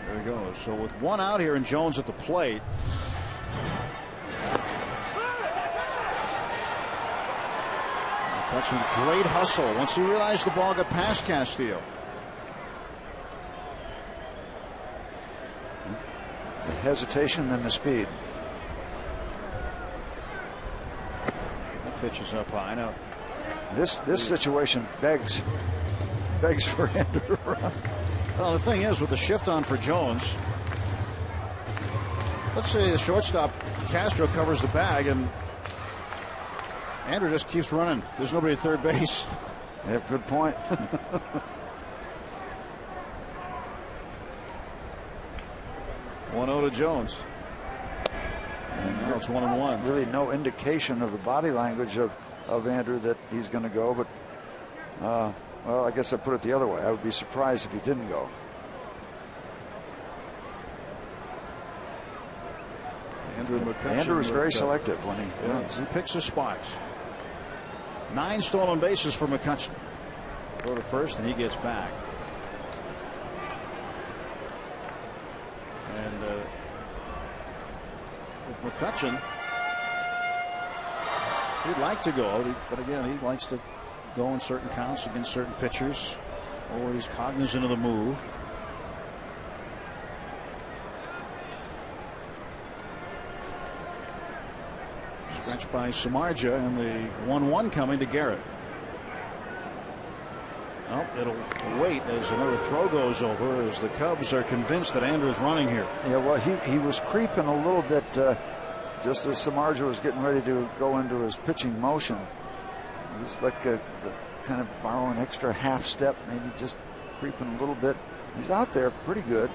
there he goes. So with 1 out here and Jones at the plate. McCutchen, great hustle once he realized the ball got past Castillo. The hesitation, then the speed. Pitch is up high now. This situation begs for Andrew to run. Well, the thing is, with the shift on for Jones, let's say the shortstop Castro covers the bag and Andrew just keeps running. There's nobody at third base. Yeah, good point. 1-0 to Jones. And now it's 1-1. Really no indication of the body language of Andrew that he's going to go, but well, I guess I put it the other way. I would be surprised if he didn't go. Andrew is very selective when he runs. He picks his spots. 9 stolen bases for McCutchen. Go to first and he gets back. And with McCutchen, He'd like to go, but again, he likes to go in certain counts against certain pitchers. Always cognizant of the move. Stretched by Samardzija, and the 1-1 coming to Garrett. Oh, it'll wait as another throw goes over, as the Cubs are convinced that Andrew's running here. Yeah, well, he was creeping a little bit just as Samardzija was getting ready to go into his pitching motion. Just like kind of borrow an extra half step, maybe just creeping a little bit. He's out there pretty good.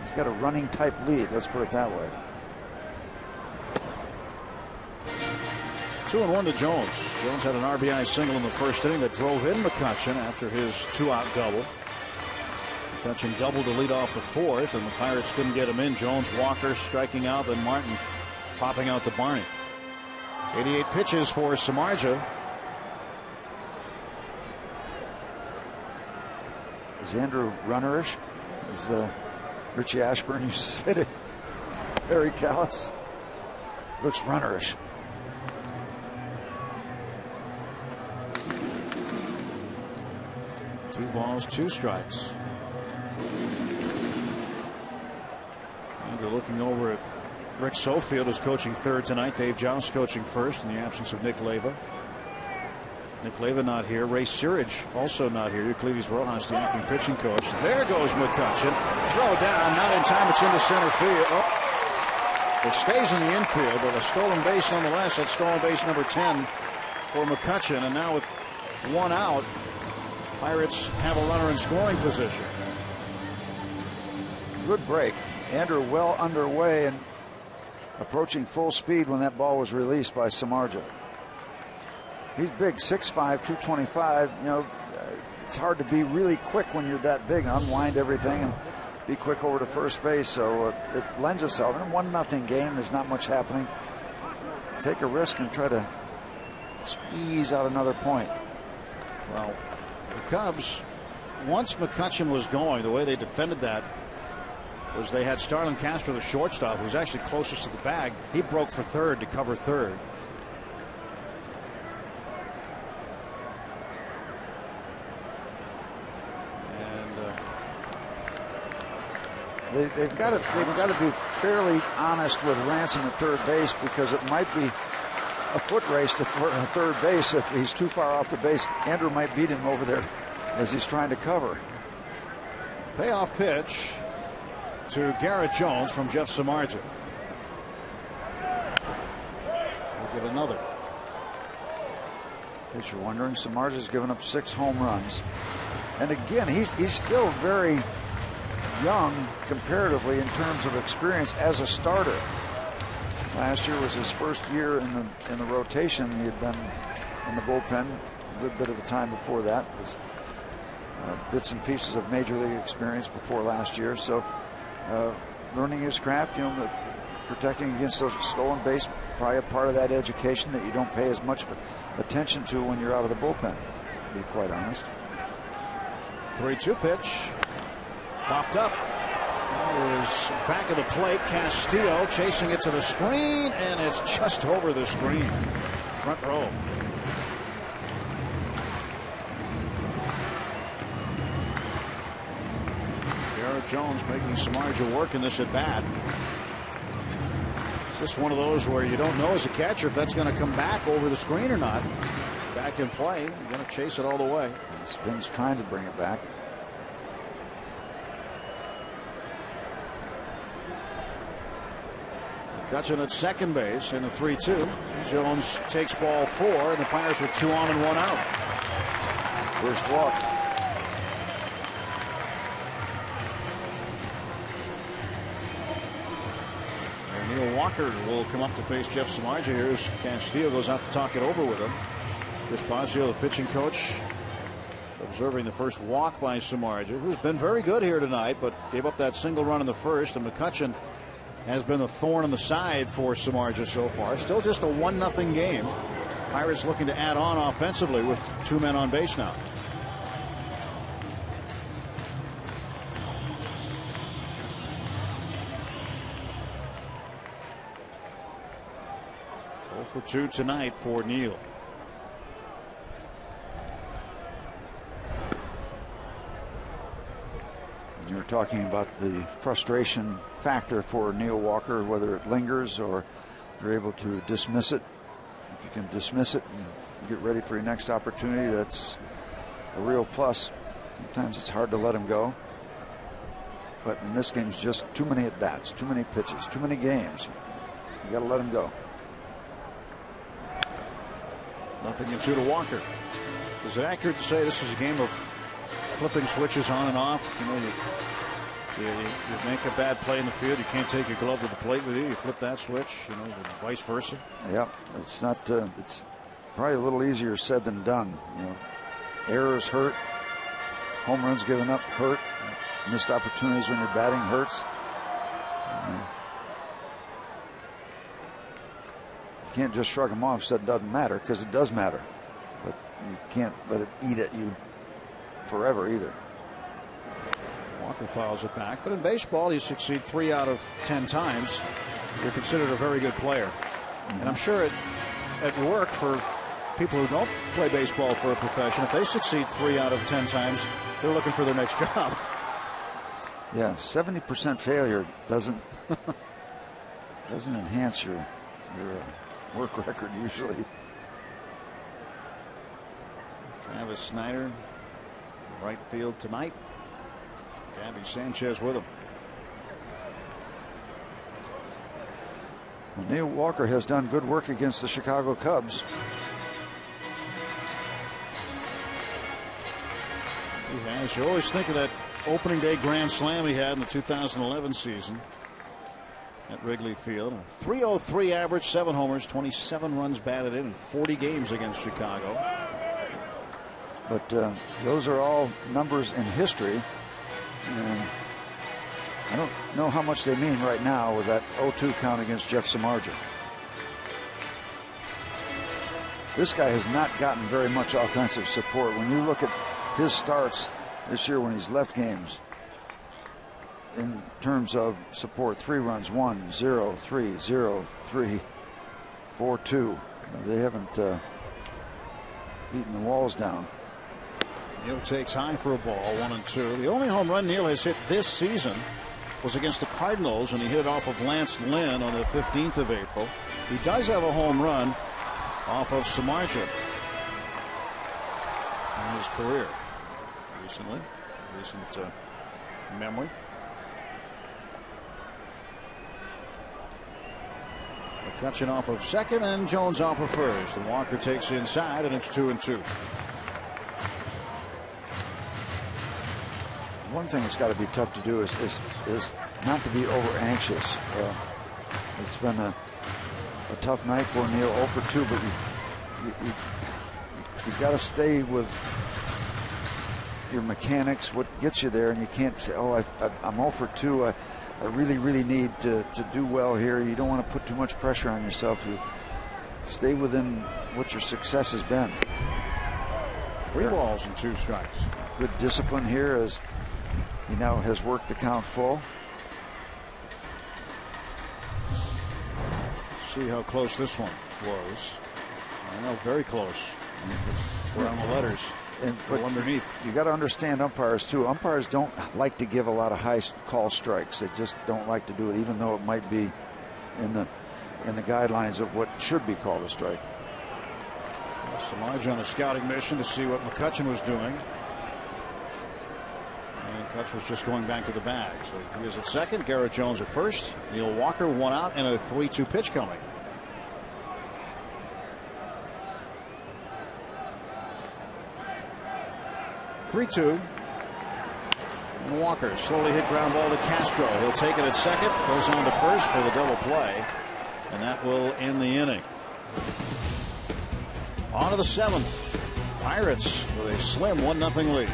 He's got a running type lead, let's put it that way. 2-1 to Jones. Jones had an RBI single in the first inning that drove in McCutchen after his 2-out double. McCutchen doubled to lead off the fourth, and the Pirates couldn't get him in. Jones, Walker striking out, then Martin popping out to Barney. 88 pitches for Samardzija. Is Andrew runnerish? As Richie Ashburn used to say to Harry Callis. Looks runnerish. Two balls, two strikes. Andrew looking over at Rick Sofield, who's coaching third tonight. Dave Joust coaching first in the absence of Nick Leyva. Nick Leyva not here. Ray Searage also not here. Euclides Rojas, the acting pitching coach. There goes McCutchen. Throw down, not in time. It's into center field. Oh. It stays in the infield, but a stolen base nonetheless. That's stolen base number 10 for McCutchen. And now with one out, Pirates have a runner in scoring position. Good break. Andrew well underway and approaching full speed when that ball was released by Samardzija. He's big, 6'5", 225. You know, it's hard to be really quick when you're that big, unwind everything and be quick over to first base. So it lends itself. In a 1-0 game, there's not much happening. Take a risk and try to squeeze out another point. Well, the Cubs, once McCutchen was going, the way they defended that was they had Starlin Castro, the shortstop, who was actually closest to the bag. He broke for third to cover third. And they've got to be fairly honest with Ransom at third base, because it might be a foot race to third base. If he's too far off the base, Andrew might beat him over there as he's trying to cover. Payoff pitch to Garrett Jones from Jeff Samardzija. We'll get another. In case you're wondering, Samardzija's given up 6 home runs. And again, he's still very young comparatively in terms of experience as a starter. Last year was his first year in the rotation. He had been in the bullpen a good bit of the time before that. It was bits and pieces of major league experience before last year. So learning his craft, you know, protecting against those stolen base, probably a part of that education that you don't pay as much attention to when you're out of the bullpen, to be quite honest. 3-2 pitch. Popped up. That is back of the plate. Castillo chasing it to the screen, and it's just over the screen. Front row. Garrett Jones making Samardzija work in this at bat. It's just one of those where you don't know as a catcher if that's going to come back over the screen or not. Back in play. You're going to chase it all the way. Spin's trying to bring it back. McCutchen at second base in a 3-2. Jones takes ball 4, and the Pirates with 2 on and 1 out. First walk. And Neil Walker will come up to face Jeff Samardzija. Here's Castillo, goes out to talk it over with him. Chris Bosio, the pitching coach, observing the first walk by Samardzija, who's been very good here tonight, but gave up that single run in the first, and McCutchen has been a thorn in the side for Samardzija so far. Still just a 1-0 game. Pirates looking to add on offensively with 2 men on base now. for 2 tonight for Neal. You were talking about the frustration factor for Neal Walker, whether it lingers or you're able to dismiss it. If you can dismiss it and get ready for your next opportunity, that's a real plus. Sometimes it's hard to let him go. But in this game, it's just too many at-bats, too many pitches, too many games. You got to let him go. 0-2 to Walker. Is it accurate to say this is a game of flipping switches on and off? You know, you make a bad play in the field, you can't take your glove to the plate with you. You flip that switch, you know, vice versa. Yeah, it's not. It's probably a little easier said than done. You know, errors hurt, home runs given up hurt, missed opportunities when you're batting hurts. You can't just shrug them off, said it doesn't matter, because it does matter. But you can't let it eat at you forever either. Walker fouls it back, but in baseball, you succeed 3 out of 10 times. You're considered a very good player. And I'm sure at work, for people who don't play baseball for a profession, if they succeed 3 out of 10 times, they're looking for their next job. Yeah, 70% failure doesn't enhance your work record usually. Travis Snyder, right field tonight. Gabby Sanchez with him. Well, Neal Walker has done good work against the Chicago Cubs. He has. You always think of that opening day grand slam he had in the 2011 season at Wrigley Field. A .303 average, 7 homers, 27 runs batted in 40 games against Chicago. But those are all numbers in history. And I don't know how much they mean right now with that 0-2 count against Jeff Samardzija. This guy has not gotten very much offensive support. When you look at his starts this year when he's left games, in terms of support, 3 runs, 1, 0, 3, 0, 3, 4, 2. They haven't beaten the walls down. Neal takes high for a ball, 1-2. The only home run Neal has hit this season was against the Cardinals, and he hit it off of Lance Lynn on the 15th of April. He does have a home run off of Samardzija in his career recently. Recent memory. McCutchen off of second and Jones off of first. And Walker takes inside, and it's 2-2. One thing that's got to be tough to do is not to be over anxious. It's been a tough night for Neal, 0 for 2, but you've got to stay with your mechanics, what gets you there, and you can't say, oh, I'm 0 for 2. I really need to do well here. You don't want to put too much pressure on yourself. You stay within what your success has been. 3 balls and 2 strikes. Good discipline here as he now has worked the count full. See how close this one was. I know, very close. We're on the letters. And underneath. You got to understand umpires too. Umpires don't like to give a lot of high call strikes. They just don't like to do it, even though it might be in the guidelines of what should be called a strike. Samardzija on a scouting mission to see what McCutchen was doing. And Kutch was just going back to the bag. So he is at second. Garrett Jones at first. Neal Walker 1 out and a 3-2 pitch coming. (3-2). And Walker slowly hit ground ball to Castro. He'll take it at second. Goes on to first for the double play. And that will end the inning. On to the 7th. Pirates with a slim 1-0 lead.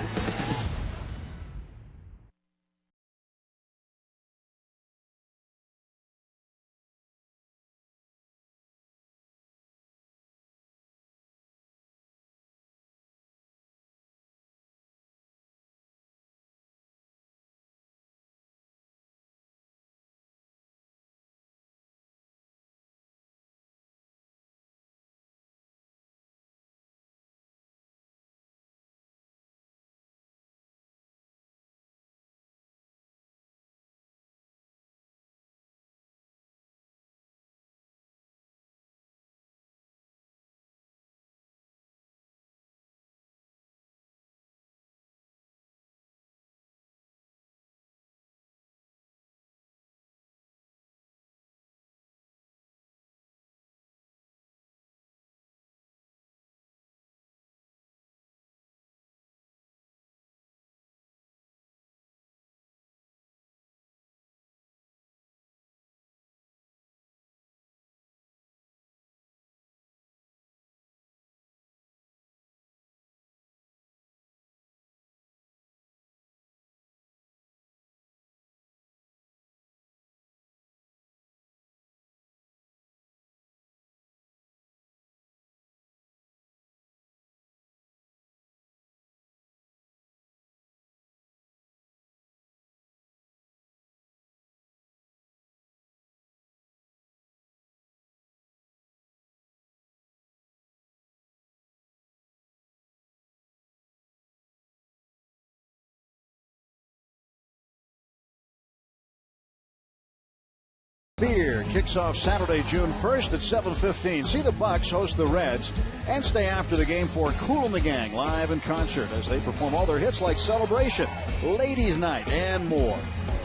kicks off Saturday, June 1st at 7:15. See the Bucks host the Reds and stay after the game for Kool and the Gang live in concert as they perform all their hits like Celebration, Ladies Night, and more.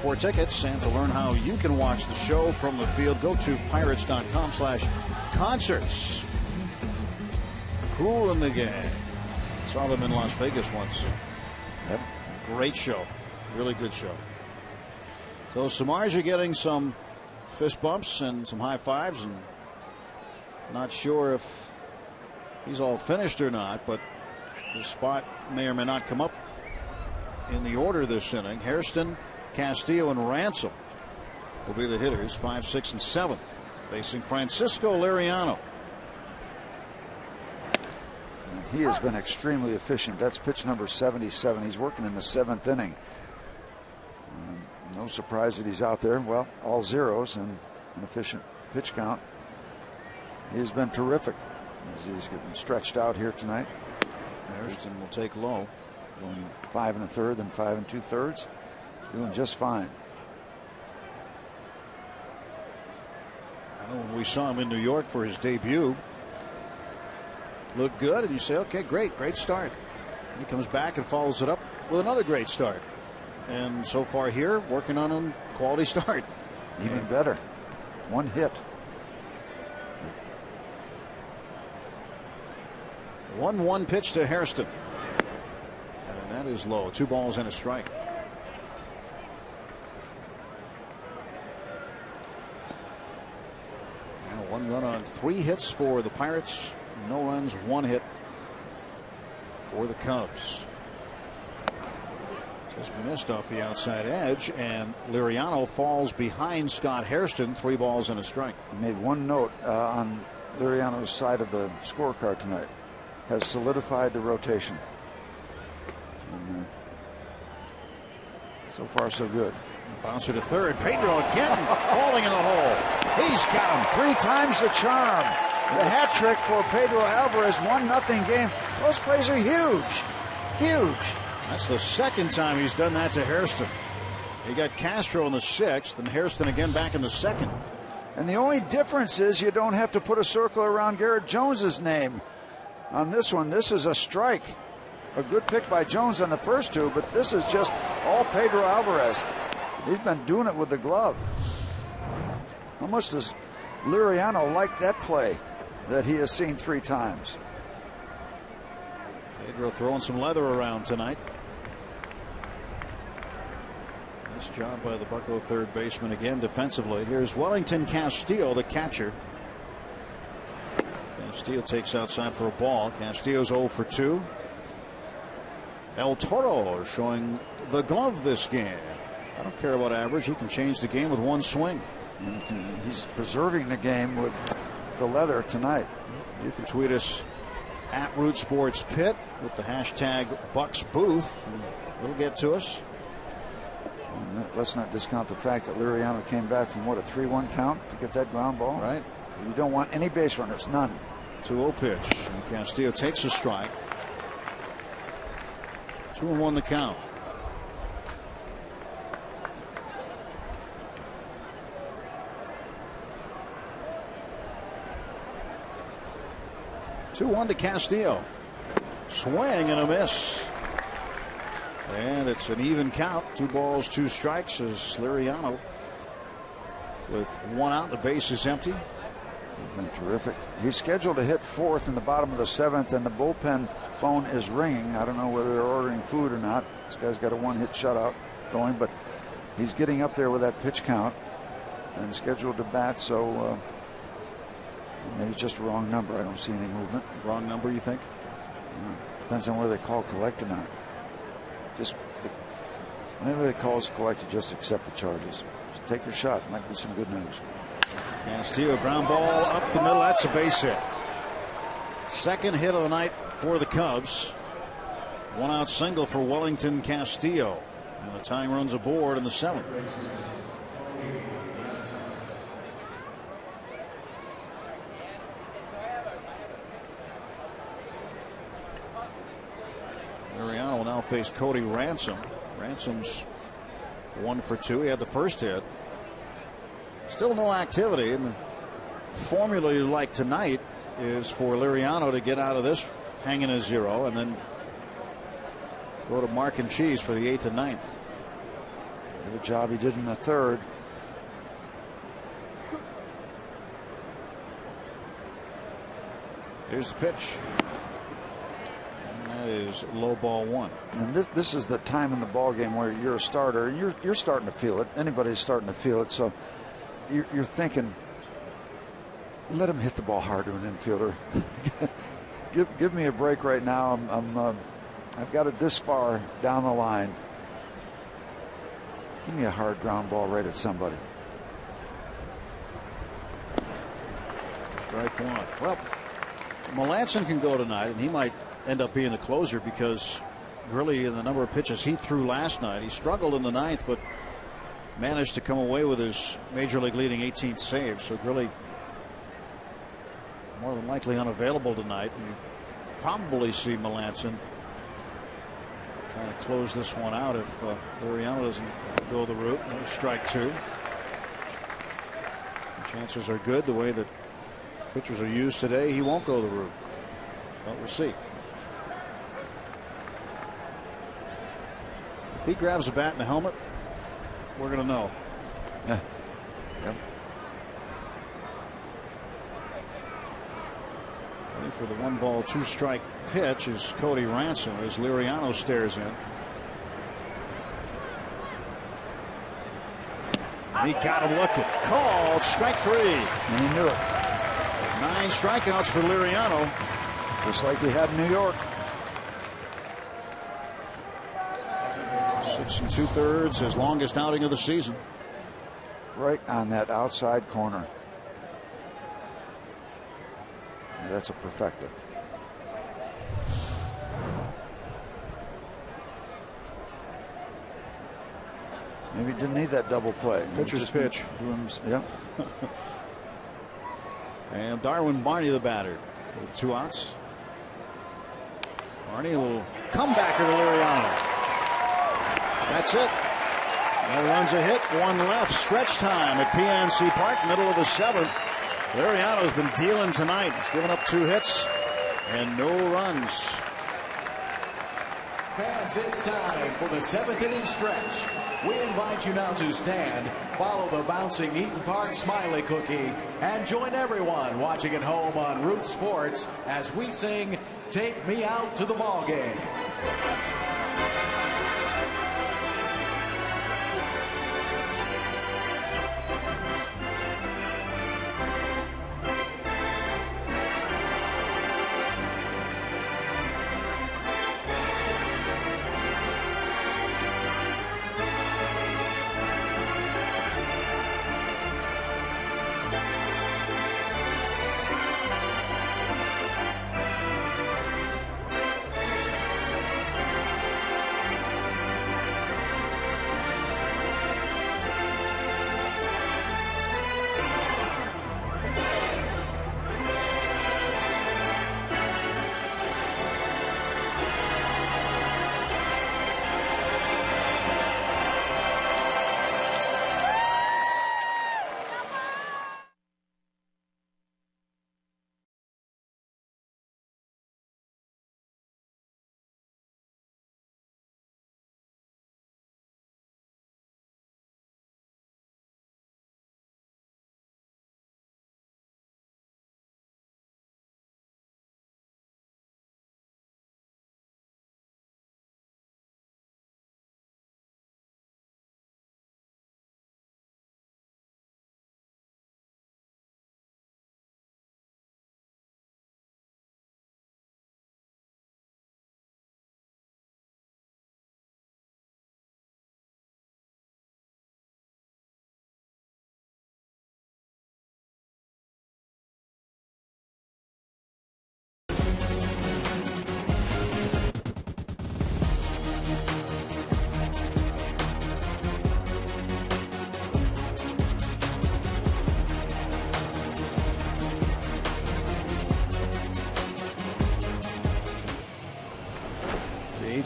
For tickets and to learn how you can watch the show from the field, go to pirates.com/concerts. Kool and the Gang. Saw them in Las Vegas once. Yep. Great show. Really good show. So Samardzija getting some fist bumps and some high fives, and not sure if he's all finished or not, but his spot may or may not come up in the order this inning. Hairston, Castillo, and Ransom will be the hitters, 5, 6, and 7, facing Francisco Liriano. And he has been extremely efficient. That's pitch number 77. He's working in the 7th inning. No surprise that he's out there. Well, all zeros and an efficient pitch count. He's been terrific as he's getting stretched out here tonight. Hairston will take low. Going 5 1/3, then 5 2/3. Doing just fine. I know when we saw him in New York for his debut, looked good, and you say, okay, great start. And he comes back and follows it up with another great start. And so far here, working on a quality start. Even better. 1 hit. 1-1 pitch to Hairston. And that is low. 2 balls and a strike. Now 1 run on 3 hits for the Pirates. No runs, 1 hit for the Cubs. Just missed off the outside edge, and Liriano falls behind Scott Hairston. 3 balls and a strike. He made 1 note on Liriano's side of the scorecard tonight. Has solidified the rotation. And, so far, so good. Bouncer to third. Pedro again falling in the hole. He's got him. 3 times the charm. The hat trick for Pedro Alvarez. 1-0 game. Those plays are huge. Huge. That's the 2nd time he's done that to Hairston. He got Castro in the 6th, and Hairston again back in the 2nd. And the only difference is you don't have to put a circle around Garrett Jones's name on this one. This is a strike. A good pick by Jones on the first 2, but this is just all Pedro Alvarez. He's been doing it with the glove. How much does Liriano like that play that he has seen 3 times? Pedro throwing some leather around tonight. Nice job by the Bucco third baseman again defensively. Here's Wellington Castillo, the catcher. Castillo takes outside for a ball. Castillo's 0 for 2. El Toro showing the glove this game. I don't care about average. He can change the game with 1 swing. And he's preserving the game with the leather tonight. You can tweet us at Root Sports Pit with the hashtag Bucks Booth. It'll get to us. And let's not discount the fact that Liriano came back from what, a 3-1 count to get that ground ball. Right. You don't want any base runners, none. 2-0 pitch, and Castillo takes a strike. 2-1 the count. Two-1 to Castillo. Swing and a miss. And it's an even count. 2 balls, 2 strikes as Liriano with 1 out. The base is empty. He's been terrific. He's scheduled to hit 4th in the bottom of the 7th, and the bullpen phone is ringing. I don't know whether they're ordering food or not. This guy's got a 1-hit shutout going, but he's getting up there with that pitch count and scheduled to bat. So maybe it's just a wrong number. I don't see any movement. Wrong number, you think? Depends on whether they call collect or not. Just whenever they call us collect, you just accept the charges. Just take your shot. Might be some good news. Castillo, ground ball up the middle. That's a base hit. 2nd hit of the night for the Cubs. 1-out single for Wellington Castillo. And the tying runs aboard in the 7th. Liriano will now face Cody Ransom. Ransom's 1 for 2. He had the first hit. Still no activity, and the formula you like tonight is for Liriano to get out of this hanging a 0 and then go to Mark and Cheese for the 8th and 9th. Good job he did in the 3rd. Here's the pitch. And that is low ball 1. And this is the time in the ball game where you're a starter and you're starting to feel it. Anybody's starting to feel it. So you're thinking, let him hit the ball hard to an infielder. give me a break right now. I've got it this far down the line. Give me a hard ground ball right at somebody. Strike 1. Well, Melanson can go tonight, and he might end up being the closer because really in the number of pitches he threw last night, he struggled in the 9th, but managed to come away with his major league leading 18th save. So Grilly more than likely unavailable tonight. And you probably see Melanson trying to close this one out if Liriano doesn't go the route. Strike 2. The chances are good the way that pitchers are used today. He won't go the route, but we'll see. If he grabs a bat and a helmet, we're going to know. Yeah. Yep. Ready for the 1-ball 2-strike pitch is Cody Ransom as Liriano stares in. He got him looking. Called strike 3. And he knew it. 9 strikeouts for Liriano. Just like he had in New York. 6 2/3, his longest outing of the season. Right on that outside corner. Yeah, that's a perfecta. Maybe didn't need that double play. Pitcher's pitch. Yep. And Darwin Barney, the batter, with 2 outs. Barney, a little comebacker to Liriano. That's it. No runs a hit, 1 left. Stretch time at PNC Park, middle of the 7th. Liriano's been dealing tonight. He's given up 2 hits and no runs. Fans, it's time for the 7th inning stretch. We invite you now to stand, follow the bouncing Eaton Park Smiley Cookie, and join everyone watching at home on Root Sports as we sing "Take Me Out to the Ball Game."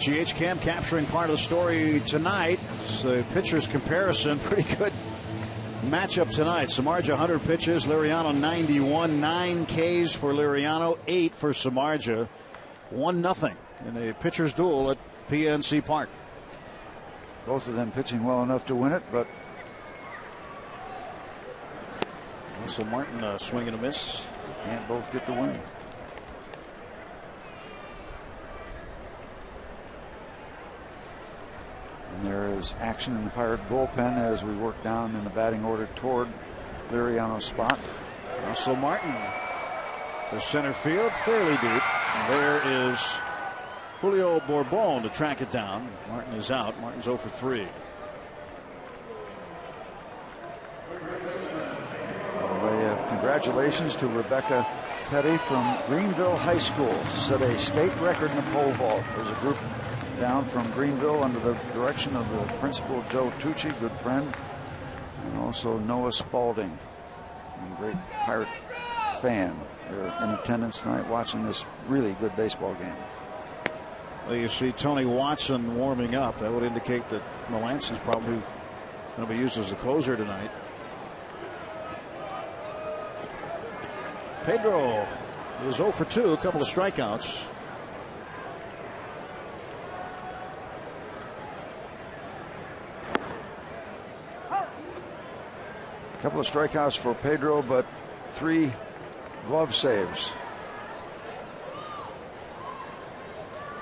GH Cam capturing part of the story tonight. It's the pitcher's comparison. Pretty good matchup tonight. Samardzija 100 pitches, Liriano 91, 9 Ks for Liriano, 8 for Samardzija. 1-0 in a pitcher's duel at PNC Park. Both of them pitching well enough to win it, but Russell Martin swing and a miss. they can't both get the win. And there is action in the Pirate bullpen as we work down in the batting order toward Liriano's spot. Russell Martin to center field, fairly deep. There is Julio Bourbon to track it down. Martin is out. Martin's 0 for 3. By the way, congratulations to Rebecca Petty from Greenville High School. Set a state record in the pole vault. There's a group down from Greenville under the direction of the principal, Joe Tucci, good friend, and also Noah Spalding, a great Pirate fan. They're in attendance tonight watching this really good baseball game. Well, you see Tony Watson warming up. That would indicate that Melanson's probably going to be used as a closer tonight. Pedro is 0 for 2, a couple of strikeouts. A couple of strikeouts for Pedro, but 3 glove saves.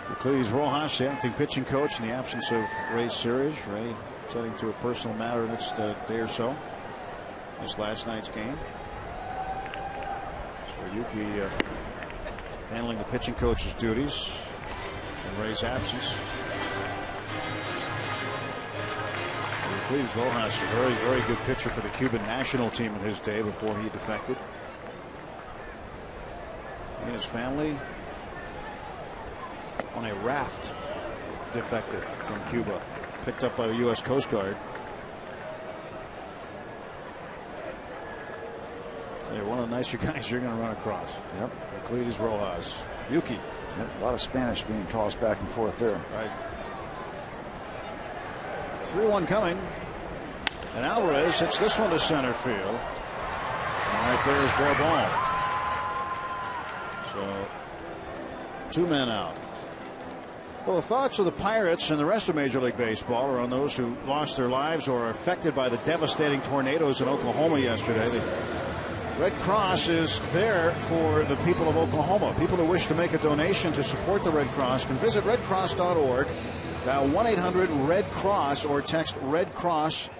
Euclides Rojas, the acting pitching coach, in the absence of Ray Searage. Ray attending to a personal matter the next day or so. This last night's game. So Yuki handling the pitching coach's duties in Ray's absence. Euclides Rojas, a very, very good pitcher for the Cuban national team in his day before he defected. He and his family on a raft defected from Cuba, picked up by the U.S. Coast Guard. They're one of the nicer guys you're going to run across. Yep. Euclides Rojas. Yuki. Yep. A lot of Spanish being tossed back and forth there. Right. 3-1 coming. And Alvarez hits this one to center field. And right there is Bourbon. So 2 men out. Well, the thoughts of the Pirates and the rest of Major League Baseball are on those who lost their lives or are affected by the devastating tornadoes in Oklahoma yesterday. The Red Cross is there for the people of Oklahoma. People who wish to make a donation to support the Red Cross can visit redcross.org, dial 1-800-RED-CROSS, or text Red Cross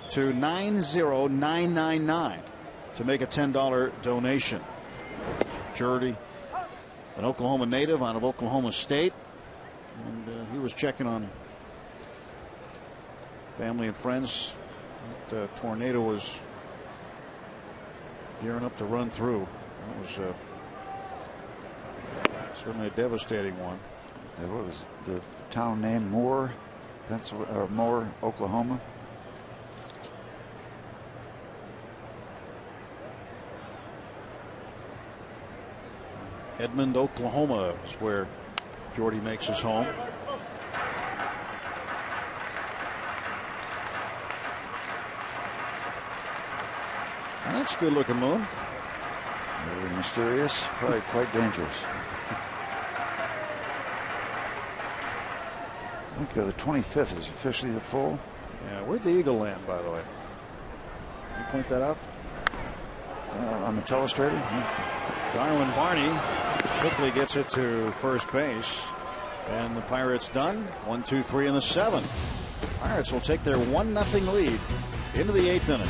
to 90999 to make a $10 donation. Jordy, an Oklahoma native out of Oklahoma State. And he was checking on family and friends. The tornado was gearing up to run through. That was certainly a devastating one. What was the town name? Moore, Moore, Oklahoma. Edmond, Oklahoma is where Jordy makes his home. That's a good looking moon. Very mysterious, probably quite dangerous. I think the 25th is officially the full. Yeah, where'd the eagle land, by the way? Can you point that out? On the telestrator. Darwin Barney quickly gets it to first base. And the Pirates done. 1, 2, 3 in the 7th. Pirates will take their 1-0 lead into the 8th inning.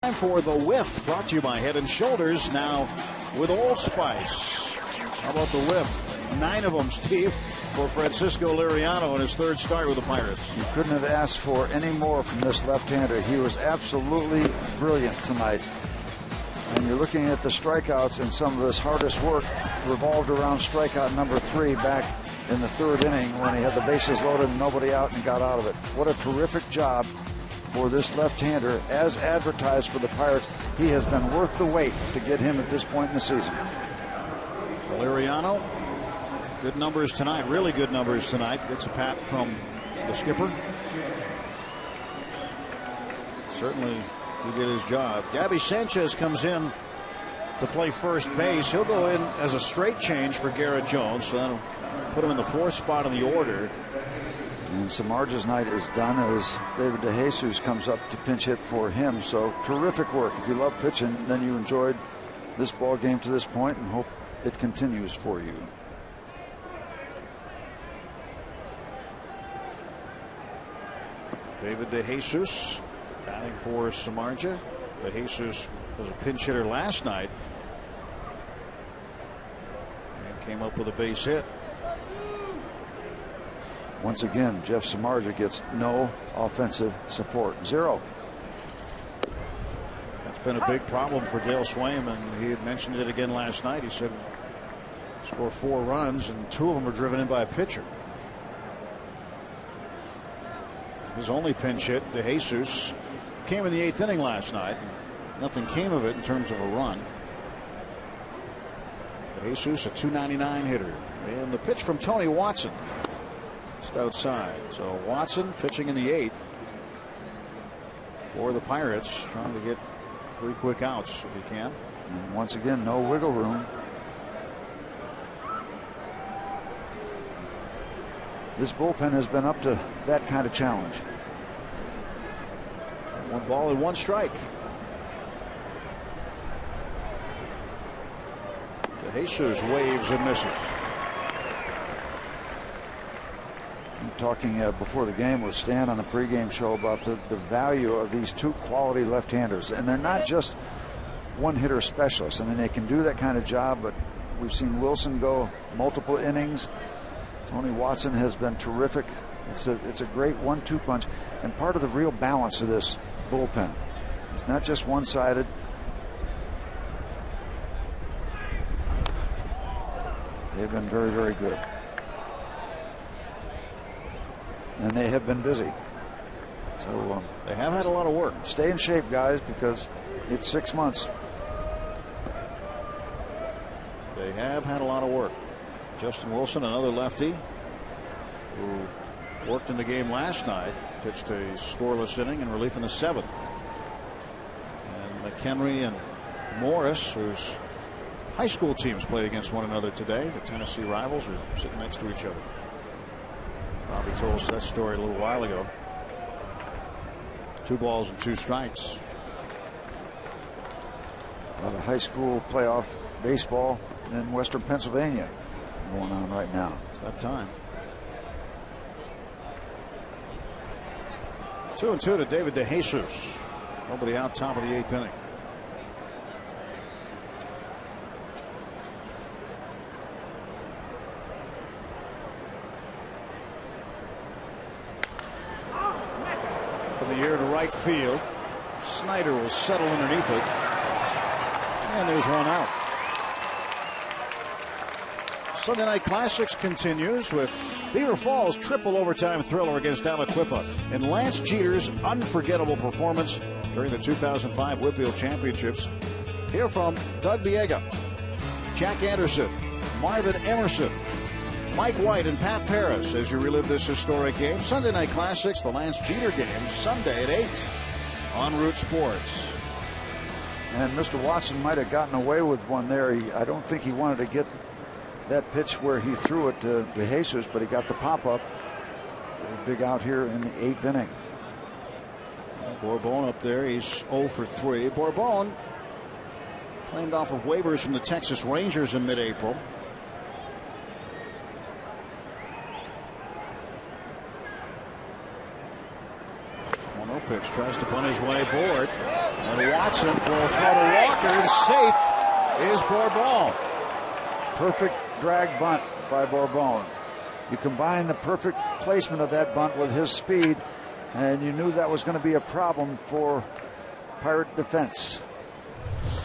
Time for the whiff, brought to you by Head and Shoulders, now with Old Spice. How about the whiff? 9 of them, Steve, for Francisco Liriano in his 3rd start with the Pirates. You couldn't have asked for any more from this left-hander. He was absolutely brilliant tonight. And you're looking at the strikeouts, and some of his hardest work revolved around strikeout number 3 back in the 3rd inning when he had the bases loaded and nobody out and got out of it. What a terrific job for this left-hander. As advertised for the Pirates, he has been worth the wait to get him at this point in the season. Liriano, good numbers tonight, really good numbers tonight. Gets a pat from the skipper. Certainly he did his job. Gabby Sanchez comes in to play first base. He'll go in as a straight change for Garrett Jones, so that'll put him in the 4th spot in the order. And Samardzij's night is done as David DeJesus comes up to pinch hit for him. So terrific work. If you love pitching, then you enjoyed this ball game to this point and hope it continues for you. David DeJesus batting for Samardzij. DeJesus was a pinch hitter last night and came up with a base hit. Once again, Jeff Samardzij gets no offensive support. 0. That's been a big problem for Dale Swaim, and he had mentioned it again last night. He said score 4 runs and 2 of them were driven in by a pitcher. His only pinch hit, DeJesus, came in the 8th inning last night. Nothing came of it in terms of a run. DeJesus, a .299 hitter. And the pitch from Tony Watson. Just outside. So Watson pitching in the 8th for the Pirates, trying to get 3 quick outs if he can. And once again, no wiggle room. This bullpen has been up to that kind of challenge. 1 ball and 1 strike. DeJesus waves and misses. Talking before the game with Stan on the pregame show about the value of these 2 quality left-handers, and they're not just one-hitter specialists. I mean, they can do that kind of job, but we've seen Wilson go multiple innings. Tony Watson has been terrific. It's a great 1-2 punch, and part of the real balance of this bullpen. It's not just one-sided. They've been very, very good. And they have been busy. So they have had a lot of work. Stay in shape, guys, because it's 6 months. They have had a lot of work. Justin Wilson, another lefty who worked in the game last night, pitched a scoreless inning in relief in the 7th. And McHenry and Morris, whose high school teams played against one another today, the Tennessee rivals, are sitting next to each other. Bobby told us that story a little while ago. 2 balls and 2 strikes. A lot of high school playoff baseball in Western Pennsylvania going on right now. It's that time. 2-2 to David DeJesus. Nobody out, top of the 8th inning. The air to right field. Snyder will settle underneath it. And there's 1 out. Sunday Night Classics continues with Beaver Falls' triple overtime thriller against Aliquippa and Lance Jeter's unforgettable performance during the 2005 Whitfield Championships. Hear from Doug Biega, Jack Anderson, Marvin Emerson, Mike White and Pat Paris as you relive this historic game. Sunday Night Classics, the Lance Jeter game, Sunday at 8 on Root Sports. And Mr. Watson might have gotten away with one there. I don't think he wanted to get that pitch where he threw it to DeJesus, but he got the pop-up. Big out here in the 8th inning. Bourbon up there. He's 0 for 3. Bourbon claimed off of waivers from the Texas Rangers in mid-April. 1-0 pitch. Tries to bunt his way aboard. And Watson will throw to Walker. And safe is Bourbon. Perfect drag bunt by Bourbon. You combine the perfect placement of that bunt with his speed, and you knew that was going to be a problem for Pirate defense.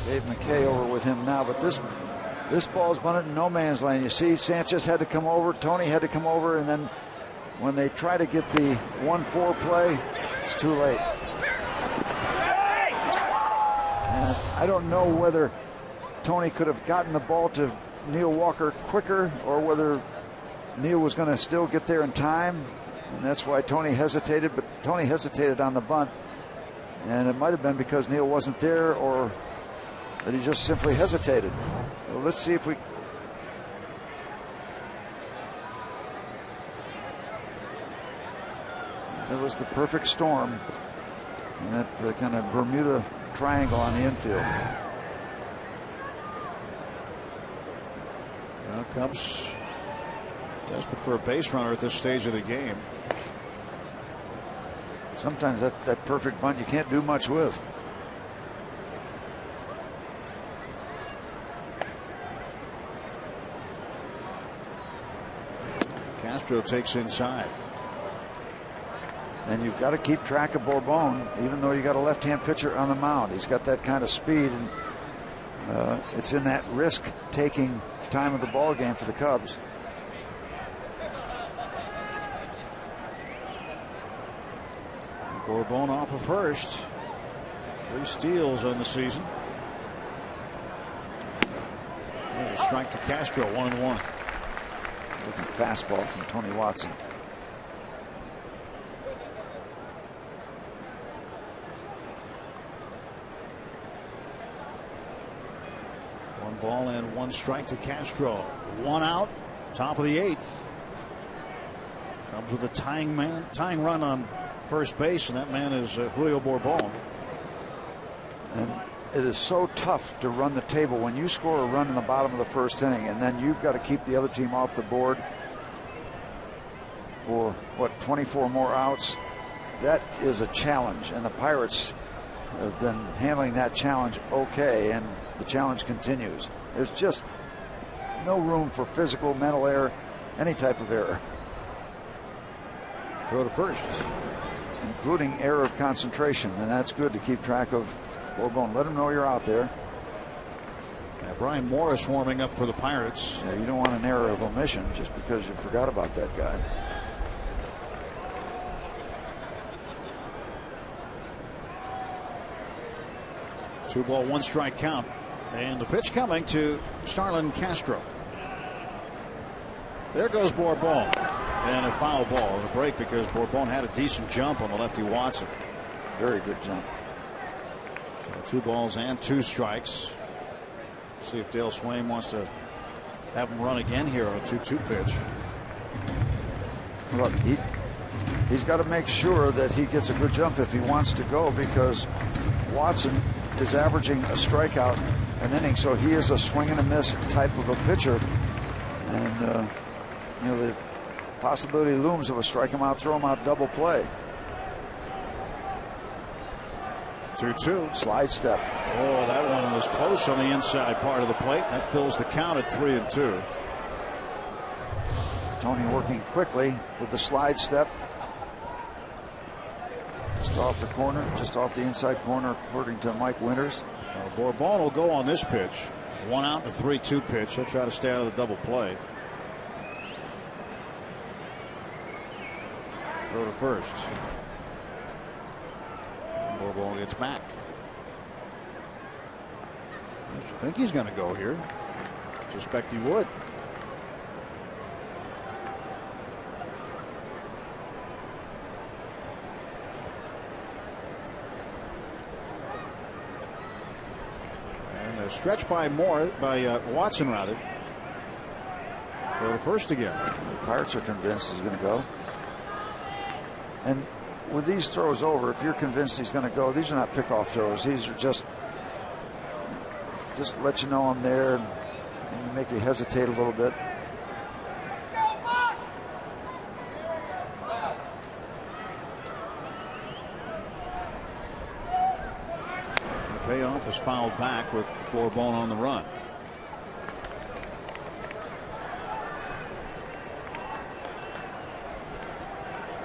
Dave McKay over with him now, but this ball is bunted in no man's land. You see, Sanchez had to come over, Tony had to come over, and then when they try to get the 1-4 play, it's too late. And I don't know whether Tony could have gotten the ball to Neil Walker quicker or whether Neil was going to still get there in time, and that's why Tony hesitated. But Tony hesitated on the bunt, and it might have been because Neil wasn't there or that he just simply hesitated. Well, let's see if we... It was the perfect storm, and that kind of Bermuda triangle on the infield. Now Cubs desperate for a base runner at this stage of the game. Sometimes that perfect bunt you can't do much with. Castro takes inside. And you've got to keep track of Bourbon, even though you got a left-hand pitcher on the mound. He's got that kind of speed, and it's in that risk-taking time of the ball game for the Cubs. Bourbon off of first. 3 steals on the season. There's a strike to Castro, 1-1. Looking fastball from Tony Watson. One ball and 1 strike to Castro. 1 out, top of the 8th. Comes with a tying run on first base, and that man is Julio Bourbon. And it is so tough to run the table when you score a run in the bottom of the first inning, and then you've got to keep the other team off the board for 24 more outs. That is a challenge, and the Pirates have been handling that challenge okay, and the challenge continues. There's just no room for physical, mental error, any type of error. Go to first. Including error of concentration, and that's good to keep track of Bourbon. Let him know you're out there. Yeah, Brian Morris warming up for the Pirates. Yeah, you don't want an error of omission just because you forgot about that guy. Two ball, 1 strike count. And the pitch coming to Starlin Castro. There goes Bourbon. And a foul ball on the break because Bourbon had a decent jump on the lefty Watson. Very good jump. So 2 balls and 2 strikes. See if Dale Swain wants to have him run again here on a 2-2 pitch. Look, he's got to make sure that he gets a good jump if he wants to go, because Watson is averaging a strikeout an inning, so he is a swing and a miss type of a pitcher, and the possibility looms of a strike him out, throw him out, double play. 2-2. Slide step. Oh, that one was close on the inside part of the plate. That fills the count at 3-2. Tony working quickly with the slide step. Just off the corner, just off the inside corner, according to Mike Winters. Bourbon will go on this pitch. 1 out and a 3-2 pitch. He'll try to stay out of the double play. Throw to first. Bourbon gets back. I think he's going to go here. Suspect he would. And a stretch by Watson rather. Throw to first again. The Pirates are convinced he's going to go. And with these throws over, if you're convinced he's going to go, these are not pickoff throws. These are just let you know I'm there and make you hesitate a little bit. payoff is fouled back with Bourbon on the run.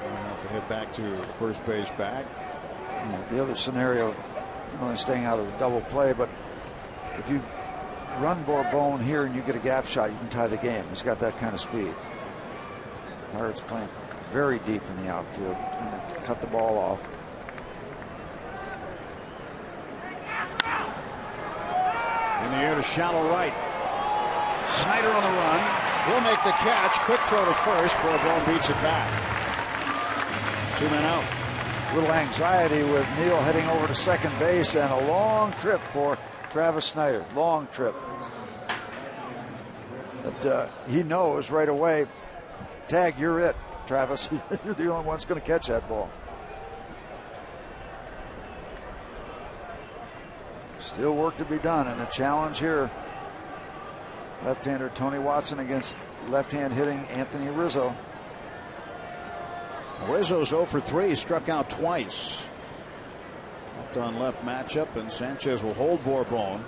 Have to head back to first base bag. The other scenario, only staying out of the double play, but if you run Bourbon here and you get a gap shot, you can tie the game. He's got that kind of speed. Pirates playing very deep in the outfield, cut the ball off. In the air to shallow right. Snyder on the run. He'll make the catch. Quick throw to first. Bourbon beats it back. 2 men out. Little anxiety with Neal heading over to second base, and a long trip for Travis Snyder. Long trip. But he knows right away, tag, you're it, Travis. You're the only one that's going to catch that ball. Still work to be done, and a challenge here. Left-hander Tony Watson against left-hand hitting Anthony Rizzo. Rizzo's 0 for 3, struck out twice. Left on left matchup, and Sanchez will hold Bourbon.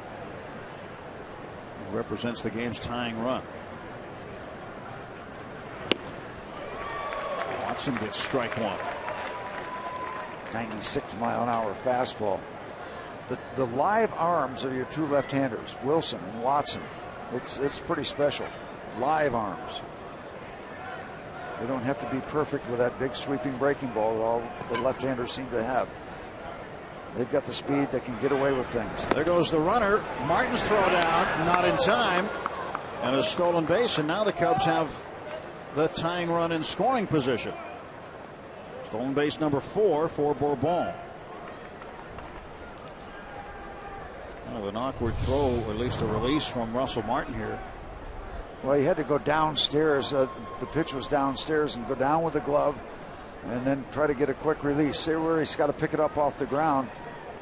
He represents the game's tying run. Watson gets strike one. 96-mile-an-hour fastball. The live arms of your two left-handers, Wilson and Watson, it's pretty special. Live arms. They don't have to be perfect with that big sweeping breaking ball that all the left-handers seem to have. They've got the speed that can get away with things. There goes the runner. Martin's throw down, not in time, and a stolen base, and now the Cubs have the tying run in scoring position. Stolen base number 4 for Bourbon. Kind of an awkward throw, at least a release from Russell Martin here. Well, he had to go downstairs. The pitch was downstairs, and go down with the glove and then try to get a quick release. See where he's got to pick it up off the ground,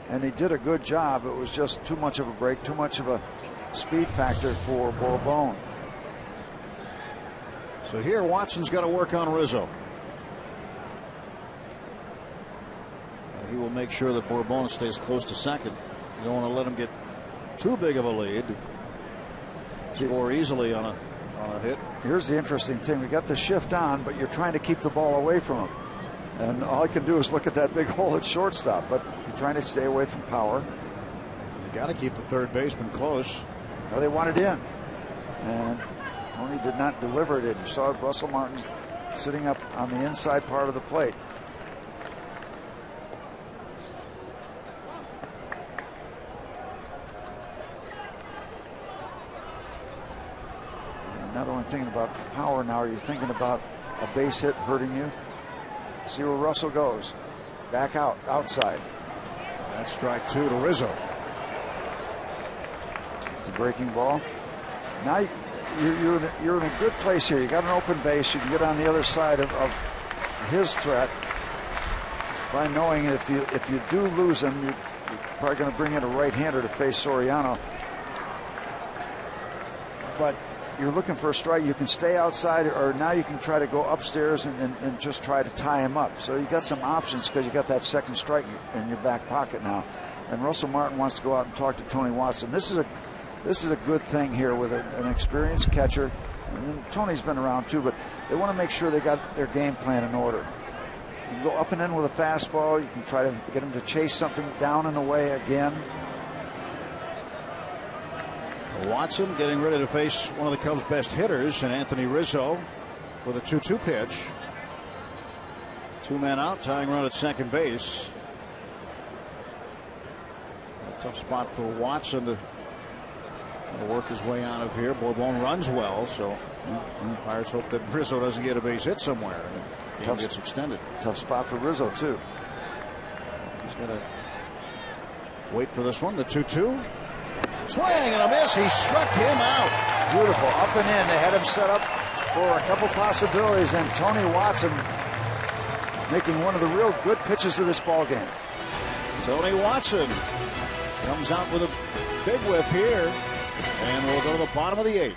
and he did a good job. It was just too much of a break, too much of a speed factor for Bourbon. So here Watson's got to work on Rizzo. He will make sure that Bourbon stays close to second. You don't want to let him get too big of a lead. Score easily on a hit. Here's the interesting thing. We got the shift on, but you're trying to keep the ball away from him. And all I can do is look at that big hole at shortstop, but you're trying to stay away from power. You got to keep the third baseman close. No, they want it in. And Tony did not deliver it in. You saw Russell Martin sitting up on the inside part of the plate. Not only thinking about power now, you're thinking about a base hit hurting you. See where Russell goes. Back out, outside. That's strike 2 to Rizzo. It's the breaking ball. Now you're in a good place here. You got an open base. You can get on the other side of his threat by knowing if you do lose him, you're probably going to bring in a right-hander to face Soriano. But you're looking for a strike. You can stay outside, or now you can try to go upstairs and just try to tie him up. So you got some options because you got that second strike in your back pocket now. And Russell Martin wants to go out and talk to Tony Watson. This is a good thing here with an experienced catcher. And Tony's been around too, but they want to make sure they got their game plan in order. You can go up and in with a fastball. You can try to get him to chase something down and away again. Watson getting ready to face one of the Cubs' best hitters, and Anthony Rizzo with a 2-2 pitch. 2 men out, tying run at second base. A tough spot for Watson to work his way out of here. Bourbon runs well, so Pirates hope that Rizzo doesn't get a base hit somewhere. The game gets extended. Tough spot for Rizzo, too. He's going to wait for this one. The 2-2. Swing and a miss. He struck him out. Beautiful. Up and in. They had him set up for a couple possibilities, and Tony Watson making one of the real good pitches of this ball game. Tony Watson comes out with a big whiff here, and we'll go to the bottom of the 8th.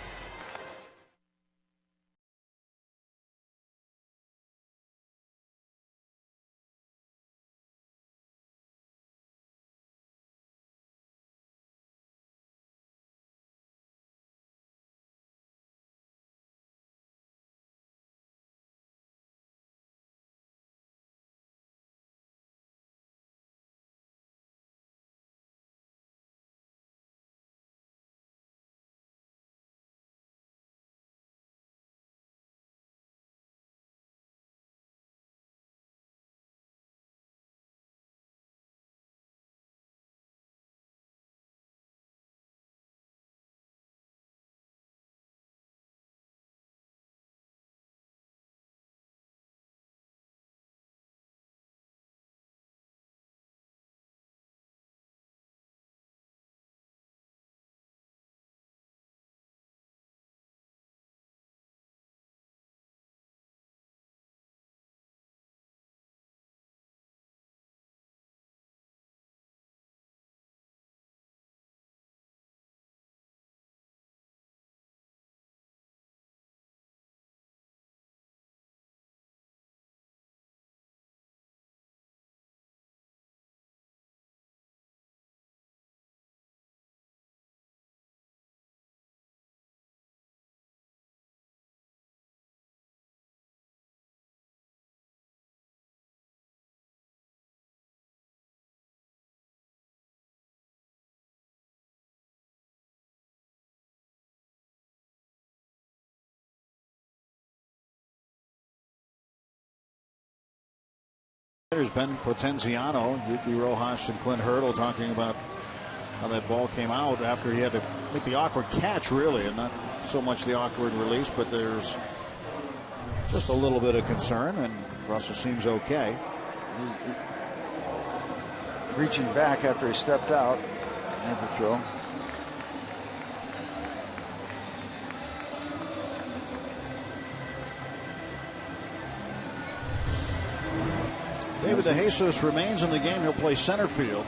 There's Ben Potenziano, Yuki Rojas, and Clint Hurdle talking about how that ball came out after he had to make the awkward catch, really, and not so much the awkward release, but there's just a little bit of concern, and Russell seems okay. Reaching back after he stepped out. Made the throw. David DeJesus remains in the game. He'll play center field.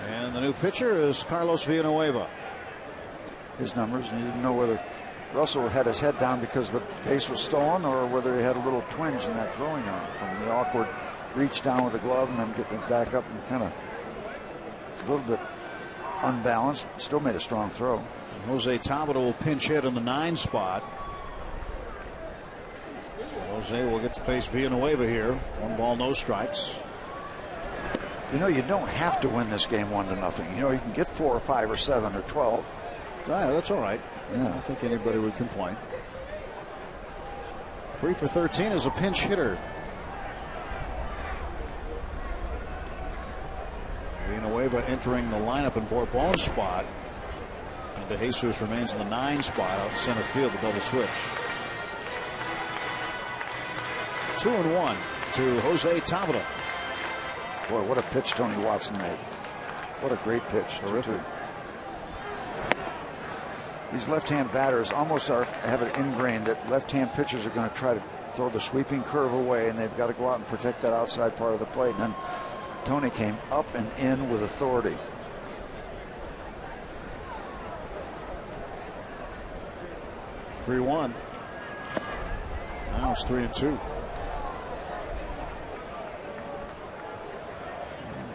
And the new pitcher is Carlos Villanueva. His numbers, and you didn't know whether Russell had his head down because the base was stolen or whether he had a little twinge in that throwing arm from the awkward reach down with the glove and then getting it back up and kind of a little bit unbalanced. Still made a strong throw. Jose Tabata will pinch hit in the 9 spot. Jose will get to face Villanueva here. 1 ball, no strikes. You know, you don't have to win this game 1-0. You know, you can get 4 or 5 or 7 or 12. Yeah, that's all right. Yeah. I don't think anybody would complain. 3 for 13 as a pinch hitter. Villanueva entering the lineup in Bourbon's spot. And DeJesus remains in the 9 spot out center field, the double switch. 2-1 to Jose Tabata. Boy, what a pitch Tony Watson made. What a great pitch. Terrific. These left-hand batters almost have it ingrained that left-hand pitchers are going to try to throw the sweeping curve away, and they've got to go out and protect that outside part of the plate. And then Tony came up and in with authority. (3-1). Now it's 3-2.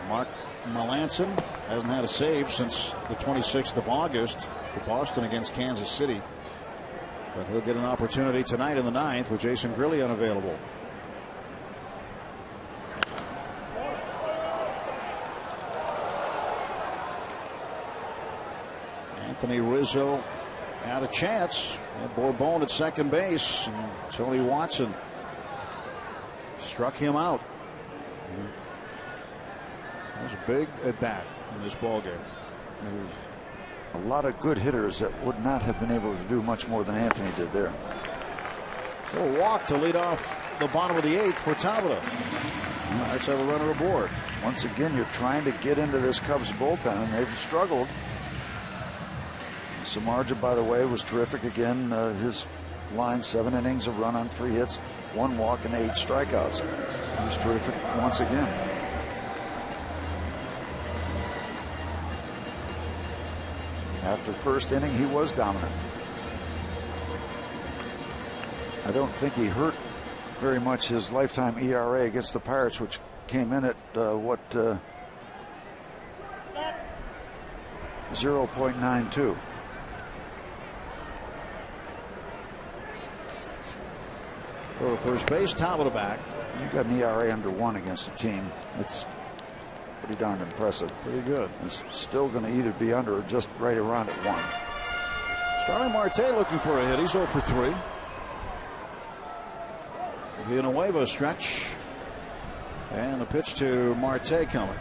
Mark Melanson hasn't had a save since the 26th of August for Boston against Kansas City. But he'll get an opportunity tonight in the 9th with Jason Grilli unavailable. Anthony Rizzo had a chance. Bourbon at second base, and Tony Watson struck him out. That was a big at bat in this ball game. A lot of good hitters that would not have been able to do much more than Anthony did there. So a walk to lead off the bottom of the 8th for Tabata. Pirates have a runner aboard. Once again, you're trying to get into this Cubs bullpen, and they've struggled. Samardzija, by the way, was terrific again. His line, 7 innings, a run on 3 hits, 1 walk, and 8 strikeouts. He was terrific once again. After first inning, he was dominant. I don't think he hurt very much his lifetime ERA against the Pirates, which came in at 0.92. For first base, Tabata back. You got an ERA under 1 against a team. It's pretty darn impressive. Pretty good. It's still going to either be under or just right around at 1. Starling Marte looking for a hit. He's 0 for 3. Villanueva stretch. And a pitch to Marte coming.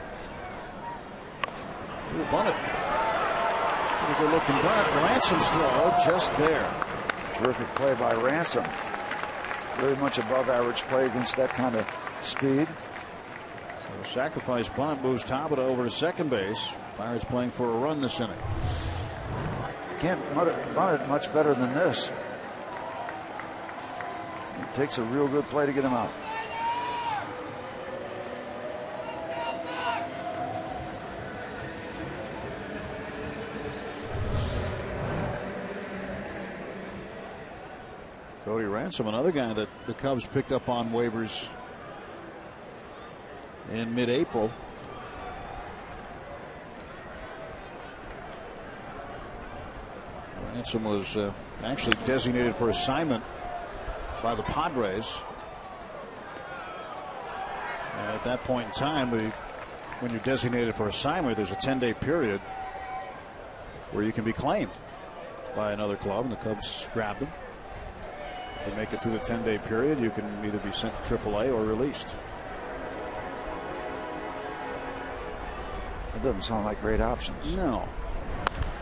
Ooh, bunted. Pretty good looking bunt. Ransom's throw just there. Terrific play by Ransom. Very much above average play against that kind of speed. So sacrifice bunt moves Tabata over to second base. Pirates playing for a run this inning. Can't bunt it much better than this. It takes a real good play to get him out. Cody Ransom, another guy that the Cubs picked up on waivers in mid-April. Ransom was actually designated for assignment by the Padres. And at that point in time, when you're designated for assignment, there's a 10-day period where you can be claimed by another club, and the Cubs grabbed him. If you make it through the 10-day period, you can either be sent to AAA or released. It doesn't sound like great options. No.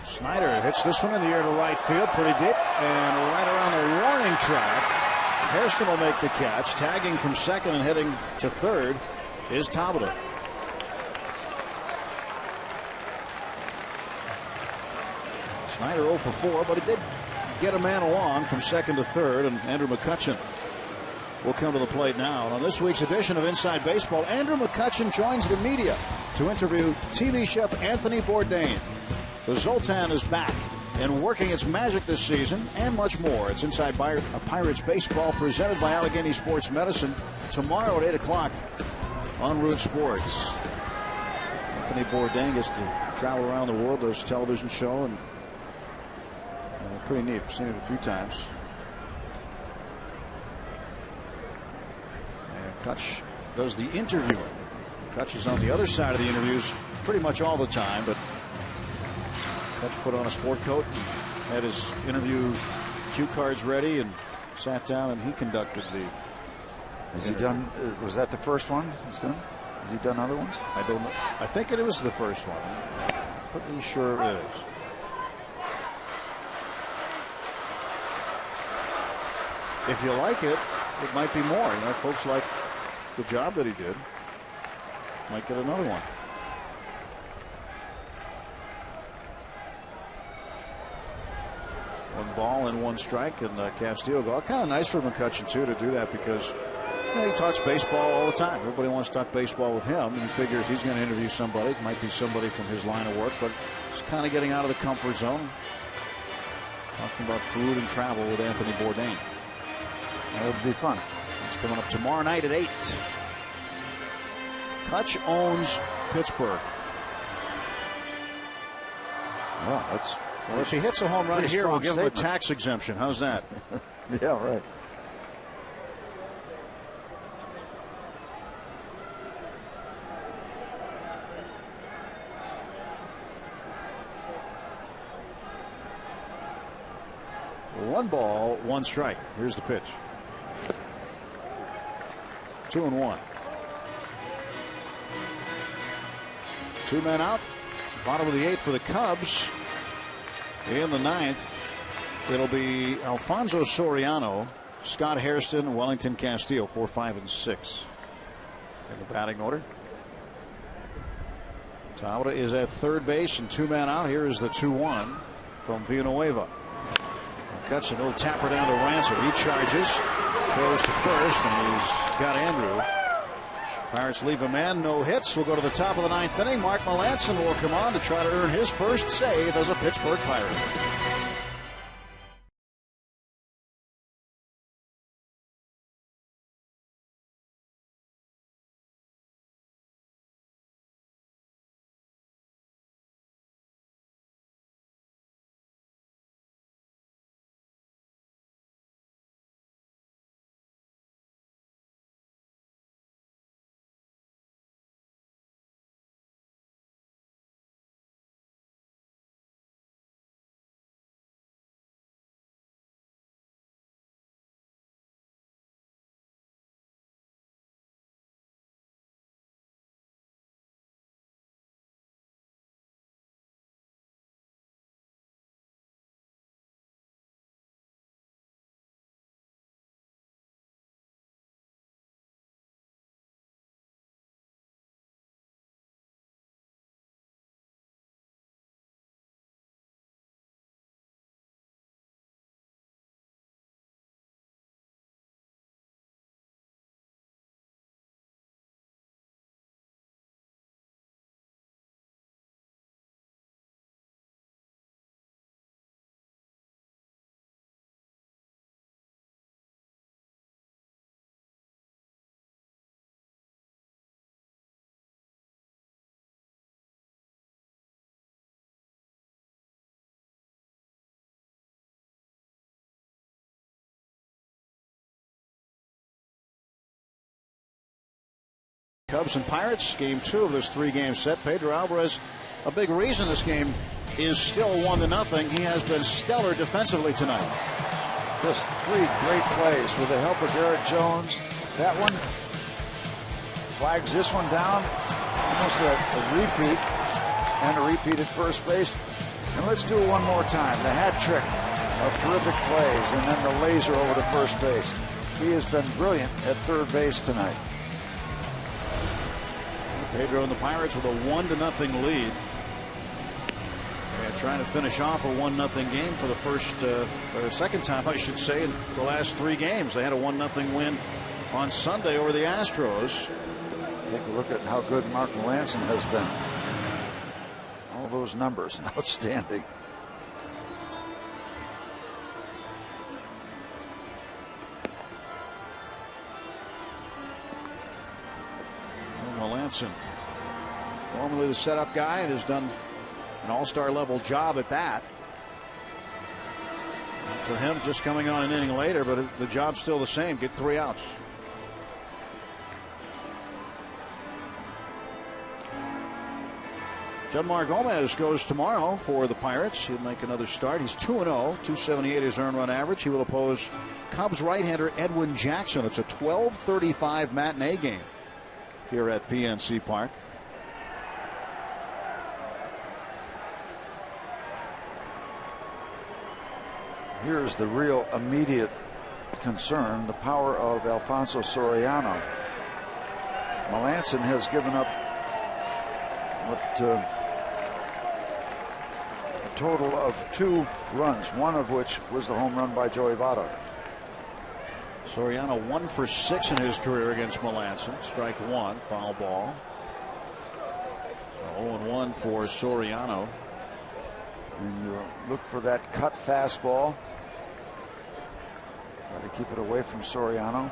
Snyder hits this one in the air to right field, pretty deep, and right around the warning track. Hairston will make the catch. Tagging from second and heading to third is Tabata. Snyder 0 for 4, but he did get a man along from second to third, and Andrew McCutchen will come to the plate now. And on this week's edition of Inside Baseball, Andrew McCutchen joins the media to interview TV chef Anthony Bourdain. The Zoltan is back and working its magic this season and much more. It's Inside Pirates Baseball presented by Allegheny Sports Medicine tomorrow at 8 o'clock on Root Sports. Anthony Bourdain gets to travel around the world, does a television show, and pretty neat. I've seen it a few times. And Kutch does the interviewing. Kutch is on the other side of the interviews pretty much all the time, but Kutch put on a sport coat, had his interview cue cards ready, and sat down, and he conducted the. Has he done? Was that the first one he's done? Has he done other ones? I don't know. I think it was the first one. Pretty sure it is. If you like it, it might be more. You know, folks like the job that he did. Might get another one. One ball and one strike, and Castillo go. Kind of nice for McCutchen too to do that, because he talks baseball all the time. Everybody wants to talk baseball with him, and you figure if he's going to interview somebody, it might be somebody from his line of work, but he's kind of getting out of the comfort zone. Talking about food and travel with Anthony Bourdain. That would be fun. It's coming up tomorrow night at 8. Kutch owns Pittsburgh. Well, that's. Well, if he hits a home run here, we'll give him a tax exemption. How's that? Yeah, right. One ball, one strike. Here's the pitch. 2-1. 2 men out. Bottom of the 8th for the Cubs. In the 9th, it'll be Alfonso Soriano, Scott Hairston, Wellington Castillo, 4, 5, and 6 in the batting order. Tabata is at third base and 2 men out. Here is the 2-1 from Villanueva. Cuts a little tapper down to Ransom. He charges, throws to first, and he's got Andrew. Pirates leave a man, no hits. We'll go to the top of the 9th inning. Mark Melancon will come on to try to earn his first save as a Pittsburgh Pirate. Cubs and Pirates, game 2 of this 3-game set. Pedro Alvarez, a big reason this game is still 1-0. He has been stellar defensively tonight. Just 3 great plays with the help of Garrett Jones. That one flags this one down. Almost a repeat, and a repeat at first base. And let's do it one more time. The hat trick of terrific plays, and then the laser over to first base. He has been brilliant at third base tonight. Pedro and the Pirates with a 1-0 lead. They're trying to finish off a 1-0 game for the second time, I should say, in the last 3 games. They had a 1-0 win on Sunday over the Astros. Take a look at how good Mark Melanson has been. All those numbers, outstanding. Melanson, normally the setup guy, and has done an all-star level job at that. For him, just coming on an inning later, but the job's still the same. Get 3 outs. Janmar Gomez goes tomorrow for the Pirates. He'll make another start. He's 2-0, 278 his earned run average. He will oppose Cubs right-hander Edwin Jackson. It's a 12:35 matinee game here at PNC Park. Here's the real immediate concern, the power of Alfonso Soriano. Melanson has given up a total of 2 runs, one of which was the home run by Joey Votto. Soriano 1 for 6 in his career against Melanson. Strike 1, foul ball. So 0-1 for Soriano. And you look for that cut fastball. Try to keep it away from Soriano.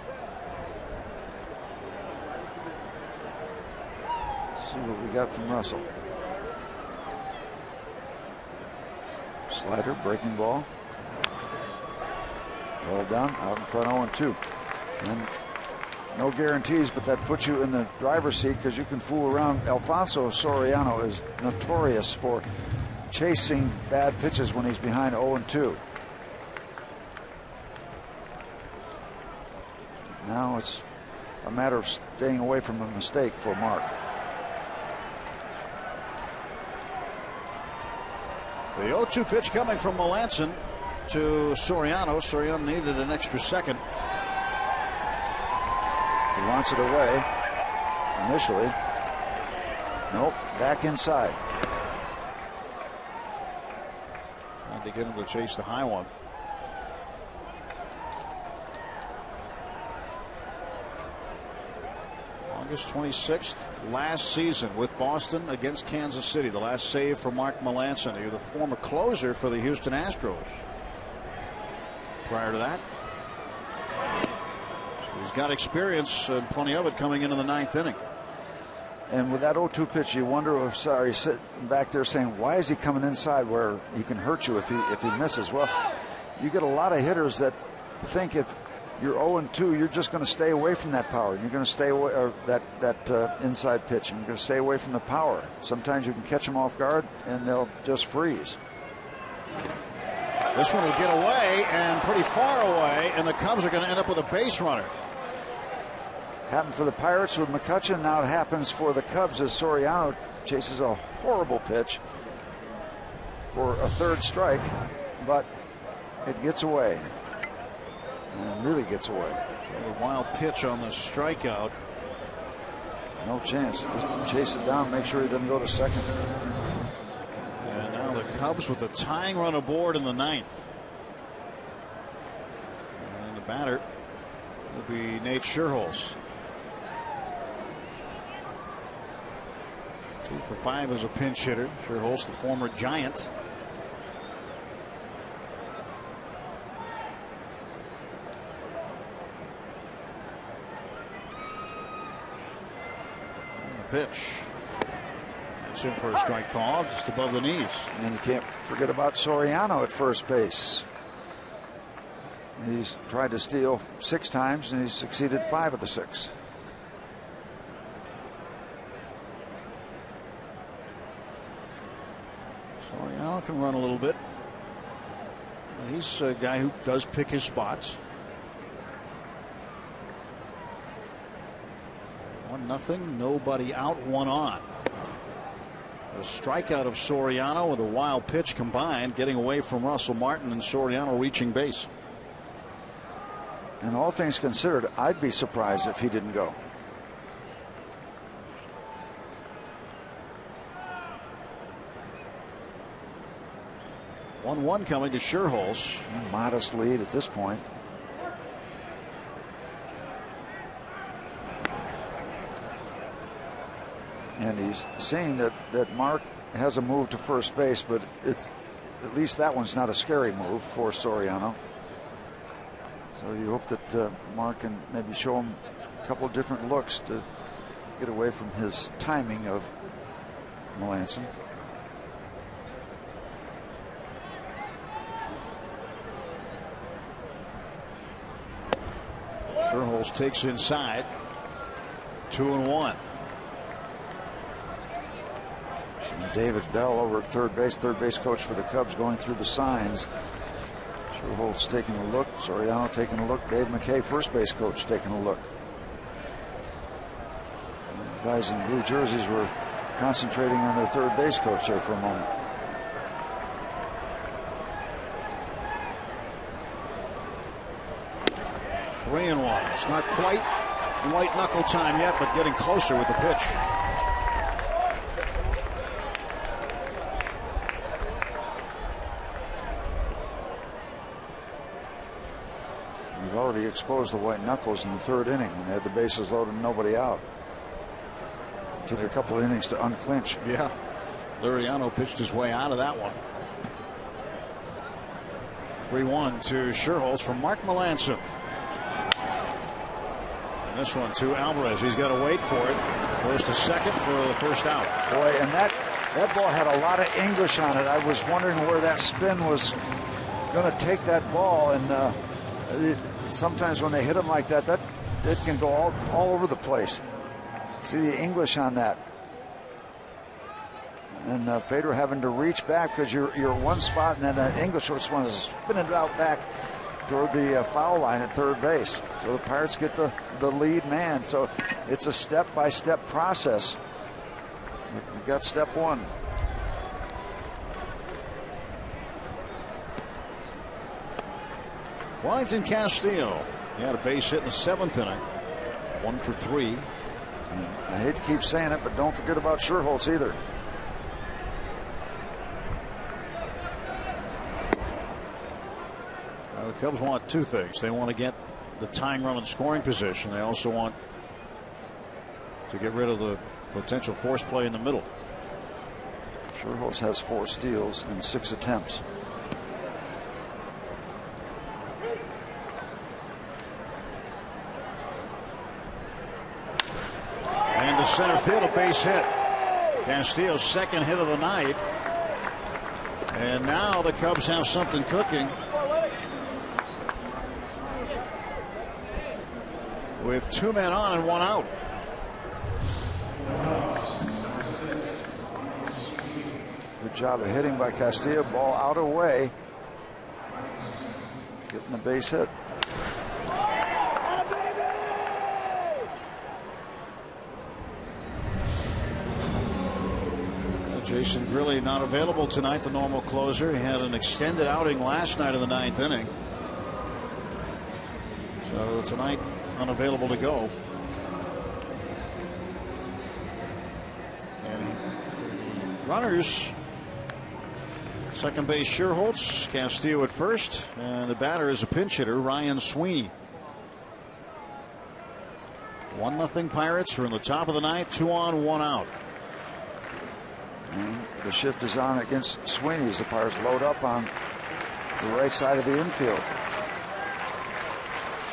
Let's see what we got from Russell. Slider, breaking ball. Ball down, out in front, 0-2. And no guarantees, but that puts you in the driver's seat because you can fool around. Alfonso Soriano is notorious for chasing bad pitches when he's behind 0-2. Now it's a matter of staying away from a mistake for Mark. The 0-2 pitch coming from Melanson to Soriano. Soriano needed an extra second. He wants it away initially. Nope, back inside. Trying to get him to chase the high one. August 26th, last season with Boston against Kansas City. The last save for Mark Melanson. He was the former closer for the Houston Astros. Prior to that, so he's got experience and plenty of it coming into the 9th inning. And with that 0-2 pitch, you wonder if he's sitting back there saying, why is he coming inside where he can hurt you if he misses? Well, you get a lot of hitters that think if you're 0-2, you're just going to stay away from that power. You're going to stay away, or that inside pitch, and you're going to stay away from the power. Sometimes you can catch them off guard, and they'll just freeze. This one will get away, and pretty far away, and the Cubs are going to end up with a base runner. Happened for the Pirates with McCutchen. Now it happens for the Cubs as Soriano chases a horrible pitch for a 3rd strike, but it gets away. And really gets away. A wild pitch on the strikeout. No chance. Just chase it down, make sure he doesn't go to second. And now the Cubs with the tying run aboard in the 9th. And the batter will be Nate Scherholz. 2 for 5 as a pinch hitter. Scherholz, the former Giant. Pitch. That's in for a strike call, just above the knees. And you can't forget about Soriano at first base. He's tried to steal 6 times, and he's succeeded 5 of the 6. Soriano can run a little bit. He's a guy who does pick his spots. 1-0, nobody out, one on. A strikeout of Soriano with a wild pitch combined, getting away from Russell Martin, and Soriano reaching base. And all things considered, I'd be surprised if he didn't go. One coming to Scherholz. Modest lead at this point. And he's saying that Mark has a move to first base, but it's at least that one's not a scary move for Soriano. So you hope that Mark can maybe show him a couple of different looks to get away from his timing of Melanson. Scherholz takes inside. 2-1. And David Bell over at third base coach for the Cubs, going through the signs. Scherholz taking a look. Soriano taking a look. Dave McKay, first base coach, taking a look. And the guys in blue jerseys were concentrating on their third base coach there for a moment. Three and one. It's not quite white knuckle time yet, but getting closer with the pitch. We've already exposed the white knuckles in the third inning when they had the bases loaded and nobody out. It took a couple of innings to unclinch. Yeah. Liriano pitched his way out of that one. 3-1 to Scherholz from Mark Melanson. And this one to Alvarez. He's got to wait for it. Goes to second for the first out. Boy, and that ball had a lot of English on it. I was wondering where that spin was going to take that ball, and sometimes when they hit them like that, it can go all over the place. See the English on that. And Pedro having to reach back because you're one spot, and then that English just wants to spin it out back toward the foul line at third base. So the Pirates get the lead man. So it's a step-by-step process. We've got step one. Wellington Castillo. He had a base hit in the seventh inning. 1 for 3. And I hate to keep saying it, but don't forget about Scherholz either. The Cubs want two things. They want to get the tying run in scoring position. They also want to get rid of the potential force play in the middle. Scherholz has 4 steals and 6 attempts. And to center field, a base hit. Castillo's second hit of the night. And now the Cubs have something cooking. With 2 men on and 1 out. Good job of hitting by Castillo. Ball out of way. Getting the base hit. Jason Grilli not available tonight, the normal closer. He had an extended outing last night in the 9th inning. So tonight, unavailable to go. And runners, second base Scherholz, Castillo at first, and the batter is a pinch hitter, Ryan Sweeney. 1-0 Pirates are in the top of the ninth, 2 on, 1 out. And the shift is on against Sweeney as the Pirates load up on the right side of the infield.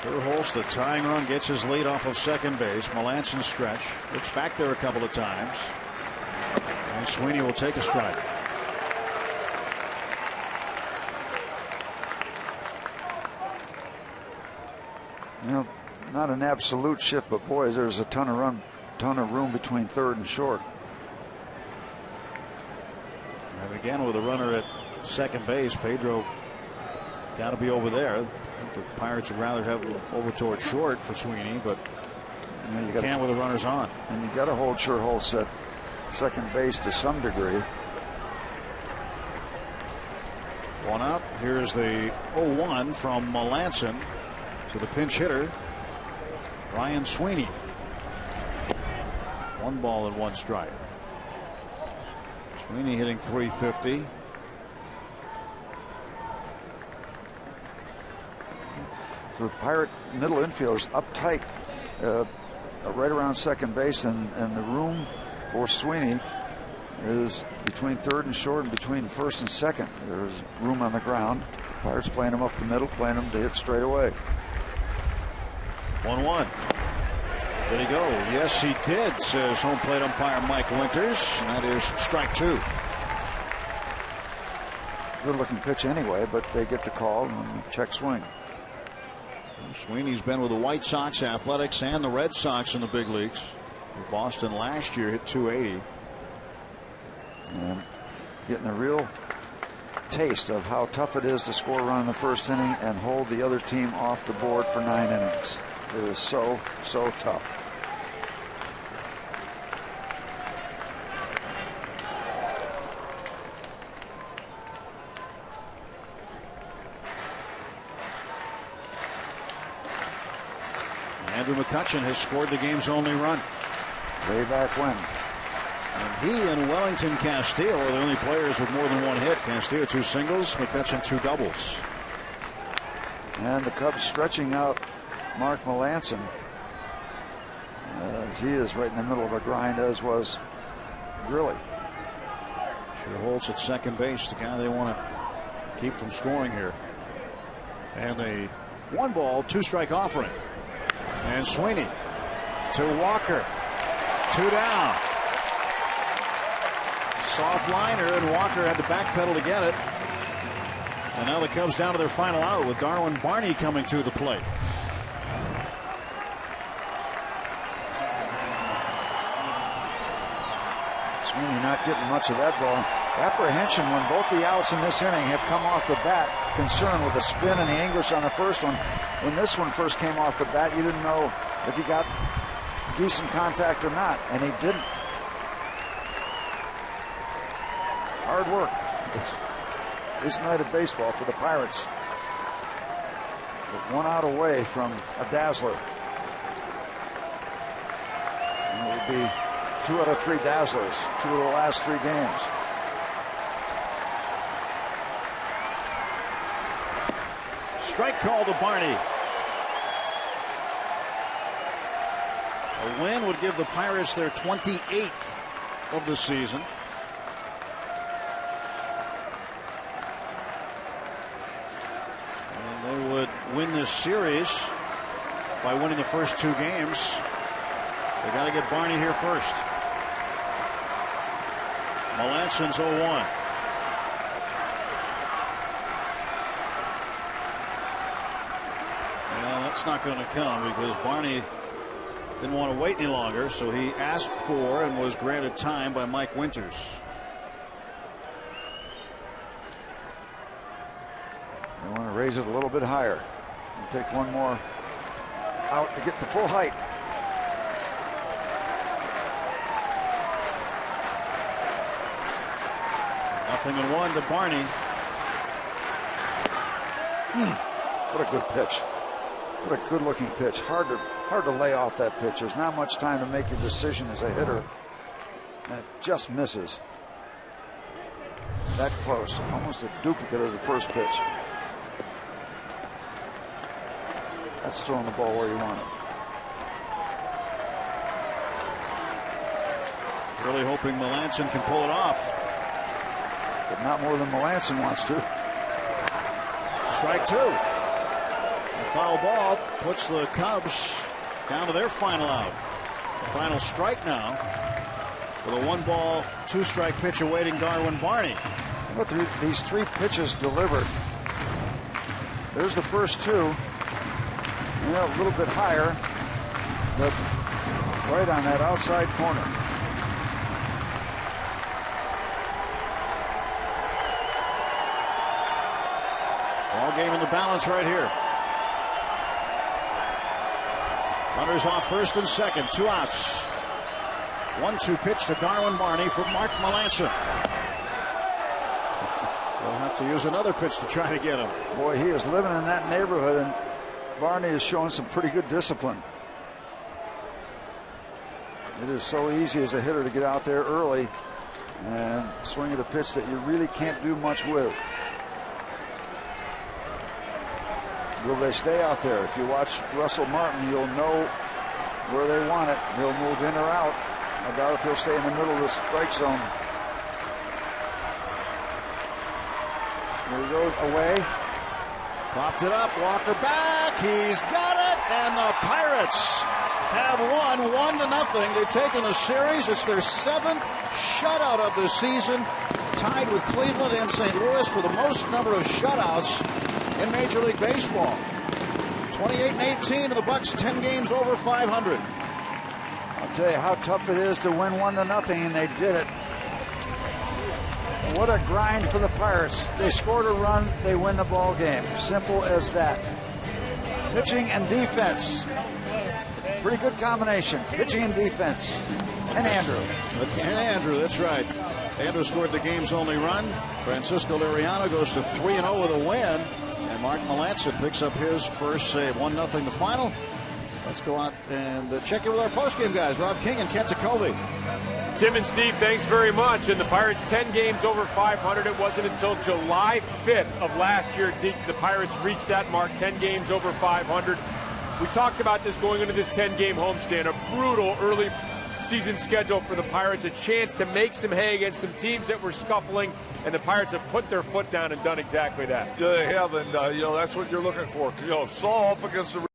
Scherholz, the tying run, gets his lead off of second base. Melanson stretch. Looks back there a couple of times. And Sweeney will take a strike. You know, not an absolute shift, but boy, there's a ton of room between third and short. And again, with a runner at second base, Pedro got to be over there. I think the Pirates would rather have him over toward short for Sweeney, but you can't with the runners on. And you got to hold Schuerholz at second base to some degree. One out. Here's the 0-1 from Melanson to the pinch hitter, Ryan Sweeney. 1 ball and 1 strike. Sweeney hitting .350. So the Pirate middle infielders uptight right around second base, and the room for Sweeney is between third and short and between first and second. There's room on the ground. Pirates playing him up the middle, playing him to hit straight away. 1-1. Did he go? Yes, he did, says home plate umpire Mike Winters. And that is strike 2. Good looking pitch anyway, but they get the call and check swing. Sweeney's been with the White Sox, Athletics, and the Red Sox in the big leagues. Boston last year hit .280. And getting a real taste of how tough it is to score a run in the first inning and hold the other team off the board for 9 innings. It is so tough. Andrew McCutchen has scored the game's only run. Way back when. And he and Wellington Castillo are the only players with more than 1 hit. Castillo 2 singles, McCutchen 2 doubles. And the Cubs stretching out Mark Melanson. He is right in the middle of a grind, as was Grilly. Schuerholz at second base, the guy they want to keep from scoring here. And a 1 ball, 2 strike offering. And Sweeney to Walker. 2 down. Soft liner, and Walker had to backpedal to get it. And now the Cubs down to their final out with Darwin Barney coming to the plate. Sweeney not getting much of that ball. Apprehension when both the outs in this inning have come off the bat. Concern with the spin and the English on the first one. When this one first came off the bat, you didn't know if he got decent contact or not, and he didn't. Hard work this night of baseball for the Pirates. With 1 out away from a dazzler. And it would be 2 out of 3 dazzlers, 2 of the last 3 games. Strike call to Barney. A win would give the Pirates their 28th of the season. And they would win this series by winning the first 2 games. They got to get Barney here first. Melanson's 0-1. That's not going to come because Barney didn't want to wait any longer, so he asked for and was granted time by Mike Winters. They want to raise it a little bit higher and take 1 more out to get the full height. Nothing in 1 to Barney. What a good pitch. What a good looking pitch. Hard to lay off that pitch. There's not much time to make your decision as a hitter. And it just misses. That close. Almost a duplicate of the first pitch. That's throwing the ball where you want it. Really hoping Melanson can pull it off. But not more than Melanson wants to. Strike 2. A foul ball puts the Cubs down to their final out. Final strike now with a 1 ball, 2 strike pitch awaiting Darwin Barney. Look, these 3 pitches delivered. There's the first 2. Yeah, a little bit higher, but right on that outside corner. All game in the balance right here. Runners off first and second. 2 outs. 1-2 pitch to Darwin Barney for Mark Melancon. We'll have to use another pitch to try to get him. Boy, he is living in that neighborhood, and Barney is showing some pretty good discipline. It is so easy as a hitter to get out there early and swing at a pitch that you really can't do much with. Will they stay out there? If you watch Russell Martin, you'll know where they want it. He'll move in or out. I doubt if he'll stay in the middle of the strike zone. There he goes, away. Popped it up, Walker back, he's got it, and the Pirates have won 1-0. They've taken the series. It's their 7th shutout of the season, tied with Cleveland and St. Louis for the most number of shutouts in Major League Baseball. 28-18, and the Bucks 10 games over 500. I'll tell you how tough it is to win 1-0, and they did it. What a grind for the Pirates. They scored a run, they win the ball game. Simple as that. Pitching and defense. Pretty good combination. Pitching and defense. And Andrew. That's right. Andrew scored the game's only run. Francisco Liriano goes to 3-0 with a win. And Mark Melancon picks up his first save. 1-0 the final. Let's go out and check in with our postgame guys, Rob King and Kent Jacoby. Tim and Steve, thanks very much. And the Pirates 10 games over 500. It wasn't until July 5th of last year the Pirates reached that mark, 10 games over 500. We talked about this going into this 10-game homestand, a brutal early season schedule for the Pirates, a chance to make some hay against some teams that were scuffling, and the Pirates have put their foot down and done exactly that. Yeah, they have, and that's what you're looking for. Soft against the